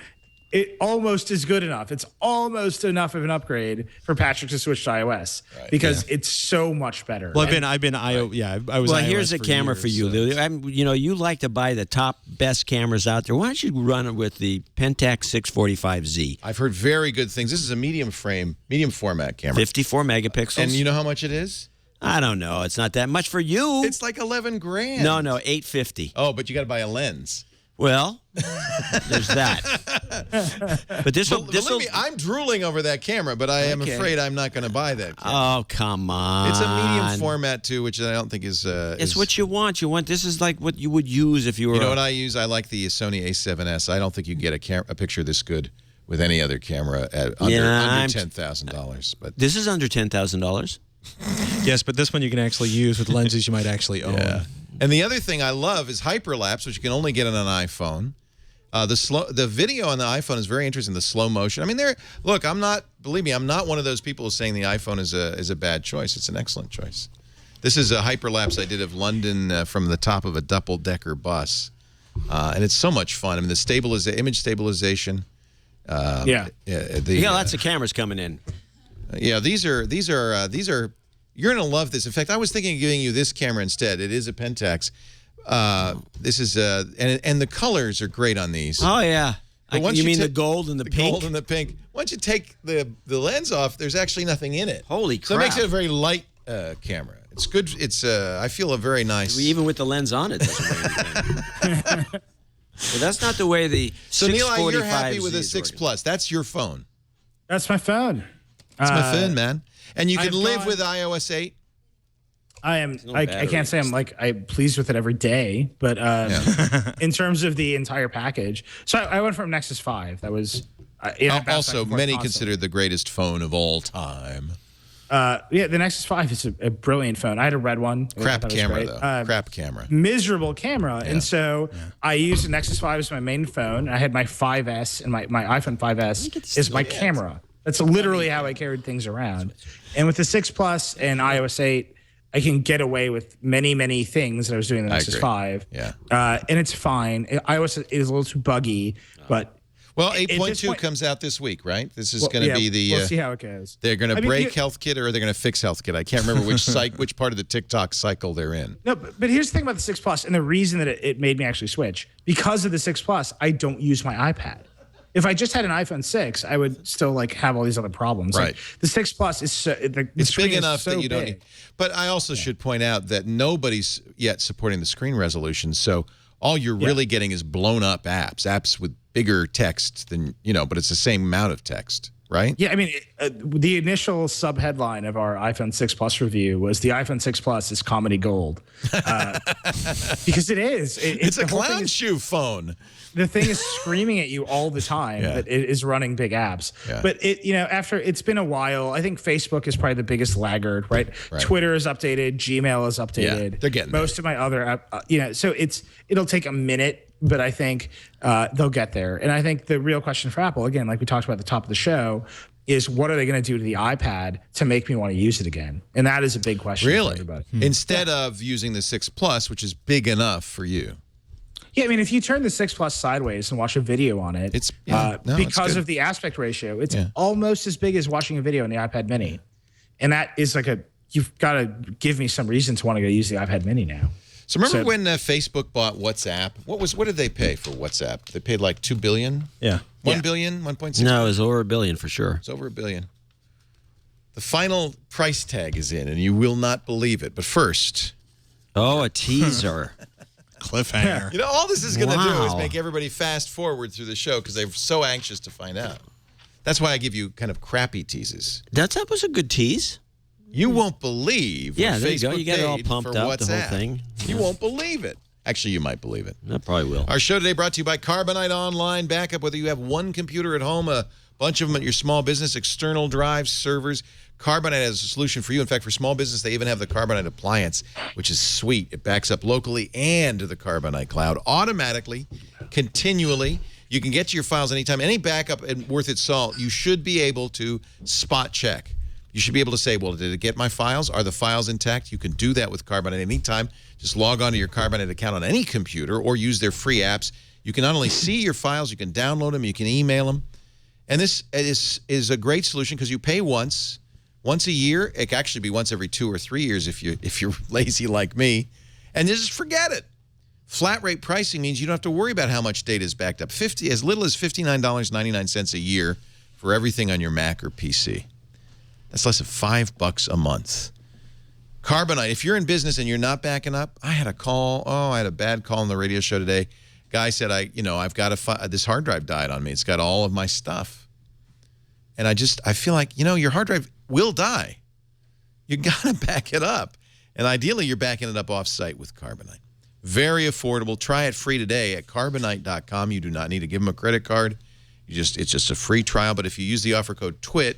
it almost is good enough. It's almost enough of an upgrade for Patrick to switch to iOS because it's so much better. Well, I've been iOS. Yeah, I was. Well, iOS here's a camera for you, Lou. You like to buy the top best cameras out there. Why don't you run it with the Pentax 645Z? I've heard very good things. This is a medium format camera, 54 megapixels. And you know how much it is? I don't know. It's not that much for you. It's like $11,000. No, $850. Oh, but you got to buy a lens. Well, there's that. But believe me, I'm drooling over that camera, but I am afraid I'm not going to buy that camera. Oh, come on. It's a medium format, too, which I don't think is... it's what you want. This is like what you would use if you were... You know what I use? I like the Sony A7S. I don't think you can get a picture this good with any other camera at under $10,000. But this is under $10,000. Yes, but this one you can actually use with lenses you might actually own. Yeah. And the other thing I love is hyperlapse, which you can only get on an iPhone. The video on the iPhone is very interesting. The slow motion. I mean, believe me, I'm not one of those people who's saying the iPhone is a bad choice. It's an excellent choice. This is a hyperlapse I did of London from the top of a double-decker bus, and it's so much fun. I mean, the image stabilization. You got lots of cameras coming in. Yeah, these are. You're going to love this. In fact, I was thinking of giving you this camera instead. It is a Pentax. This is and the colors are great on these. Oh yeah. You mean the gold and the pink? Gold and the pink. Once you take the lens off, there's actually nothing in it. Holy crap! So it makes it a very light camera. It's good. It's I feel a very nice. Even with the lens on it, doesn't weigh anything. Well, that's not the way the. So Nilay, you're happy with a 6 Plus? That's your phone. That's my phone. That's my phone, man. And you can live with iOS 8? I am. I can't say I'm pleased with it every day, but in terms of the entire package. So I went from Nexus 5. That was also many consider the greatest phone of all time. The Nexus 5 is a brilliant phone. I had a red one. Crap camera, though. Crap camera. Miserable camera. Yeah. And so I used the Nexus 5 as my main phone. I had my 5S, and my iPhone 5S is my camera. That's literally how I carried things around. And with the 6 Plus and iOS 8, I can get away with many, many things that I was doing in the Nexus 5. Yeah. And it's fine. iOS is a little too buggy, but Well, At this 8.2 point- comes out this week, right? This is going to be the. We'll see how it goes. They're going to I mean, break HealthKit, or they're going to fix HealthKit. I can't remember which part of the TikTok cycle they're in. No, but here's the thing about the 6 Plus, and the reason that it made me actually switch. Because of the 6 Plus, I don't use my iPad. If I just had an iPhone 6, I would still like have all these other problems. Right. Like, the 6 Plus is so the It's screen big is enough so that you don't big. need. But I also should point out that nobody's yet supporting the screen resolution. So all you're really getting is blown up apps with bigger text than, but it's the same amount of text, right? Yeah, I mean, the initial sub-headline of our iPhone 6 Plus review was the iPhone 6 Plus is comedy gold. Because it is. It's a the whole thing clown is- shoe phone. The thing is screaming at you all the time that it is running big apps. Yeah. But after it's been a while, I think Facebook is probably the biggest laggard, right? Twitter is updated, Gmail is updated. Yeah, they're getting most of my other app, so it'll take a minute, but I think they'll get there. And I think the real question for Apple, again, like we talked about at the top of the show, is what are they going to do to the iPad to make me want to use it again? And that is a big question for Really? everybody. Instead of using the 6 Plus, which is big enough for you. Yeah, I mean, if you turn the 6 Plus sideways and watch a video on it, It's because good. of the aspect ratio, it's almost as big as watching a video on the iPad Mini, and that is like you've got to give me some reason to want to go use the iPad Mini now. So remember when Facebook bought WhatsApp? What did they pay for WhatsApp? They paid like $2 billion. Yeah. 1 billion, 1.6. No, it was over $1 billion for sure. It's over $1 billion. The final price tag is in, and you will not believe it. But first, Oh, a teaser. Cliffhanger. all this is going to do is Wow. make everybody fast forward through the show because they're so anxious to find out. That's why I give you kind of crappy teases. That was a good tease. You won't believe. Yeah, what there you go. Facebook You got it all paid pumped for up, the whole WhatsApp. thing. You won't believe it. Actually, you might believe it. I probably will. Our show today brought to you by Carbonite Online Backup. Whether you have one computer at home, a bunch of them at your small business, external drives, servers, Carbonite has a solution for you. In fact, for small business, they even have the Carbonite appliance, which is sweet. It backs up locally and to the Carbonite cloud automatically, continually. You can get to your files anytime. Any backup worth its salt, you should be able to spot check. You should be able to say, well, did it get my files? Are the files intact? You can do that with Carbonite anytime. Just log on to your Carbonite account on any computer or use their free apps. You can not only see your files, you can download them, you can email them. And this is a great solution because you pay once a year. It can actually be once every 2 or 3 years if you're lazy like me. And just forget it. Flat rate pricing means you don't have to worry about how much data is backed up. As little as $59.99 a year for everything on your Mac or PC. That's less than $5 a month. Carbonite, if you're in business and you're not backing up, I had a bad call on the radio show today. Guy said, I've got this hard drive died on me. It's got all of my stuff. And I feel like, your hard drive will die. You got to back it up. And ideally, you're backing it up off-site with Carbonite. Very affordable. Try it free today at Carbonite.com. You do not need to give them a credit card. It's just a free trial. But if you use the offer code TWIT,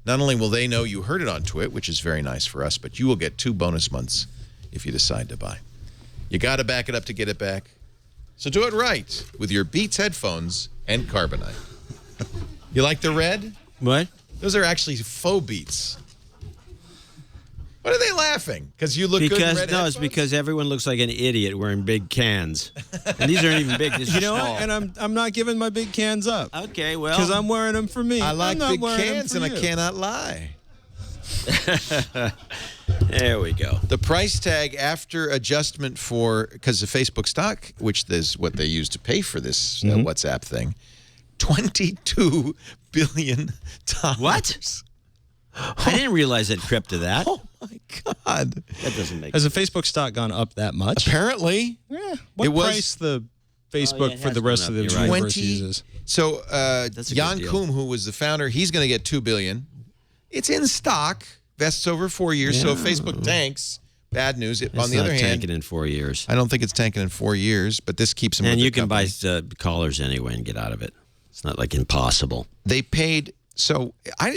not only will they know you heard it on Twit, which is very nice for us, but you will get 2 bonus months if you decide to buy. You got to back it up to get it back. So do it right with your Beats headphones and Carbonite. You like the red? What? Those are actually faux Beats. What are they laughing? Because you look good in red It's headphones? because everyone looks like an idiot wearing big cans. And these aren't even big. These are small. And I'm not giving my big cans up Okay, well. because I'm wearing them for me. I like I'm not big wearing them cans, for and I you. cannot lie. There we go. The price tag after adjustment because the Facebook stock, which is what they use to pay for this WhatsApp thing, $22 billion. What? I didn't realize it crept to that. Oh, my God. That doesn't make Has sense. the Facebook stock gone up that much? Apparently. Yeah. What It was- price the Facebook yeah, it for has the rest gone of up, the you're right. universe uses? So a good Jan deal. Koum, who was the founder, he's going to get $2 billion. It's in stock, vests over 4 years. So if Facebook tanks, bad news. It's On the not other hand, tanking in 4 years. I don't think it's tanking in 4 years, but this keeps them And with you the can buy company. callers anyway and get out of it. It's not like impossible. They paid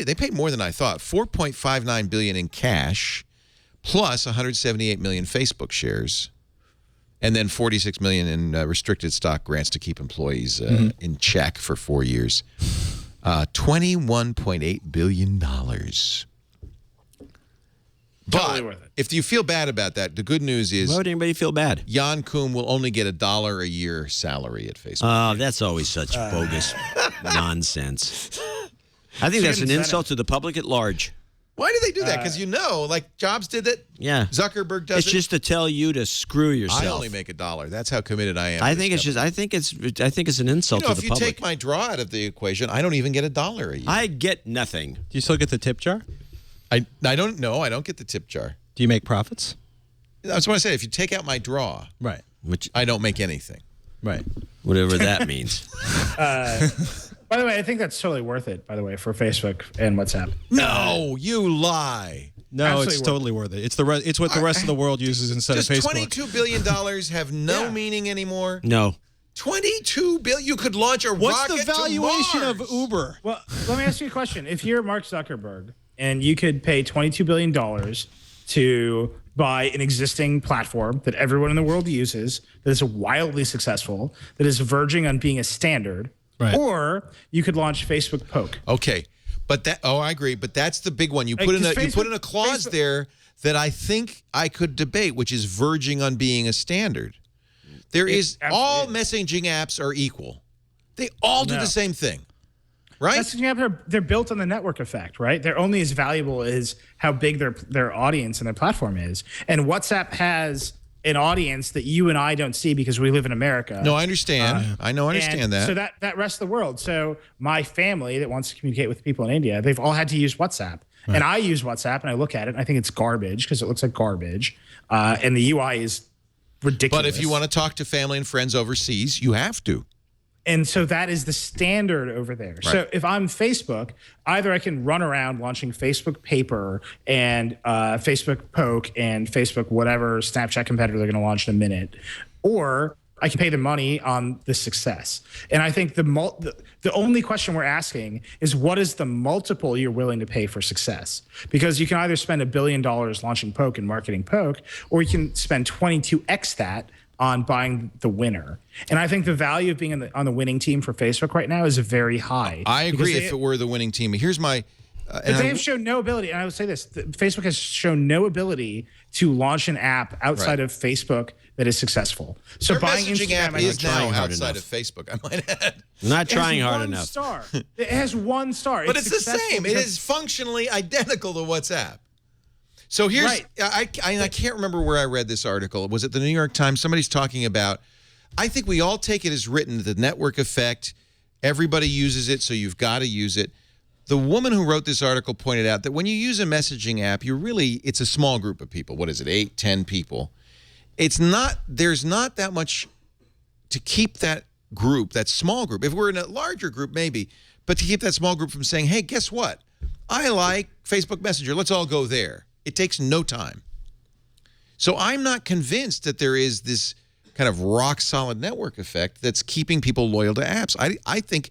they paid more than I thought. $4.59 billion in cash, plus 178 million Facebook shares, and then 46 million in restricted stock grants to keep employees in check for 4 years. $21.8 billion. Totally worth it. If you feel bad about that, the good news is Why would anybody feel bad? Jan Koum will only get $1 a year salary at Facebook. Oh, that's always such bogus nonsense. I think that's an insult to the public at large. Why do they do that? Because like Jobs did that. Yeah. Zuckerberg does It's just to tell you to screw yourself. I only make $1. That's how committed I am. I think it's an insult to the if you public. take my draw out of the equation, I don't even get $1 a year. I get nothing. Do you still get the tip jar? I don't know. I don't get the tip jar. Do you make profits? That's what I say. If you take out my draw, Right. Which I don't make anything. Right. whatever that means. By the way, I think that's totally worth it, by the way, for Facebook and WhatsApp. No, you lie. No, Absolutely it's totally worth it. It's what the rest of the world uses instead Does of Facebook. $22 billion have no meaning anymore? No. $22 billion? You could launch a What's rocket the valuation to of Mars. Uber? Well, let me ask you a question. If you're Mark Zuckerberg and you could pay $22 billion to buy an existing platform that everyone in the world uses, that is wildly successful, that is verging on being a standard, Right. or you could launch Facebook Poke. Okay, but I agree. But that's the big one. You put in a clause there that I think I could debate, which is verging on being a standard. All messaging apps are equal. They all do the same thing, right? Messaging apps they're built on the network effect, right? They're only as valuable as how big their audience and their platform is. And WhatsApp has an audience that you and I don't see because we live in America. No, I understand. I understand that. So that rest of the world. So my family that wants to communicate with people in India, they've all had to use WhatsApp. Right. And I use WhatsApp and I look at it and I think it's garbage because it looks like garbage. And the UI is ridiculous. But if you want to talk to family and friends overseas, you have to. And so that is the standard over there. Right. So if I'm Facebook, either I can run around launching Facebook Paper and Facebook Poke and Facebook whatever Snapchat competitor they're going to launch in a minute, or I can pay the money on the success. And I think the only question we're asking is what is the multiple you're willing to pay for success? Because you can either spend $1 billion launching Poke and marketing Poke, or you can spend 22x that on buying the winner. And I think the value of being on the winning team for Facebook right now is very high. I agree if it were the winning team. Here's my... But they have shown no ability, and I would say this, Facebook has shown no ability to launch an app outside of Facebook that is successful. So their buying messaging Instagram app is now hard outside enough. of Facebook, I might add. Not trying hard enough. Star. It has 1 star. But it's the same. It is functionally identical to WhatsApp. So here's, Right. I can't remember where I read this article. Was it the New York Times? Somebody's talking about, I think we all take it as written, the network effect. Everybody uses it, so you've got to use it. The woman who wrote this article pointed out that when you use a messaging app, it's a small group of people. What is it, 8, 10 people? There's not that much to keep that group, that small group. If we're in a larger group, maybe, but to keep that small group from saying, hey, guess what? I like Facebook Messenger. Let's all go there. It takes no time. So I'm not convinced that there is this kind of rock-solid network effect that's keeping people loyal to apps. I think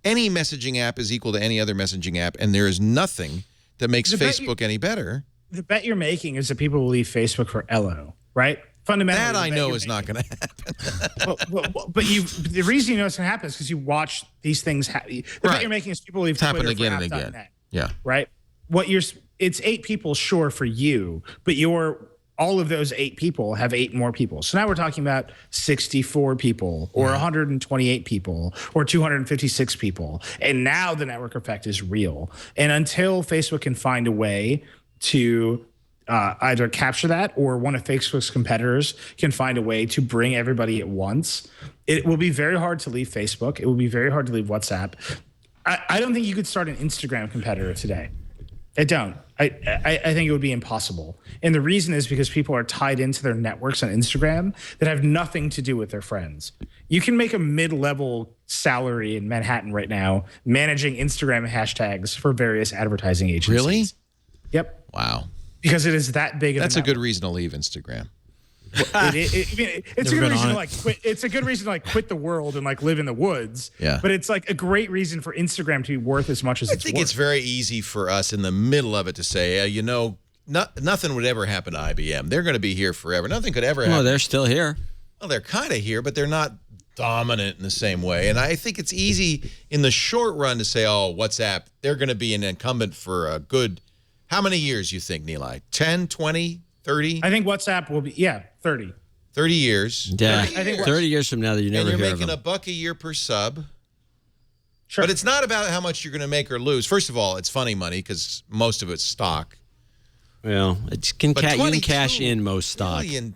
any messaging app is equal to any other messaging app, and there is nothing that makes Facebook any better. The bet you're making is that people will leave Facebook for Elo, right? Fundamentally, that I know is not going to happen. but the reason you know it's going to happen is because you watch these things happen. The bet you're making is people leave Happen Twitter again for and again. app.net, Yeah. Right? It's 8 people, sure, for you, but all of those 8 people have 8 more people. So now we're talking about 64 people or 128 people or 256 people. And now the network effect is real. And until Facebook can find a way to either capture that or one of Facebook's competitors can find a way to bring everybody at once, it will be very hard to leave Facebook. It will be very hard to leave WhatsApp. I don't think you could start an Instagram competitor today. I don't. I think it would be impossible. And the reason is because people are tied into their networks on Instagram that have nothing to do with their friends. You can make a mid-level salary in Manhattan right now managing Instagram hashtags for various advertising agencies. Really? Yep. Wow. Because it is that big of That's a a good reason to leave Instagram. it's a good reason to quit. It's a good reason to quit the world and live in the woods. Yeah. But it's a great reason for Instagram to be worth as much as it's worth. I think it's very easy for us in the middle of it to say, nothing would ever happen to IBM. They're going to be here forever. Nothing could ever happen. Well, they're still here. Well, they're kind of here, but they're not dominant in the same way. And I think it's easy in the short run to say, oh, WhatsApp, they're going to be an incumbent for a good How many years you think, Nilay? 10, 20, 30? I think WhatsApp will be 30. 30 years. Yeah, 30 30 years from now, you never and you're hear of making them. $1 a year per sub. Sure. But it's not about how much you're going to make or lose. First of all, it's funny money because most of it's stock. Well, you can cash in most stock. $1 billion.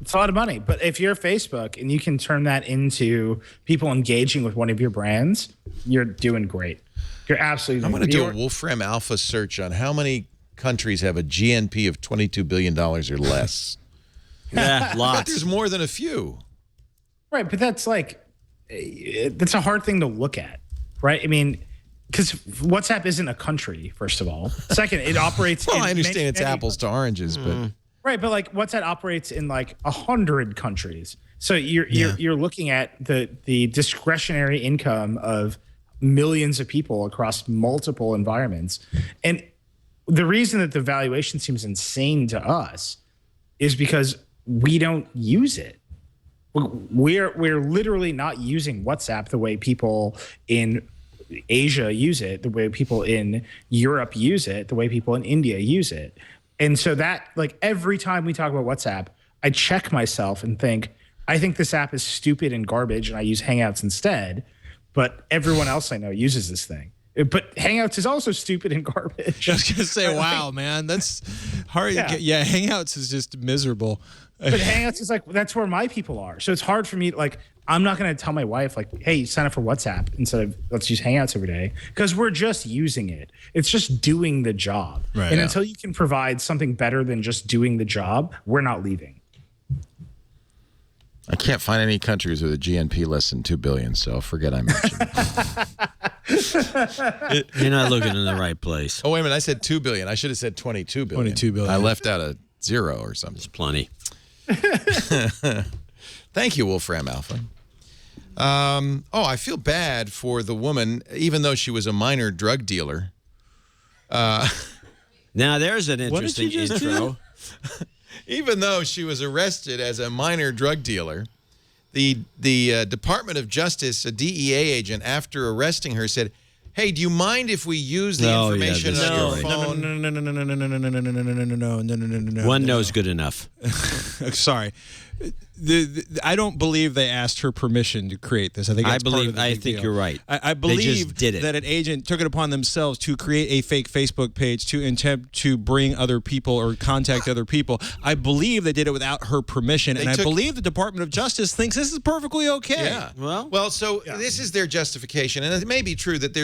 It's a lot of money. But if you're Facebook and you can turn that into people engaging with one of your brands, you're doing great. You're absolutely I'm going to do a Wolfram Alpha search on how many countries have a GNP of $22 billion or less. Yeah, But lots. there's more than a few. Right, but that's that's a hard thing to look at, right? I mean, because WhatsApp isn't a country, first of all. Second, it operates Well, in I understand it's many apples to oranges, but right, but like WhatsApp operates in like 100 countries. So you're looking at the discretionary income of millions of people across multiple environments. And the reason that the valuation seems insane to us is because we don't use it. We're literally not using WhatsApp the way people in Asia use it, the way people in Europe use it, the way people in India use it. And so that, like, every time we talk about WhatsApp, I check myself and think, I think this app is stupid and garbage and I use Hangouts instead. But everyone else I know uses this thing. But Hangouts is also stupid and garbage. I was going to say, wow, man, that's hard. Yeah, Hangouts is just miserable. But Hangouts is like, that's where my people are. So it's hard for me. Like, I'm not going to tell my wife, like, hey, sign up for WhatsApp instead of let's use Hangouts every day, because we're just using it. It's just doing the job. Right, and until you can provide something better than just doing the job, we're not leaving. I can't find any countries with a GNP less than 2 billion, so forget I mentioned it. You're not looking in the right place. Oh, wait a minute. I said 2 billion. I should have said 22 billion. 22 billion. I left out a zero or something. It's plenty. Thank you, Wolfram Alpha. I feel bad for the woman, even though she was a minor drug dealer. Now, there's an interesting intro. Even though she was arrested as a minor drug dealer, the Department of Justice, a DEA agent, after arresting her, said, "Hey, do you mind if we use the information on your phone?" No. One no's good enough. Sorry. I don't believe they asked her permission to create this. I think that's part of the big deal. You're right. I believe they just did it. That an agent took it upon themselves to create a fake Facebook page to attempt to bring other people or contact other people. I believe they did it without her permission, and I believe the Department of Justice thinks this is perfectly okay. Yeah. So this is their justification, and it may be true that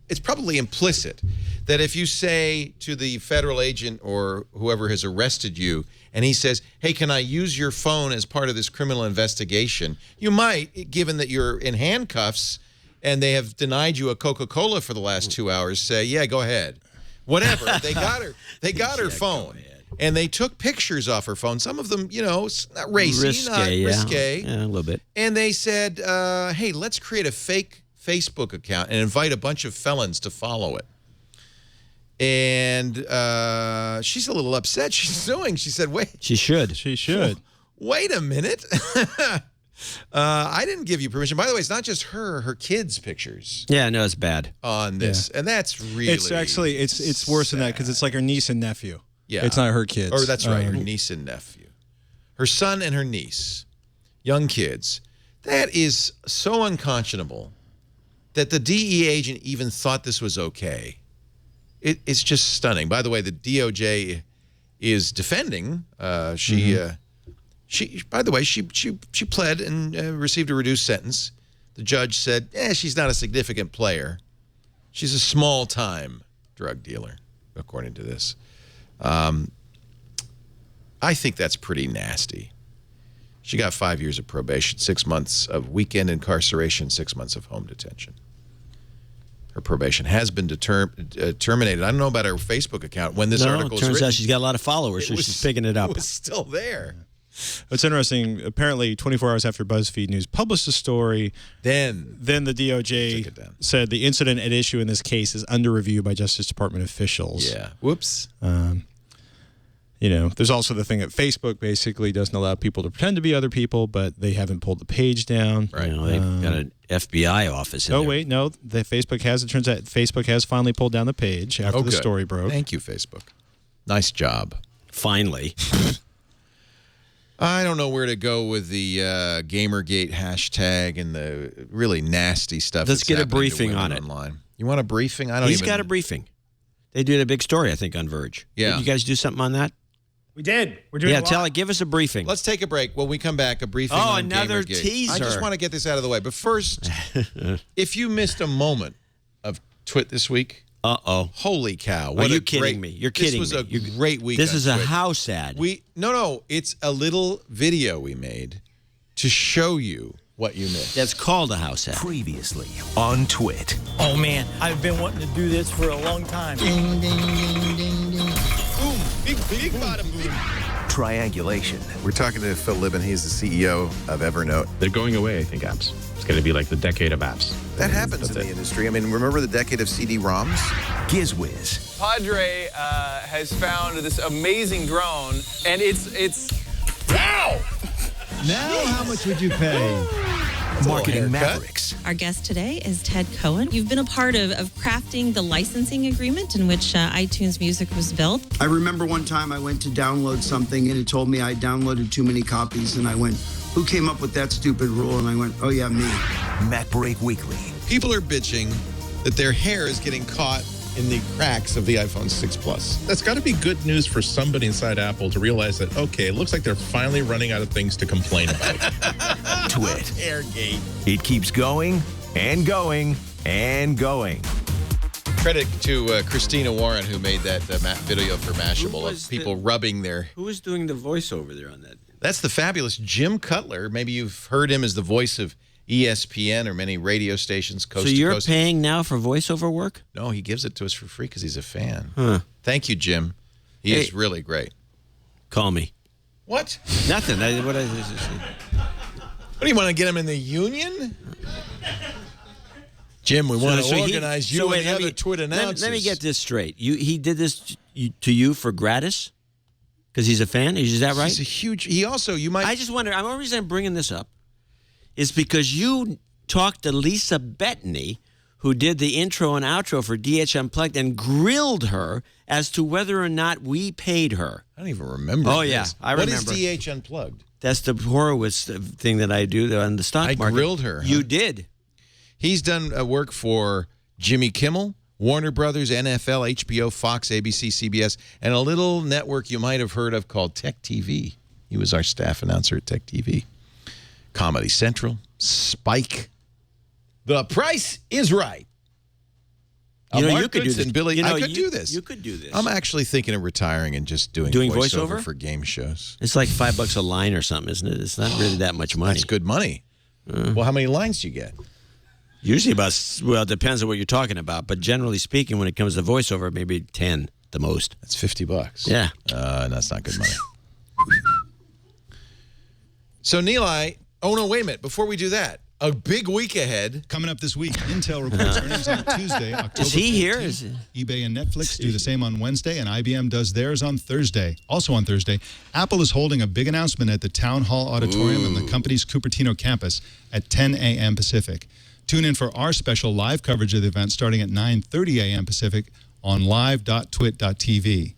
it's probably implicit that if you say to the federal agent or whoever has arrested you, and he says, "Hey, can I use your phone as part of this criminal investigation?" You might, given that you're in handcuffs and they have denied you a Coca-Cola for the last 2 hours, say, "Yeah, go ahead." Whatever. They got her. They got her phone. And they took pictures off her phone. Some of them, not racy, not risque. Yeah, a little bit. And they said, "Hey, let's create a fake Facebook account and invite a bunch of felons to follow it." And she's a little upset. She's suing. She said, "Wait." She should. Wait a minute. I didn't give you permission. By the way, it's not just her kids' pictures. Yeah, no, it's bad. On this. Yeah. And that's really It's actually, it's worse than that because it's like her niece and nephew. Yeah. It's not her kids. Or that's right, her niece and nephew. Her son and her niece. Young kids. That is so unconscionable that the DEA agent even thought this was okay. It's just stunning. By the way, the DOJ is defending. She by the way, she pled and received a reduced sentence. The judge said, she's not a significant player. She's a small-time drug dealer, according to this. I think that's pretty nasty. She got 5 years of probation, 6 months of weekend incarceration, 6 months of home detention. Her probation has been terminated. I don't know about her Facebook account when this article was written. Turns out she's got a lot of followers, so she's picking it up. It was still there. It's interesting. Apparently, 24 hours after BuzzFeed News published the story, then the DOJ said the incident at issue in this case is under review by Justice Department officials. Yeah. Whoops. There's also the thing that Facebook basically doesn't allow people to pretend to be other people, but they haven't pulled the page down. Right. They've got an FBI office in there. Oh, wait, no. It turns out Facebook has finally pulled down the page after the story broke. Thank you, Facebook. Nice job. Finally. I don't know where to go with the Gamergate hashtag and the really nasty stuff. Let's that's get a happening to briefing women on it. Online. You want a briefing? He's got a briefing. They did a big story, I think, on Verge. Yeah. Did you guys do something on that? We did. We're doing. Yeah, give us a briefing. Let's take a break. When we come back, a briefing on another Gamergate. teaser. I just want to get this out of the way. But first, if you missed a moment of Twit this week, holy cow! Are you kidding me? You're kidding me. This was a great week. This is a Twit. house ad. No. It's a little video we made to show you what you missed. That's called a house ad. Previously on Twit. Oh man, I've been wanting to do this for a long time. Ding, ding, ding, ding, ding. Boom! Big bottom boom. Triangulation. We're talking to Phil Libben. He's the CEO of Evernote. They're going away, I think, apps. It's going to be like the decade of apps. That happens in the industry. I mean, remember the decade of CD-ROMs? Gizwiz. Padre has found this amazing drone, and it's wow! Now, how much would you pay? Marketing Mavericks. Our guest today is Ted Cohen. You've been a part of crafting the licensing agreement in which iTunes Music was built. I remember one time I went to download something and it told me I downloaded too many copies, and I went, who came up with that stupid rule? And I went, oh yeah, me. Mac Break Weekly. People are bitching that their hair is getting caught in the cracks of the iPhone 6 Plus. That's got to be good news for somebody inside Apple to realize that, okay, it looks like they're finally running out of things to complain about. Twit. Airgate. It keeps going and going and going. Credit to Christina Warren, who made that video for Mashable of people rubbing their... Who was doing the voiceover there on that? That's the fabulous Jim Cutler. Maybe you've heard him as the voice of ESPN or many radio stations coast to coast. So you're paying now for voiceover work? No, he gives it to us for free because he's a fan. Huh. Thank you, Jim. He is really great. Call me. What? Nothing. What do you want to get him in the union? Jim, we want to organize you and the other Twitter announcers. Let me get this straight. He did this to you for gratis? Because he's a fan? Is that right? He's a huge... He also... You might... I just wonder... The only reason I'm bringing this up is because you talked to Lisa Bettany, who did the intro and outro for DH Unplugged, and grilled her as to whether or not we paid her. I don't even remember. Oh, yeah. I remember. What is DH Unplugged? That's the Horowitz thing that I do on the stock market. I grilled her. You did. He's done work for Jimmy Kimmel, Warner Brothers, NFL, HBO, Fox, ABC, CBS, and a little network you might have heard of called Tech TV. He was our staff announcer at Tech TV. Comedy Central, Spike. The Price is Right. You could do this. Billy, I could do this. You could do this. I'm actually thinking of retiring and just doing voiceover for game shows. It's like $5 a line or something, isn't it? It's not really that much money. That's good money. Well, how many lines do you get? Usually it depends on what you're talking about, but generally speaking, when it comes to voiceover, maybe 10 the most. That's $50. Yeah. That's not good money. So, Nilay, oh, no, wait a minute. Before we do that, a big week ahead. Coming up this week, Intel reports earnings on Tuesday, October 15th. Is he here? eBay and Netflix do the same on Wednesday, and IBM does theirs on Thursday. Also on Thursday, Apple is holding a big announcement at the Town Hall Auditorium in the company's Cupertino campus at 10 a.m. Pacific. Tune in for our special live coverage of the event starting at 9:30 a.m. Pacific on live.twit.tv.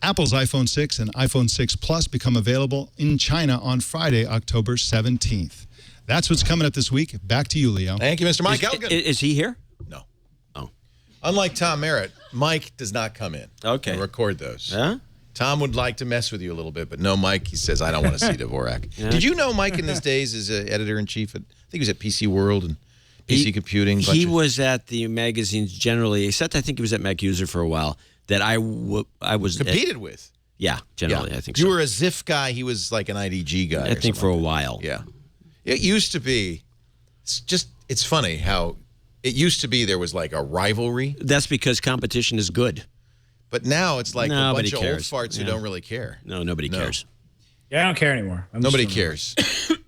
Apple's iPhone 6 and iPhone 6 Plus become available in China on Friday, October 17th. That's what's coming up this week. Back to you, Leo. Thank you, Mr. Mike Elgin. Is he here? No. Oh. Unlike Tom Merritt, Mike does not come in. Okay. And record those. Huh? Tom would like to mess with you a little bit, but no, Mike, he says, I don't want to see Dvorak. Yeah. Did you know Mike in his days is editor-in-chief at, I think he was at PC World and PC Computing? He was at the magazines generally, except I think he was at Mac User for a while, that I was... Competed with? Yeah, generally, I think so. You were a Ziff guy, he was like an IDG guy. I think for a while. Yeah. It used to be, it's funny how it used to be there was like a rivalry. That's because competition is good. But now it's like a bunch of old cares. farts who don't really care. No, nobody cares. Yeah, I don't care anymore. Nobody cares.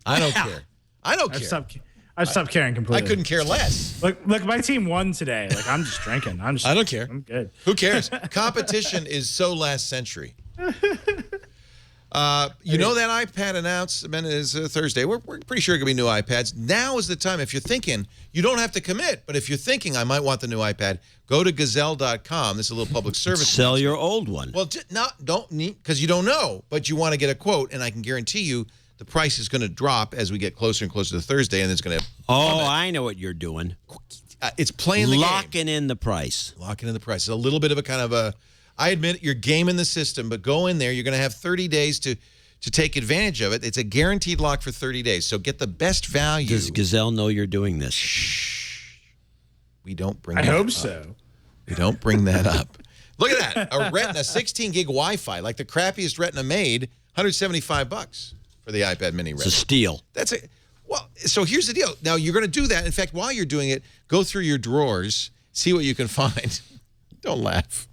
I don't care. I don't care. I've stopped caring completely. I couldn't care less. Look, my team won today. Like, I'm just drinking. I don't care. I'm good. Who cares? Competition is so last century. You know that iPad announcement is Thursday. We're pretty sure it's going to be new iPads. Now is the time. If you're thinking, you don't have to commit, but if you're thinking, I might want the new iPad, go to Gazelle.com. This is a little public service. Sell your old one. Well, don't need, because you don't know, but you want to get a quote, and I can guarantee you the price is going to drop as we get closer and closer to Thursday, and it's going to plummet. I know what you're doing. It's playing the game. Locking in the price. Locking in the price. It's a little bit of a kind of a, I admit you're gaming the system, but go in there. You're going to have 30 days to take advantage of it. It's a guaranteed lock for 30 days. So get the best value. Does Gazelle know you're doing this? Shh. We don't bring I that hope up. so. We don't bring that up. Look at that. A Retina 16 gig Wi-Fi, like the crappiest Retina made, $175 for the iPad mini Retina. It's a steal. That's it. Well, so here's the deal. Now, you're going to do that. In fact, while you're doing it, go through your drawers, see what you can find. Don't laugh.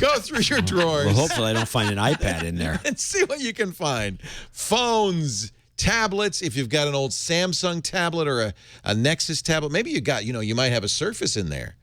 Go through your drawers. Well, hopefully I don't find an iPad in there. And see what you can find. Phones, tablets, if you've got an old Samsung tablet or a Nexus tablet. Maybe you might have a Surface in there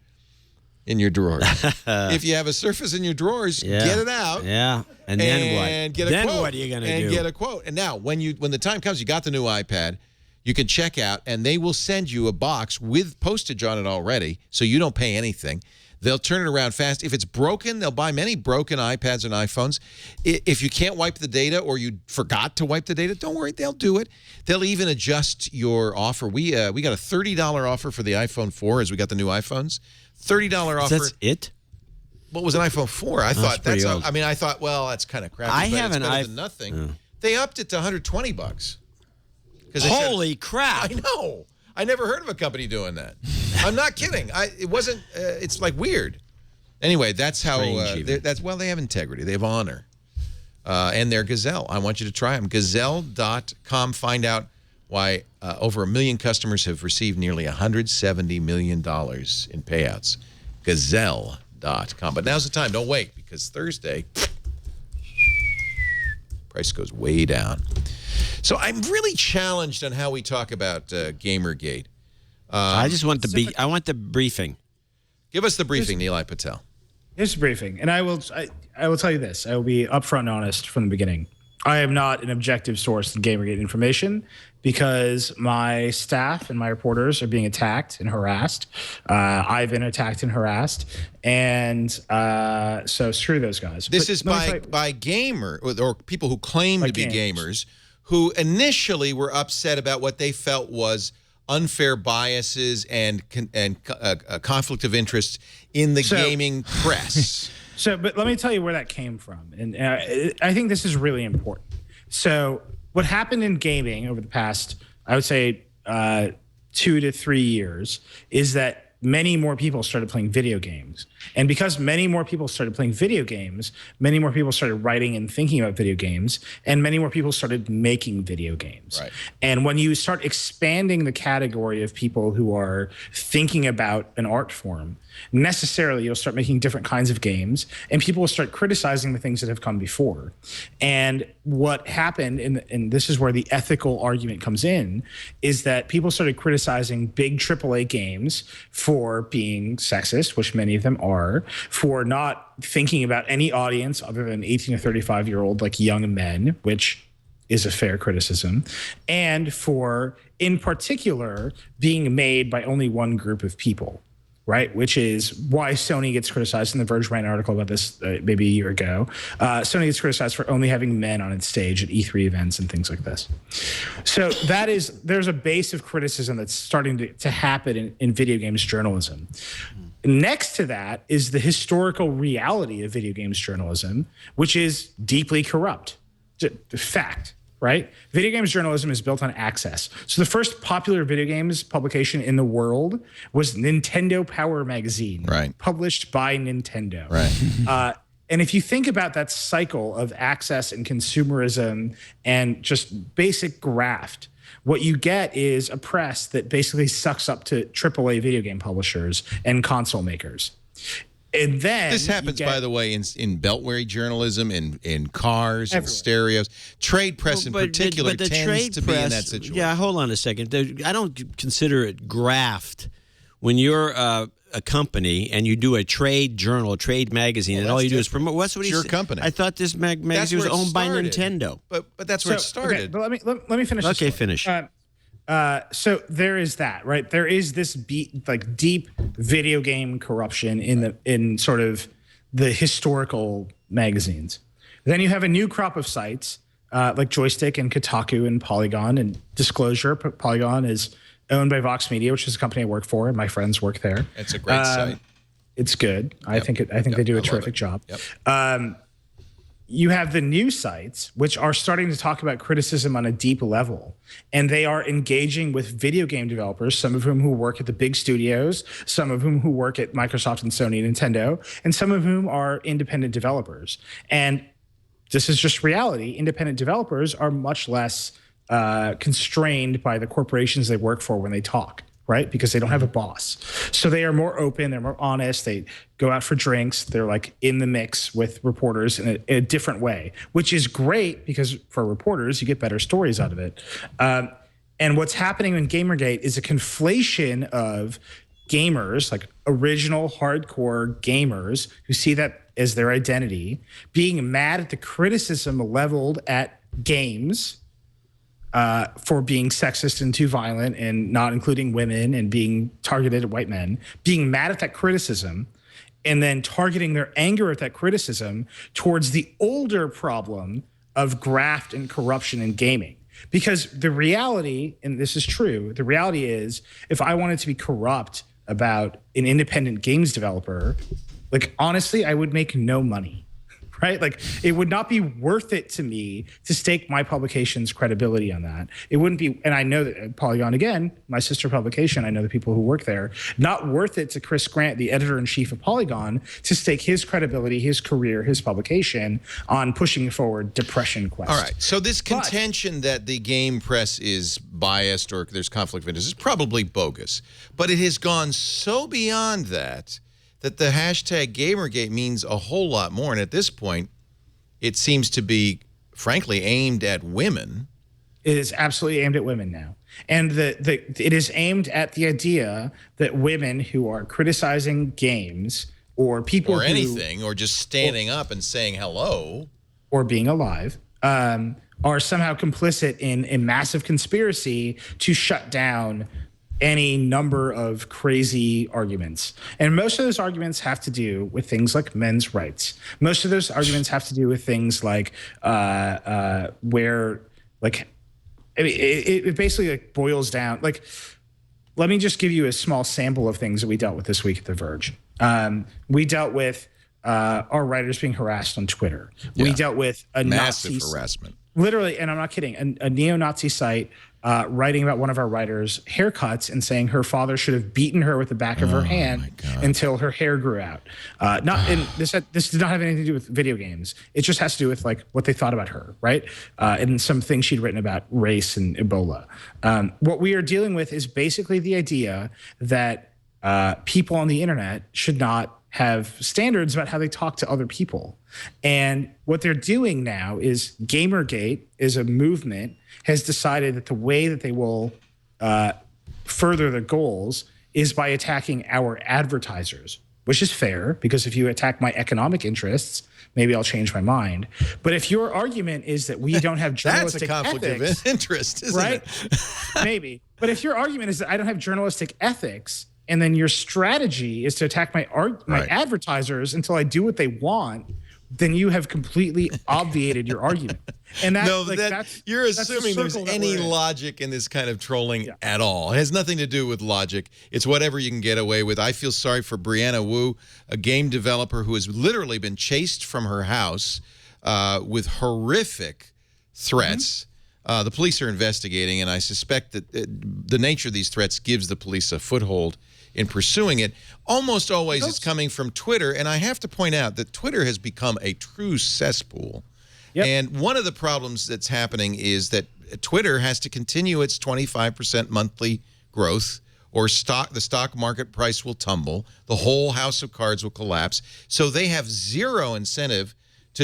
in your drawers. If you have a Surface in your drawers, get it out. Yeah. And then what? And get a then quote. What are you going to do? And get a quote. And now, when the time comes, you got the new iPad, you can check out, and they will send you a box with postage on it already, so you don't pay anything. They'll turn it around fast. If it's broken, they'll buy many broken iPads and iPhones. If you can't wipe the data or you forgot to wipe the data, don't worry, they'll do it. They'll even adjust your offer. We got a $30 offer for the iPhone 4 as we got the new iPhones. $30 offer. That's it? What was an iPhone 4? I thought pretty old. I thought, well, that's kind of crappy. I but have it's an better iPhone. than nothing. They upped it to $120. Holy crap! I know. I never heard of a company doing that. I'm not kidding. It wasn't. It's like weird. Anyway, that's how. They have integrity. They have honor, and they're Gazelle. I want you to try them. Gazelle.com. Find out why over 1 million customers have received nearly $170 million in payouts. Gazelle.com. But now's the time. Don't wait, because Thursday, price goes way down. So I'm really challenged on how we talk about Gamergate. I just want I want the briefing. Give us the briefing, Nilay Patel. Here's the briefing, and I will tell you this. I will be upfront and honest from the beginning. I am not an objective source in Gamergate information because my staff and my reporters are being attacked and harassed. I've been attacked and harassed, and so screw those guys. This is by gamer or people who claim to be gamers who initially were upset about what they felt was unfair biases and conflict of interest in the gaming press. But let me tell you where that came from. And I think this is really important. So what happened in gaming over the past, I would say, 2 to 3 years is that many more people started playing video games. And because many more people started playing video games, many more people started writing and thinking about video games, and many more people started making video games. Right. And when you start expanding the category of people who are thinking about an art form, necessarily you'll start making different kinds of games, and people will start criticizing the things that have come before. And what happened, and this is where the ethical argument comes in, is that people started criticizing big AAA games for being sexist, which many of them are, for not thinking about any audience other than 18 to 35-year-old, like young men, which is a fair criticism, and for, in particular, being made by only one group of people. Right, which is why Sony gets criticized. And The Verge ran an article about this maybe a year ago. Sony gets criticized for only having men on its stage at E3 events and things like this. So there's a base of criticism that's starting to happen in video games journalism. Next to that is the historical reality of video games journalism, which is deeply corrupt. Fact. Right? Video games journalism is built on access. So the first popular video games publication in the world was Nintendo Power Magazine, published by Nintendo. Right. And if you think about that cycle of access and consumerism and just basic graft, what you get is a press that basically sucks up to AAA video game publishers and console makers. And then this happens, by the way, in beltway journalism, in cars, and stereos. Trade press in particular tends to be in that situation. Yeah, hold on a second. I don't consider it graft when you're a company and you do a trade journal, a trade magazine, and all you do is promote. What's what your company. I thought this magazine was owned by Nintendo. But that's where it started. Okay, but let me finish. Okay, finish. So there is that, right? There is this deep video game corruption in sort of the historical magazines. Then you have a new crop of sites like Joystick and Kotaku and Polygon. And disclosure, Polygon is owned by Vox Media, which is a company I work for, and my friends work there. It's a great site. It's good. I think they do a terrific job. You have the new sites, which are starting to talk about criticism on a deep level, and they are engaging with video game developers, some of whom who work at the big studios, some of whom who work at Microsoft and Sony and Nintendo, and some of whom are independent developers. And this is just reality. Independent developers are much less constrained by the corporations they work for when they talk, right? Because they don't have a boss. So they are more open, they're more honest, they go out for drinks, they're like in the mix with reporters in a different way, which is great because for reporters, you get better stories out of it. And what's happening in Gamergate is a conflation of gamers, like original hardcore gamers who see that as their identity, being mad at the criticism leveled at games for being sexist and too violent and not including women and being targeted at white men, being mad at that criticism, and then targeting their anger at that criticism towards the older problem of graft and corruption in gaming. Because the reality, and this is true, the reality is if I wanted to be corrupt about an independent games developer, like honestly, I would make no money. Right? Like it would not be worth it to me to stake my publication's credibility on that. It wouldn't be, and I know that Polygon, again, my sister publication, I know the people who work there, not worth it to Chris Grant, the editor-in-chief of Polygon, to stake his credibility, his career, his publication on pushing forward Depression Quest. All right. So this contention that the game press is biased or there's conflict of interest is probably bogus. But it has gone so beyond that the hashtag Gamergate means a whole lot more. And at this point, it seems to be, frankly, aimed at women. It is absolutely aimed at women now. And it is aimed at the idea that women who are criticizing games or people or anything, or just standing up and saying hello. Or being alive, are somehow complicit in a massive conspiracy to shut down any number of crazy arguments. And most of those arguments have to do with things like men's rights. Most of those arguments have to do with things like where, like, I mean, it basically like boils down. Like, let me just give you a small sample of things that we dealt with this week at The Verge. We dealt with our writers being harassed on Twitter. Yeah. We dealt with a massive Nazi harassment. Literally, and I'm not kidding, a neo-Nazi site writing about one of our writers' haircuts and saying her father should have beaten her with the back of her hand until her hair grew out. This did not have anything to do with video games. It just has to do with like what they thought about her, right? And some things she'd written about race and Ebola. What we are dealing with is basically the idea that people on the internet should not have standards about how they talk to other people. And what they're doing now is Gamergate is a movement has decided that the way that they will further their goals is by attacking our advertisers, which is fair because if you attack my economic interests, maybe I'll change my mind. But if your argument is that we don't have journalistic that's a conflict ethics, of interest, isn't right? it? Maybe. But if your argument is that I don't have journalistic ethics, and then your strategy is to attack my advertisers until I do what they want, then you have completely obviated your argument. And you're assuming there's any logic in this kind of trolling at all. It has nothing to do with logic. It's whatever you can get away with. I feel sorry for Brianna Wu, a game developer who has literally been chased from her house with horrific threats. The police are investigating, and I suspect that the nature of these threats gives the police a foothold in pursuing it. Almost always it's coming from Twitter, and I have to point out that Twitter has become a true cesspool. Yep. And one of the problems that's happening is that Twitter has to continue its 25% monthly growth, or the stock market price will tumble, the whole house of cards will collapse. So they have zero incentive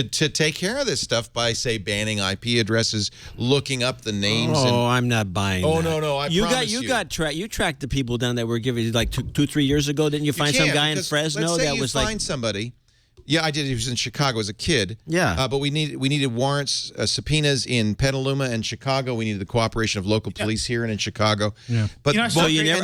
to take care of this stuff by, say, banning IP addresses, looking up the names. I'm not buying that. No, I promise you. You tracked the people down that were giving, like 2-3 years ago. Didn't you find some guy in Fresno let's say that you was find somebody. Yeah, I did. He was in Chicago as a kid. Yeah. But we needed warrants, subpoenas in Petaluma and Chicago. We needed the cooperation of local police here and in Chicago. Yeah. But so you never.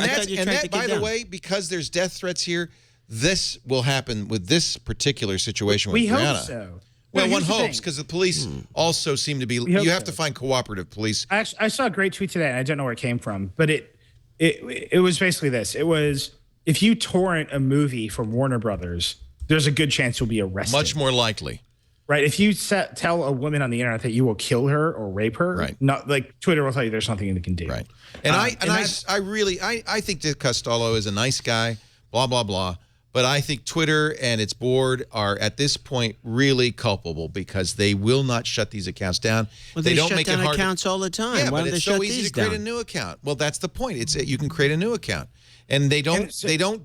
By the way, because there's death threats here, this will happen with this particular situation with we Brianna. hope so. Well, No, one here's the hopes thing. because the police also seem to be. You have to find cooperative police. I saw a great tweet today, and I don't know where it came from, but it was basically this. It was, if you torrent a movie from Warner Brothers, there's a good chance you'll be arrested. Much more likely. Right. If you tell a woman on the internet that you will kill her or rape her, right. Not like Twitter will tell you there's something you can do. Right. And I think Dick Costello is a nice guy, blah, blah, blah. But I think Twitter and its board are at this point really culpable because they will not shut these accounts down. Well, they don't shut make down it hard accounts all the time. Yeah, Why but don't it's they so shut easy these to create down? a new account. Well, that's the point. You can create a new account. And they don't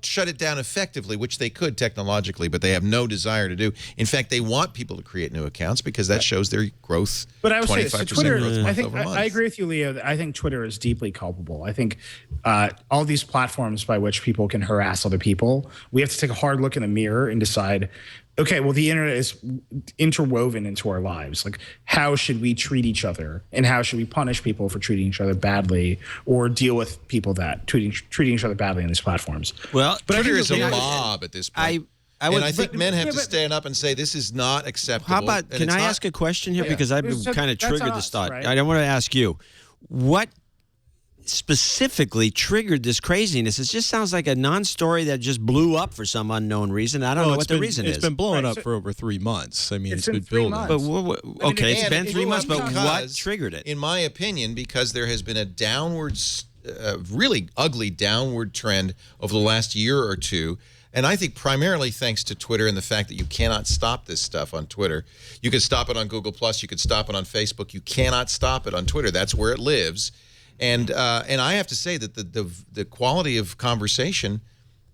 shut it down effectively, which they could technologically, but they have no desire to do. In fact, they want people to create new accounts because that shows their growth. But I would say, so Twitter, growth I think month. I agree with you, Leo. I think Twitter is deeply culpable. I think all these platforms by which people can harass other people, we have to take a hard look in the mirror and decide, okay, well, the internet is interwoven into our lives. Like, how should we treat each other, and how should we punish people for treating each other badly, or deal with people that treating each other badly on these platforms? Well, but Twitter is a mob at this point. I think men have to stand up and say this is not acceptable. How about? Can I ask a question here because I've been kind of triggered this thought. Right? I want to ask you, what specifically triggered this craziness? It just sounds like a non-story that just blew up for some unknown reason. I don't know what the reason is. It's been blowing up for over 3 months. I mean, it's been building. But okay, it's been 3 months. But what triggered it? In my opinion, because there has been a really ugly downward trend over the last year or two. And I think primarily thanks to Twitter and the fact that you cannot stop this stuff on Twitter. You could stop it on Google+. You could stop it on Facebook. You cannot stop it on Twitter. That's where it lives. And I have to say that the quality of conversation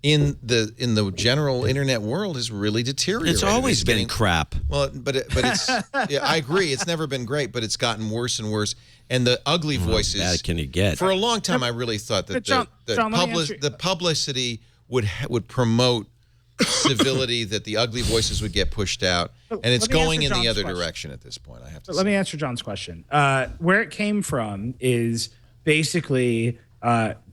in the general internet world has really deteriorated. It's always been crap. Well, but it's yeah, I agree. It's never been great, but it's gotten worse and worse. And the ugly voices. How bad can it get? For a long time, I really thought that the publicity would promote civility, that the ugly voices would get pushed out, and it's going in the other direction at this point. I have to say. Let me answer John's question. Where it came from is basically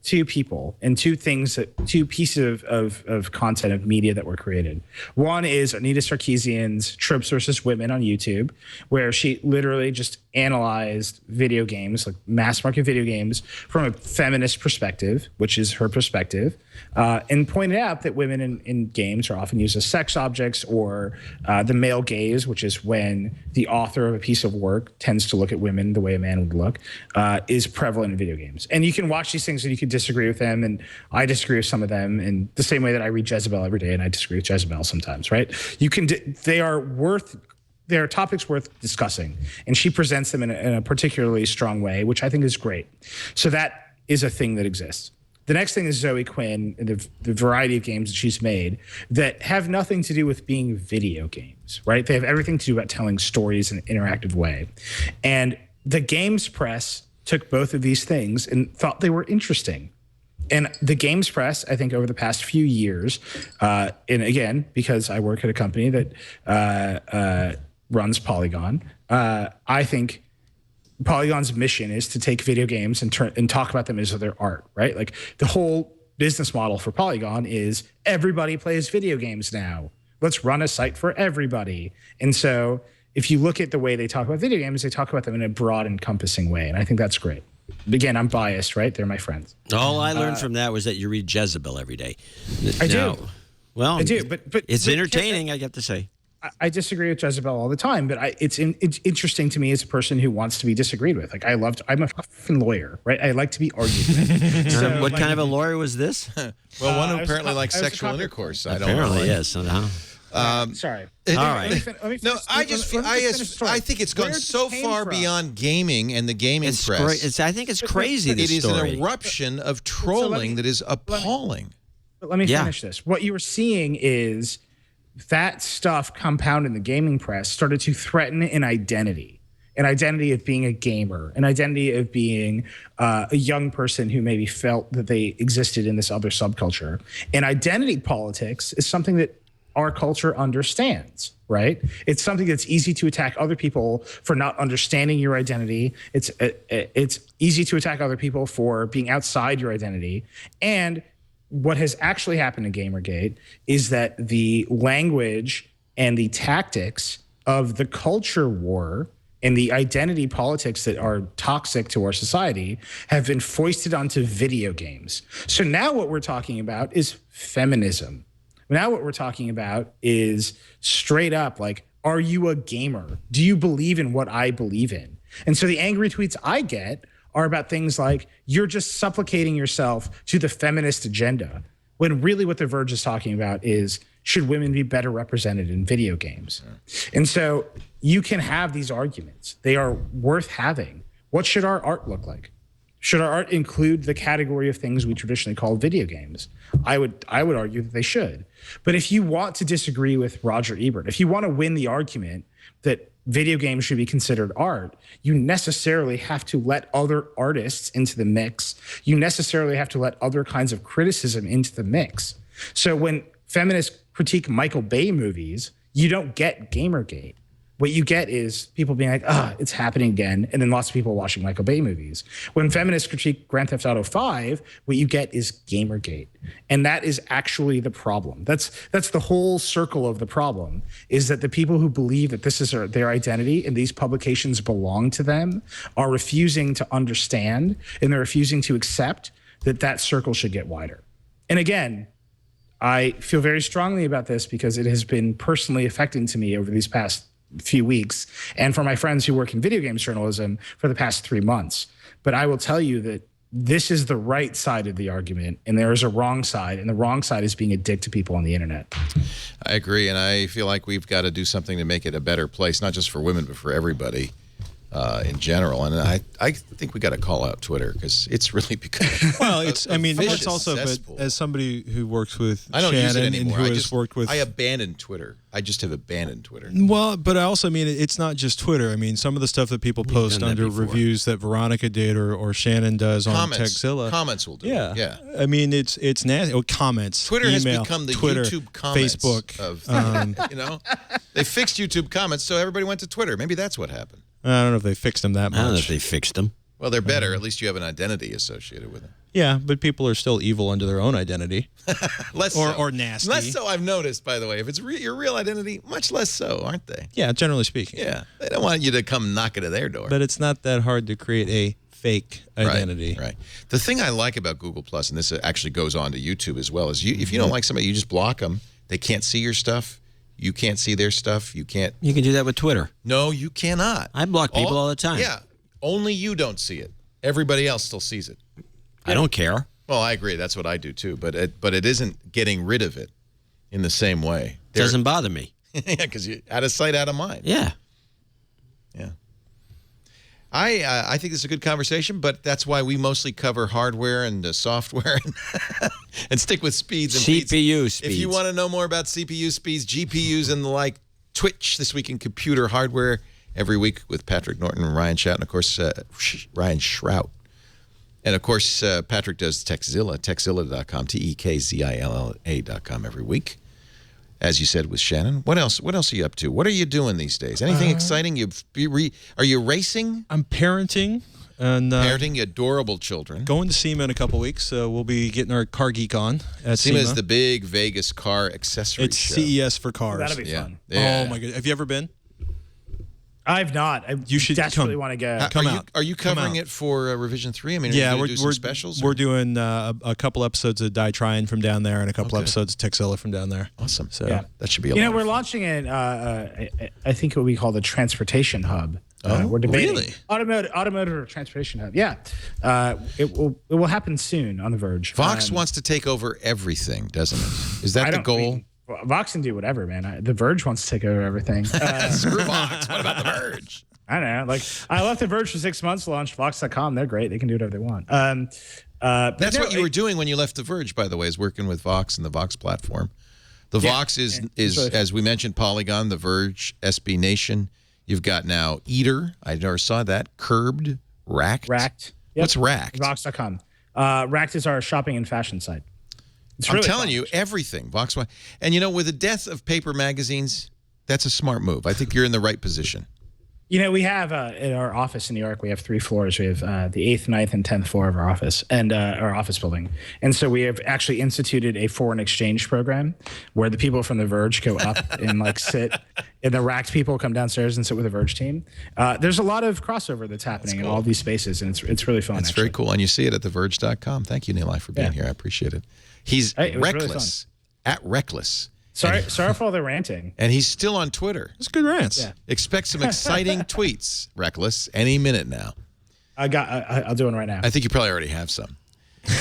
two people and two pieces of content of media that were created. One is Anita Sarkeesian's Tropes versus Women on YouTube, where she literally just analyzed video games, like mass market video games, from a feminist perspective, which is her perspective, and pointed out that women in games are often used as sex objects, or the male gaze, which is when the author of a piece of work tends to look at women the way a man would look, is prevalent in video games. And you can watch these things and you can disagree with them, and I disagree with some of them in the same way that I read Jezebel every day and I disagree with Jezebel sometimes, right? They are topics worth discussing, and she presents them in a particularly strong way, which I think is great. So that is a thing that exists. The next thing is Zoe Quinn and the variety of games that she's made that have nothing to do with being video games, right? They have everything to do about telling stories in an interactive way. And the games press took both of these things and thought they were interesting. And the games press, I think over the past few years, and again, because I work at a company that runs Polygon, I think Polygon's mission is to take video games and talk about them as their art, right? Like the whole business model for Polygon is everybody plays video games now. Let's run a site for everybody. And so if you look at the way they talk about video games, they talk about them in a broad, encompassing way. And I think that's great. Again, I'm biased, right? They're my friends. All I learned from that was that you read Jezebel every day. I do. Well, I do, but it's entertaining, I have to say. I disagree with Jezebel all the time, but it's interesting to me as a person who wants to be disagreed with. Like I'm a fucking lawyer, right? I like to be argued with. So, what kind of a lawyer was this? Well, one who apparently likes sexual intercourse. I don't know. Apparently, yes. Somehow. Sorry. All right. I think it's gone so far beyond gaming and the gaming press. I think it's crazy. It is an eruption of trolling that is appalling. But let me finish this. What you were seeing is that stuff compounded in the gaming press started to threaten an identity of being a gamer, an identity of being a young person who maybe felt that they existed in this other subculture. And identity politics is something that our culture understands, right? It's something that's easy to attack other people for not understanding your identity. It's easy to attack other people for being outside your identity. And what has actually happened in Gamergate is that the language and the tactics of the culture war and the identity politics that are toxic to our society have been foisted onto video games. So now what we're talking about is feminism. Now what we're talking about is straight up like, are you a gamer? Do you believe in what I believe in? And so the angry tweets I get are about things like, you're just supplicating yourself to the feminist agenda, when really what The Verge is talking about is, should women be better represented in video games? And so you can have these arguments. They are worth having. What should our art look like? Should our art include the category of things we traditionally call video games? I would argue that they should. But if you want to disagree with Roger Ebert, if you want to win the argument that video games should be considered art, you necessarily have to let other artists into the mix. You necessarily have to let other kinds of criticism into the mix. So when feminists critique Michael Bay movies, you don't get Gamergate. What you get is people being like, it's happening again, and then lots of people watching Michael Bay movies. When feminists critique Grand Theft Auto 5, what you get is Gamergate. And that is actually the problem. That's the whole circle of the problem, is that the people who believe that this is their identity and these publications belong to them are refusing to understand, and they're refusing to accept that circle should get wider. And again, I feel very strongly about this because it has been personally affecting to me over these past few weeks, and for my friends who work in video games journalism for the past 3 months. But I will tell you that this is the right side of the argument, and there is a wrong side, and the wrong side is being a dick to people on the internet. I agree, and I feel like we've got to do something to make it a better place, not just for women, but for everybody in general. And I think we got to call out Twitter, because it's really become it's also, but as somebody who works with I don't Shannon use it anymore. and who has worked with, I abandoned Twitter. I just have abandoned Twitter. Well, but I also mean it's not just Twitter. I mean, some of the stuff that people post under reviews that Veronica did or Shannon does on Techzilla. Comments will do it. Yeah. I mean, it's nasty. Oh, comments. Twitter email, has become the Twitter, YouTube comments Facebook. They fixed YouTube comments, so everybody went to Twitter. Maybe that's what happened. I don't know if they fixed them that much. I don't know if they fixed them. Well, they're better. At least you have an identity associated with it. Yeah, but people are still evil under their own identity. Or nasty. Less so, I've noticed, by the way. If it's your real identity, much less so, aren't they? Yeah, generally speaking. Yeah. They don't want you to come knocking at their door. But it's not that hard to create a fake identity. Right. The thing I like about Google+, and this actually goes on to YouTube as well, is if you don't like somebody, you just block them. They can't see your stuff. You can't see their stuff. You can't. You can do that with Twitter. No, you cannot. I block people all the time. Yeah. Only you don't see it. Everybody else still sees it. I don't care. Well, I agree. That's what I do too. But it isn't getting rid of it in the same way. It doesn't bother me. Yeah, because out of sight, out of mind. Yeah. Yeah. I think this is a good conversation, but that's why we mostly cover hardware and software and stick with speeds and CPU speeds. If you want to know more about CPU speeds, GPUs, and the like, Twitch, This Week in Computer Hardware, every week with Patrick Norton and Ryan Shout, and of course, Ryan Shrout. And of course, Patrick does Techzilla, techzilla.com, TEKZILLA.com every week. As you said with Shannon. What else are you up to? What are you doing these days? Anything exciting? Are you racing? I'm parenting. And parenting adorable children. Going to SEMA in a couple weeks, so we'll be getting our car geek on at SEMA. SEMA is the big Vegas car accessory show. CES for cars. That'll be fun. Yeah. Oh my god! Have you ever been? I've not. You should desperately want to go. Are you covering it for Revision 3? I mean, we're doing some specials. We're doing a couple episodes of Die Trying from down there and a couple episodes of Techzilla from down there. Awesome. So that should be a lot. We're launching it. I think it will be called the Transportation Hub. We're debating really? automotive or transportation hub. Yeah, it will happen soon on The Verge. Vox wants to take over everything, doesn't it? Is that the goal? Vox can do whatever, man. The Verge wants to take over everything. Screw Vox. What about The Verge? I don't know. Like, I left The Verge for 6 months, launched Vox.com. They're great. They can do whatever they want. That's what you were doing when you left The Verge, by the way, is working with Vox and the Vox platform. The Vox is really as we mentioned, Polygon, The Verge, SB Nation. You've got now Eater. I never saw that. Curbed, Racked. Racked. Yep. What's Racked? Vox.com. Racked is our shopping and fashion site. I'm telling you, everything. Vox. And, you know, with the death of paper magazines, that's a smart move. I think you're in the right position. You know, we have in our office in New York, we have 3 floors. We have the 8th, 9th, and 10th floor of our office and our office building. And so we have actually instituted a foreign exchange program where the people from The Verge go up and like sit, and the Racked people come downstairs and sit with the Verge team. There's a lot of crossover that's happening in all these spaces, and it's really fun. It's very cool. And you see it at theverge.com. Thank you, Nilay, for being here. I appreciate it. He's reckless, really at reckless. Sorry for all the ranting. And he's still on Twitter. It's good rants. Yeah. Expect some exciting tweets, Reckless, any minute now. I'll do one right now. I think you probably already have some.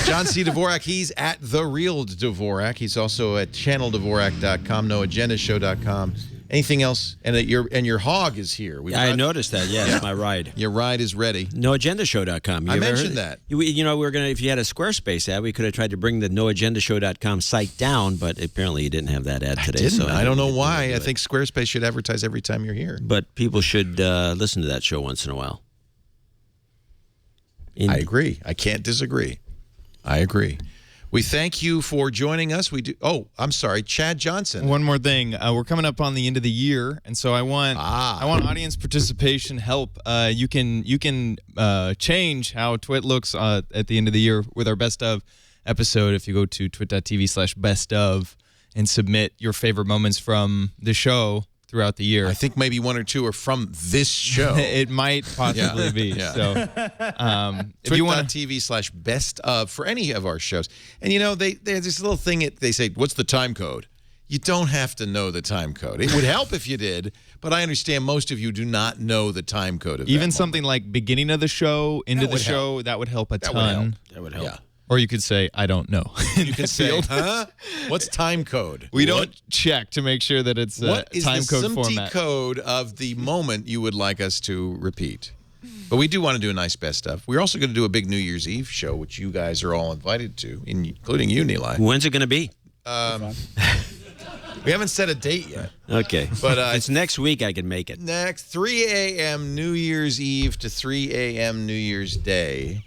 John C. Dvorak, he's at The Real Dvorak. He's also at channeldvorak.com, noagendashow.com. Anything else? And your hog is here. I noticed that, yes, my ride. Your ride is ready. Noagendashow.com. I mentioned that. You know, if you had a Squarespace ad, we could have tried to bring the noagendashow.com site down, but apparently you didn't have that ad today. I don't know why. I think Squarespace should advertise every time you're here. But people should listen to that show once in a while. I agree. I can't disagree. I agree. We thank you for joining us. We do. Oh, I'm sorry, Chad Johnson. One more thing. We're coming up on the end of the year, and so I want audience participation help. You can change how Twit looks at the end of the year with our best of episode. If you go to twit.tv/bestof and submit your favorite moments from the show throughout the year. I think maybe 1 or 2 are from this show. It might possibly be. Yeah. So, if you want twit.tv/best of for any of our shows. And, you know, there's this little thing, they say, what's the time code? You don't have to know the time code. It would help if you did, but I understand most of you do not know the time code of even that something like beginning of the show, end of the show, that would help a ton. That would help. Yeah. Or you could say, I don't know. You can say, huh? What's time code? We don't check to make sure that it's what is time the code format. code of the moment you would like us to repeat? But we do want to do a nice best of. We're also going to do a big New Year's Eve show, which you guys are all invited to, including you, Nilay. When's it going to be? We haven't set a date yet. Okay. But it's next week. I can make it. Next 3 a.m. New Year's Eve to 3 a.m. New Year's Day.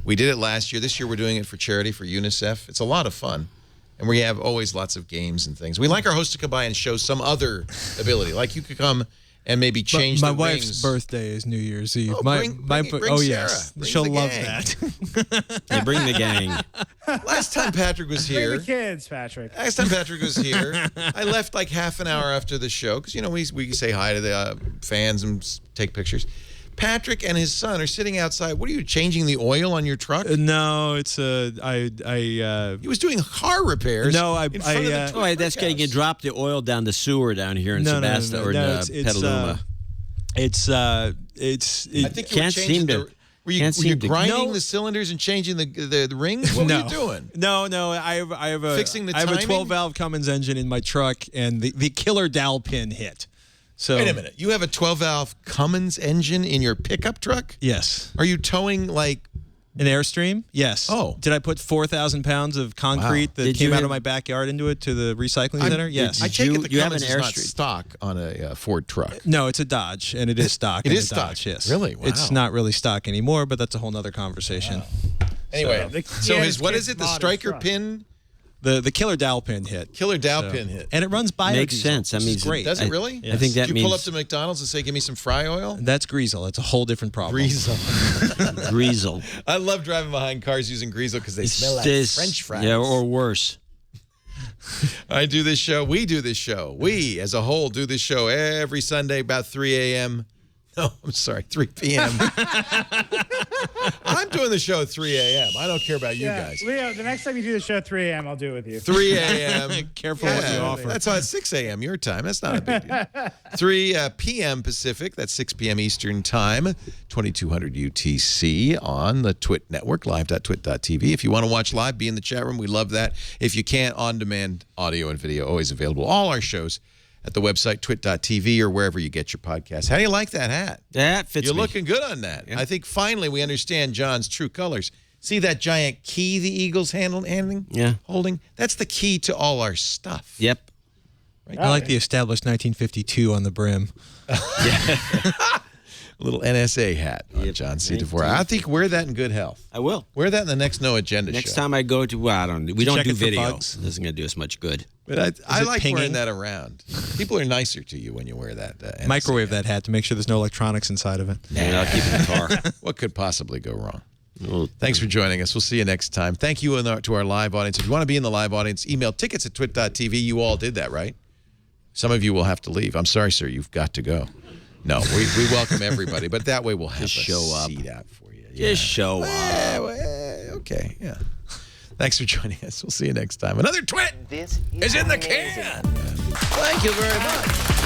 We did it last year. This year we're doing it for charity for UNICEF. It's a lot of fun. And we have always lots of games and things. We like our host to come by and show some other ability. Like you could come and maybe change my the wife's rings. birthday is New Year's Eve. Oh, bring yes. Sarah. She'll Bring the love gang. that. Yeah, bring the gang. Last time Patrick was here. Bring the kids, Patrick. Last time Patrick was here, I left like half an hour after the show because, you know, we say hi to the fans and take pictures. Patrick and his son are sitting outside. What are you, changing the oil on your truck? No, it's He was doing car repairs. No, That's getting you drop the oil down the sewer down here in Sebastopol or in Petaluma. I think you were changing Were you grinding the cylinders and changing the rings? What were you doing? No. I have a fixing the I have a timing? 12-valve Cummins engine in my truck, and the killer dowel pin hit. So wait a minute. You have a 12-valve Cummins engine in your pickup truck? Yes. Are you towing like an Airstream? Yes. Oh. Did I put 4,000 pounds of concrete that came out of my backyard into it to the recycling center? Yes. I take it the Cummins is not stock on a Ford truck. No, it's a Dodge, and it is stock. It in is the stock? Dodge, yes. Really? Wow. It's not really stock anymore, but that's a whole other conversation. Wow. Anyway, so what is it? The striker pin? The killer dowel pin hit. Killer dowel pin hit. And it runs biodiesel. Makes sense. I mean, great. Does it really? Yes. I think that Did you means pull up to McDonald's and say, give me some fry oil? That's greasel. It's a whole different problem. Greasel. Greasel. I love driving behind cars using greasel because they smell like French fries. Yeah, or worse. I do this show. We do this show. We, as a whole, do this show every Sunday about 3 a.m. No, I'm sorry, 3 p.m. I'm doing the show at 3 a.m. I don't care about you guys. Leo, the next time you do the show at 3 a.m., I'll do it with you. 3 a.m. Careful what you offer. That's at 6 a.m. your time. That's not a big deal. 3 p.m. Pacific. That's 6 p.m. Eastern Time. 2200 UTC on the Twit Network, live.twit.tv. If you want to watch live, be in the chat room. We love that. If you can't, on-demand audio and video, always available. All our shows at the website, twit.tv, or wherever you get your podcasts. How do you like that hat? That fits You're me. looking good on that. Yeah. I think finally we understand John's true colors. See that giant key the Eagles holding? Yeah. That's the key to all our stuff. Yep. I like the established 1952 on the brim. A little NSA hat on John C. Dvorak. I think wear that in good health. I will. Wear that in the next No Agenda Next show. time I go to, we don't do video. bugs? This isn't going to do us much good. But I like pinging? wearing that around. People are nicer to you when you wear that. NSA Microwave that hat to make sure there's no electronics inside of it. And I'll keep it in the car. What could possibly go wrong? Thanks for joining us. We'll see you next time. Thank you to our live audience. If you want to be in the live audience, email tickets@twit.tv. You all did that, right? Some of you will have to leave. I'm sorry, sir. You've got to go. No, we welcome everybody, but that way we'll have a seat out for you. Just show up. Okay, yeah. Thanks for joining us. We'll see you next time. Another Twit is in the can. Thank you very much.